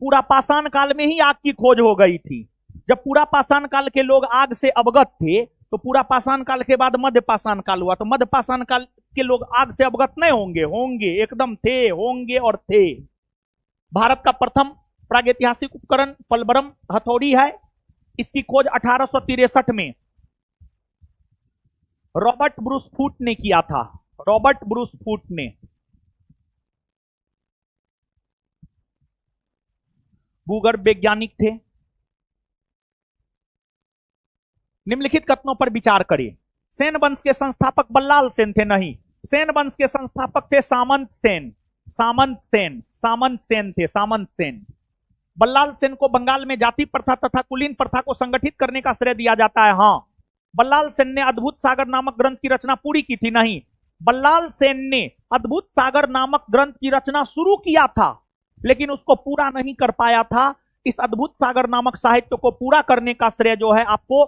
पूरा पाषाण काल में ही आग की खोज हो गई थी। जब पूरा पाषाण काल के लोग आग से अवगत थे, तो पूरा पाषाण काल के बाद मध्य पाषाण काल हुआ, तो मध्य पाषाण काल के लोग आग से अवगत नहीं होंगे? होंगे, एकदम थे, होंगे और थे। भारत का प्रथम प्रागैतिहासिक उपकरण पलवरम हथौड़ी है। इसकी खोज 1863 में रॉबर्ट ब्रूस फूट ने किया था। रॉबर्ट ब्रूस फूट ने। भूगर्भ वैज्ञानिक थे। निम्नलिखित कथनों पर विचार करें। सेन वंश के संस्थापक बल्लाल सेन थे? नहीं, सेन वंश के संस्थापक थे सामंत सेन। सामंत सेन, सामंत सेन थे, सामंत सेन। बल्लाल सेन को बंगाल में जाति प्रथा तथा कुलीन प्रथा को संगठित करने का श्रेय दिया जाता है। हां, बल्लाल सेन ने अद्भुत सागर नामक ग्रंथ की रचना पूरी की थी? नहीं, बल्लाल सेन ने अद्भुत सागर नामक ग्रंथ की रचना शुरू किया था, लेकिन उसको पूरा नहीं कर पाया था। इस अद्भुत सागर नामक साहित्य को पूरा करने का श्रेय जो है आपको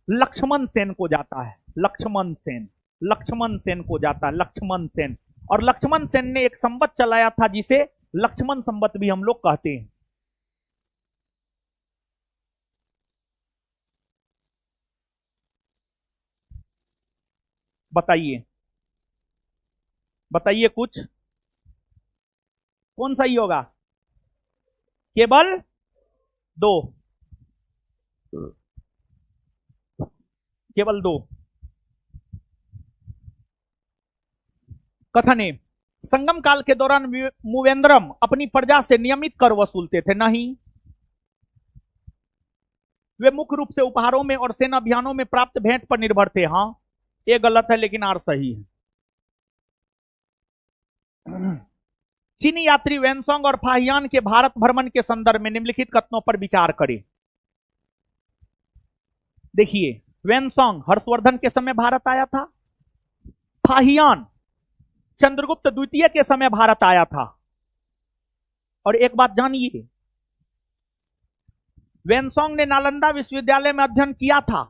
लक्ष्मण सेन को जाता है। लक्ष्मण सेन, लक्ष्मण सेन को जाता है, लक्ष्मण सेन। और लक्ष्मण सेन ने एक संवत चलाया था जिसे लक्ष्मण संवत भी हम लोग कहते हैं। बताइए, बताइए कुछ, कौन सही होगा? केवल 2, केवल 2। कथन है, संगम काल के दौरान मूवेंद्रम अपनी प्रजा से नियमित कर वसूलते थे? नहीं, वे मुख्य रूप से उपहारों में और सेना अभियानों में प्राप्त भेंट पर निर्भर थे। हां, ये गलत है, लेकिन आर सही है। चीनी यात्री वेनसोंग और फाहियान के भारत भ्रमण के संदर्भ में निम्नलिखित कथनों पर विचार करें। देखिए, वेनसोंग हर्षवर्धन के समय भारत आया था। फाहियान चंद्रगुप्त द्वितीय के समय भारत आया था। और एक बात जानिए, वेनसोंग ने नालंदा विश्वविद्यालय में अध्ययन किया था,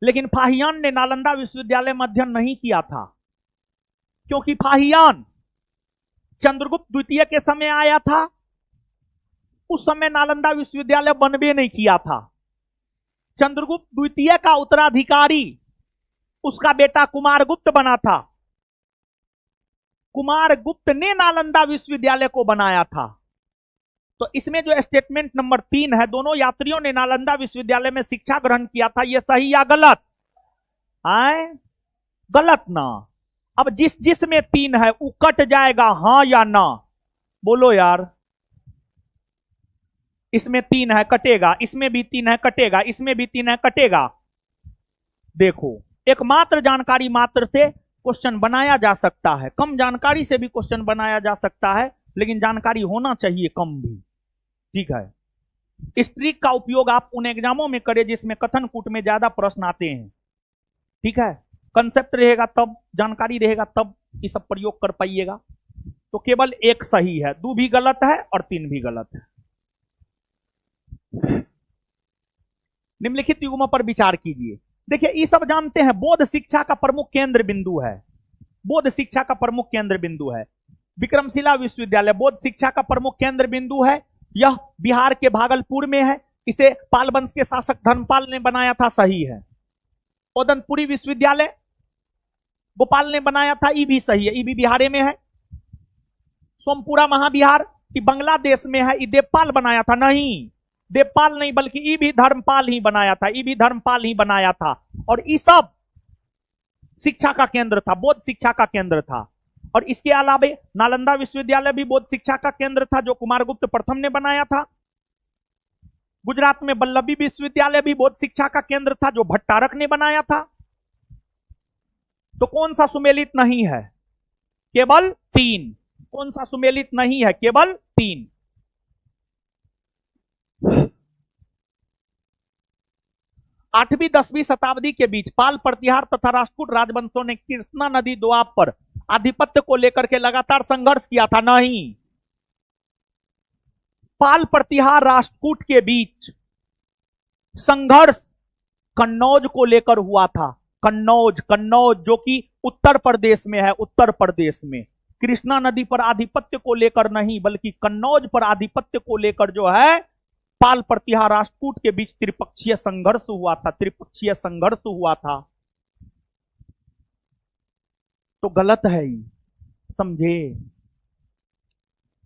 लेकिन फाहियान ने नालंदा विश्वविद्यालय में अध्ययन नहीं किया था, क्योंकि फाहियान चंद्रगुप्त द्वितीय के समय आया था। उस समय नालंदा विश्वविद्यालय बनबे नहीं किया था। चंद्रगुप्त द्वितीय का उत्तराधिकारी उसका बेटा कुमारगुप्त बना था। कुमारगुप्त ने नालंदा विश्वविद्यालय को बनाया था। तो इसमें जो स्टेटमेंट नंबर 3 है, दोनों यात्रियों ने नालंदा विश्वविद्यालय में शिक्षा ग्रहण किया था, यह सही या गलत? आए, गलत ना। अब जिस जिस में 3 है वो कट जाएगा, हां या ना? बोलो यार। इसमें 3 है, कटेगा। इसमें भी 3 है, कटेगा। इसमें भी 3 है, कटेगा। देखो, एकमात्र जानकारी मात्र से क्वेश्चन बनाया जा सकता है, कम जानकारी से भी क्वेश्चन बनाया जा सकता है, लेकिन जानकारी होना चाहिए कम भी। ठीक है। स्ट्रिक का उपयोग आप उन एग्जामों में करें जिसमें कथन कूट में ज्यादा प्रश्न आते हैं। ठीक है, कंसेप्ट रहेगा तब, जानकारी रहेगा तब ये सब प्रयोग कर पाइएगा। तो केवल 1 सही है, 2 भी गलत है और 3 भी गलत है। निम्नलिखित युग्मों पर विचार कीजिए। देखिए, ये सब जानते हैं बौद्ध शिक्षा का प्रमुख केंद्र बिंदु है। बौद्ध शिक्षा का प्रमुख केंद्र बिंदु है विक्रमशिला विश्वविद्यालय। बौद्ध शिक्षा का प्रमुख केंद्र बिंदु है। यह बिहार के भागलपुर में है। इसे पाल वंश के शासक धर्मपाल ने बनाया था, सही है। ओदनपुरी विश्वविद्यालय गोपाल ने बनाया था, ये भी सही है, ये भी बिहार में है। सोमपुरा महाविहार ये बांग्लादेश में है, ये देवपाल बनाया था, नहीं देवपाल नहीं बल्कि ये भी धर्मपाल ही बनाया था, ये भी धर्मपाल ही बनाया था। और ये सब शिक्षा का केंद्र था, बौद्ध शिक्षा का केंद्र था। और इसके अलावा नालंदा विश्वविद्यालय भी बौद्ध शिक्षा का केंद्र था, जो कुमारगुप्त प्रथम ने बनाया था। गुजरात में वल्लभी विश्वविद्यालय भी बौद्ध शिक्षा का केंद्र था, जो भट्टारक ने बनाया था। तो कौन सा सुमेलित नहीं है? केवल 3। कौन सा सुमेलित नहीं है? केवल 3। आठवीं 10वीं शताब्दी के बीच पाल, प्रतिहार तथा राष्ट्रकूट राजवंशों ने कृष्णा नदी दोआब पर आधिपत्य को लेकर के लगातार संघर्ष किया था, नहीं। पाल, प्रतिहार, राष्ट्रकूट के बीच संघर्ष कन्नौज को लेकर हुआ था। कन्नौज जो कि उत्तर प्रदेश में है, उत्तर प्रदेश में। कृष्णा नदी पर आधिपत्य को लेकर नहीं, बल्कि कन्नौज पर आधिपत्य को लेकर जो है पाल, प्रतिहार, राष्ट्रकूट के बीच त्रिपक्षीय संघर्ष हुआ था, त्रिपक्षीय संघर्ष हुआ था। तो गलत है ये, समझे।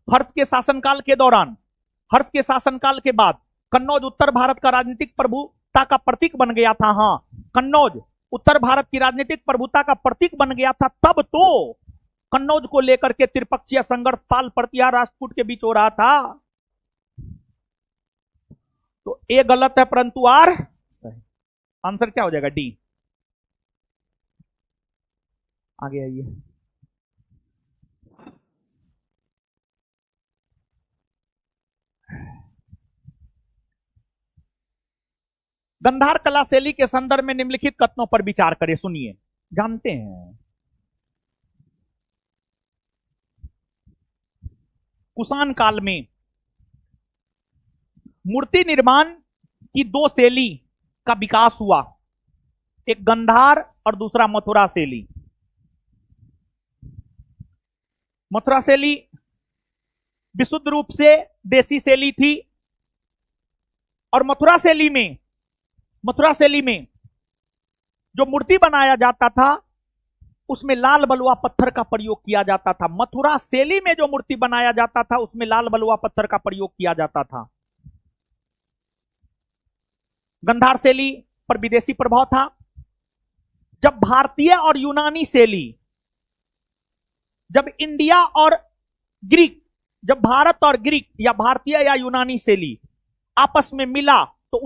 हर्ष के शासनकाल के दौरान, हर्ष के शासनकाल के बाद कन्नौज उत्तर भारत का राजनीतिक प्रभुता का प्रतीक बन गया था। हाँ, कन्नौज उत्तर भारत की राजनीतिक प्रभुता का प्रतीक बन गया था। तब तो कन्नौज को लेकर के त्रिपक्षीय संघर्ष पाल, प्रतिहार, राष्ट्रकूट के बीच हो रहा था। तो ए गलत है, परंतु आर सही। आंसर क्या हो जाएगा? डी। आगे आइए। गंधार कला शैली के संदर्भ में निम्नलिखित कथनों पर विचार करें। सुनिए, जानते हैं कुषाण काल में मूर्ति निर्माण की 2 शैली का विकास हुआ, एक गंधार और दूसरा मथुरा शैली। मथुरा शैली विशुद्ध रूप से देसी शैली थी, और मथुरा शैली में जो मूर्ति बनाया जाता था उसमें लाल बलुआ पत्थर का प्रयोग किया जाता था। मथुरा शैली में जो मूर्ति बनाया जाता था उसमें लाल बलुआ पत्थर का प्रयोग किया जाता था। गंधार शैली पर विदेशी प्रभाव था। जब भारतीय और यूनानी शैली, जब इंडिया और ग्रीक, जब भारत और ग्रीक या भारतीय या यूनानी शैली आपस में मिला तो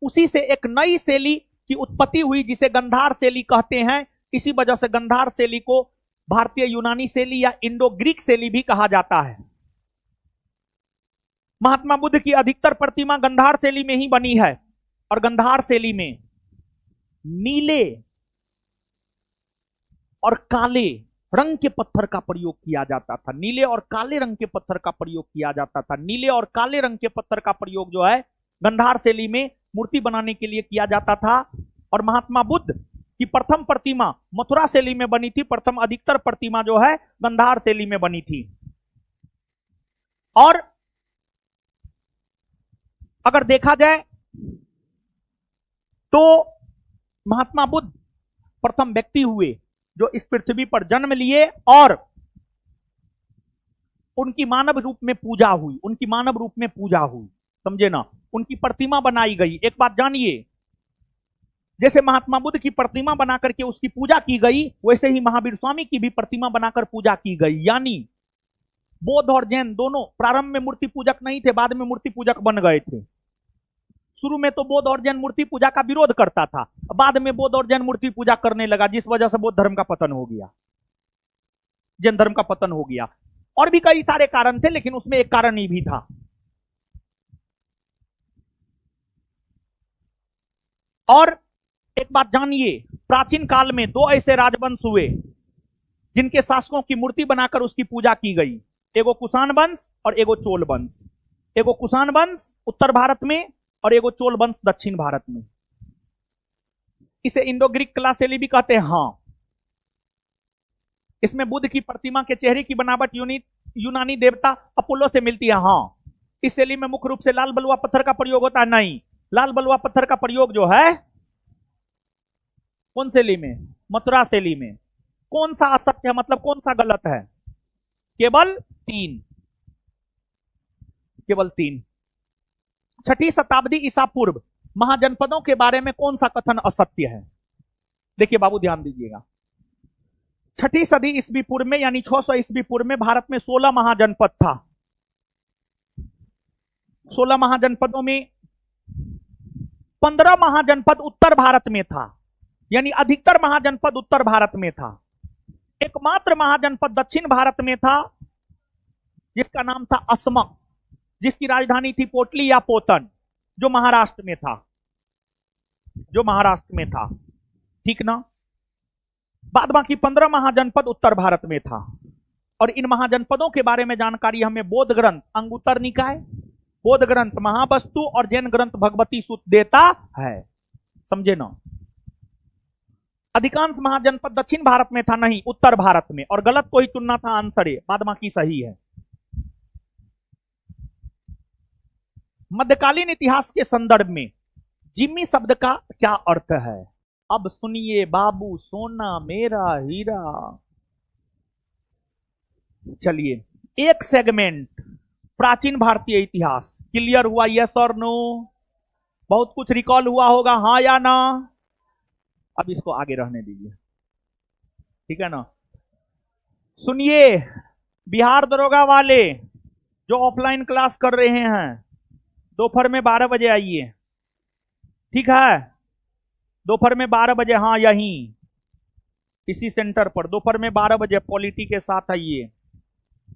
उसी से एक नई शैली की उत्पत्ति हुई, जिसे गंधार शैली कहते हैं। इसी वजह से गंधार शैली को भारतीय यूनानी शैली या इंडो ग्रीक शैली भी कहा जाता है। महात्मा बुद्ध की अधिकतर प्रतिमा गंधार शैली में ही बनी है, और गंधार शैली में नीले और काले रंग के पत्थर का प्रयोग किया जाता था। नीले और काले रंग के पत्थर का प्रयोग किया जाता था। नीले और काले रंग के पत्थर का प्रयोग जो है गंधार शैली में मूर्ति बनाने के लिए किया जाता था। और महात्मा बुद्ध की प्रथम प्रतिमा मथुरा शैली में बनी थी, प्रथम अधिकतर प्रतिमा जो है गंधार शैली में बनी थी। और अगर देखा जाए तो महात्मा बुद्ध प्रथम व्यक्ति हुए जो इस पृथ्वी पर जन्म लिए, और उनकी मानव रूप में पूजा हुई, उनकी मानव रूप में पूजा हुई, समझे ना। उनकी प्रतिमा बनाई गई। एक बात जानिए, जैसे महात्मा बुद्ध की प्रतिमा बना करके उसकी पूजा की गई, वैसे ही महावीर स्वामी की भी प्रतिमा बनाकर पूजा की गई। यानी बौद्ध और जैन दोनों प्रारंभ में मूर्ति पूजक नहीं थे, बाद में मूर्ति पूजक बन गए थे। शुरू में तो बौद्ध और जैन मूर्ति पूजा का विरोध करता था, बाद में बौद्ध और जैन मूर्ति पूजा करने लगा, जिस वजह से बौद्ध धर्म का पतन हो गया, जैन धर्म का पतन हो गया। और भी कई सारे कारण थे, लेकिन उसमें एक कारण ही भी था। और एक बात जानिए, प्राचीन काल में 2 ऐसे राजवंश हुए जिनके शासकों की मूर्ति बनाकर उसकी पूजा की गई। एगो कुषाण वंश और एगो चोल वंश। एगो कुषाण वंश उत्तर भारत में, और एगो चोल वंश दक्षिण भारत में। इसे इंडो ग्रीक कला शैली भी कहते हैं। हाँ, इसमें बुद्ध की प्रतिमा के चेहरे की बनावट यूनानी देवता अपोलो से मिलती है। हाँ, इस शैली में मुख्य रूप से लाल बलुआ पत्थर का प्रयोग होता है। नहीं, लाल बलुआ पत्थर का प्रयोग जो है कौन शैली में? मथुरा शैली में। कौन सा असत्य है, मतलब कौन सा गलत है? केवल तीन, केवल तीन। 6ठी शताब्दी ईसा पूर्व महाजनपदों के बारे में कौन सा कथन असत्य है? देखिए बाबू, ध्यान दीजिएगा। 6ठी सदी ईस्वी पूर्व में, यानी 600 ईस्वी पूर्व में भारत में 16 महाजनपद था। 16 महाजनपदों में 15 महाजनपद उत्तर भारत में था, यानी अधिकतर महाजनपद उत्तर भारत में था। एकमात्र महाजनपद दक्षिण भारत में था जिसका नाम था असमक, जिसकी राजधानी थी पोटली या पोतन, जो महाराष्ट्र में था, जो महाराष्ट्र में था। ठीक ना? बाद बाकी 15 महाजनपद उत्तर भारत में था। और इन महाजनपदों के बारे में जानकारी हमें बौद्ध ग्रंथ अंगुत्तर निकाय, बौद्ध ग्रंथ महावस्तु और जैन ग्रंथ भगवती सूत देता है। समझे ना? अधिकांश महाजनपद दक्षिण भारत में था, नहीं उत्तर भारत में। और गलत को ही चुनना था आंसर, बाद बाकी सही है। मध्यकालीन इतिहास के संदर्भ में जिम्मी शब्द का क्या अर्थ है? अब सुनिए बाबू, सोना मेरा हीरा। चलिए, एक सेगमेंट प्राचीन भारतीय इतिहास क्लियर हुआ? यस और नो? बहुत कुछ रिकॉल हुआ होगा, हाँ या ना? अब इसको आगे रहने दीजिए, ठीक है ना? सुनिए, बिहार दरोगा वाले जो ऑफलाइन क्लास कर रहे हैं, दोपहर में 12 बजे आइए, ठीक है? दोपहर में 12 बजे, हाँ यहीं इसी सेंटर पर दोपहर में 12 बजे पॉलिटी के साथ आइए।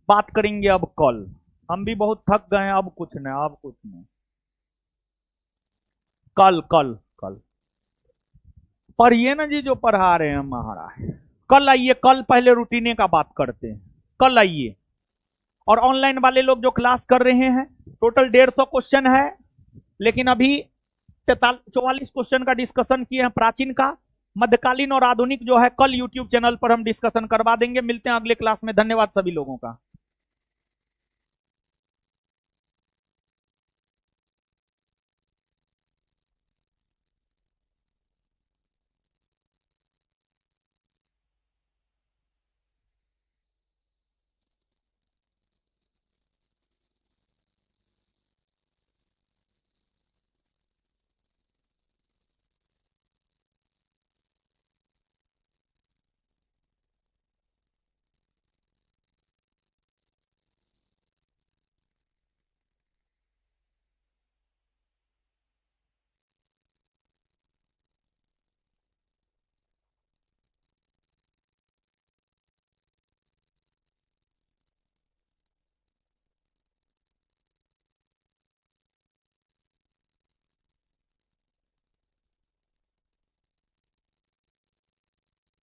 बात करेंगे अब कल। हम भी बहुत थक गए हैं, अब कुछ नहीं, अब कुछ नहीं। कल कल कल पढ़िए ना जी, जो पढ़ा रहे हैं महाराज। कल आइए, कल पहले रूटीने का बात करते हैं। कल आइए। और ऑनलाइन वाले लोग जो क्लास कर रहे हैं, टोटल 150 क्वेश्चन है, लेकिन अभी 44 क्वेश्चन का डिस्कशन किए हैं प्राचीन का। मध्यकालीन और आधुनिक जो है कल यूट्यूब चैनल पर हम डिस्कशन करवा देंगे। मिलते हैं अगले क्लास में। धन्यवाद सभी लोगों का।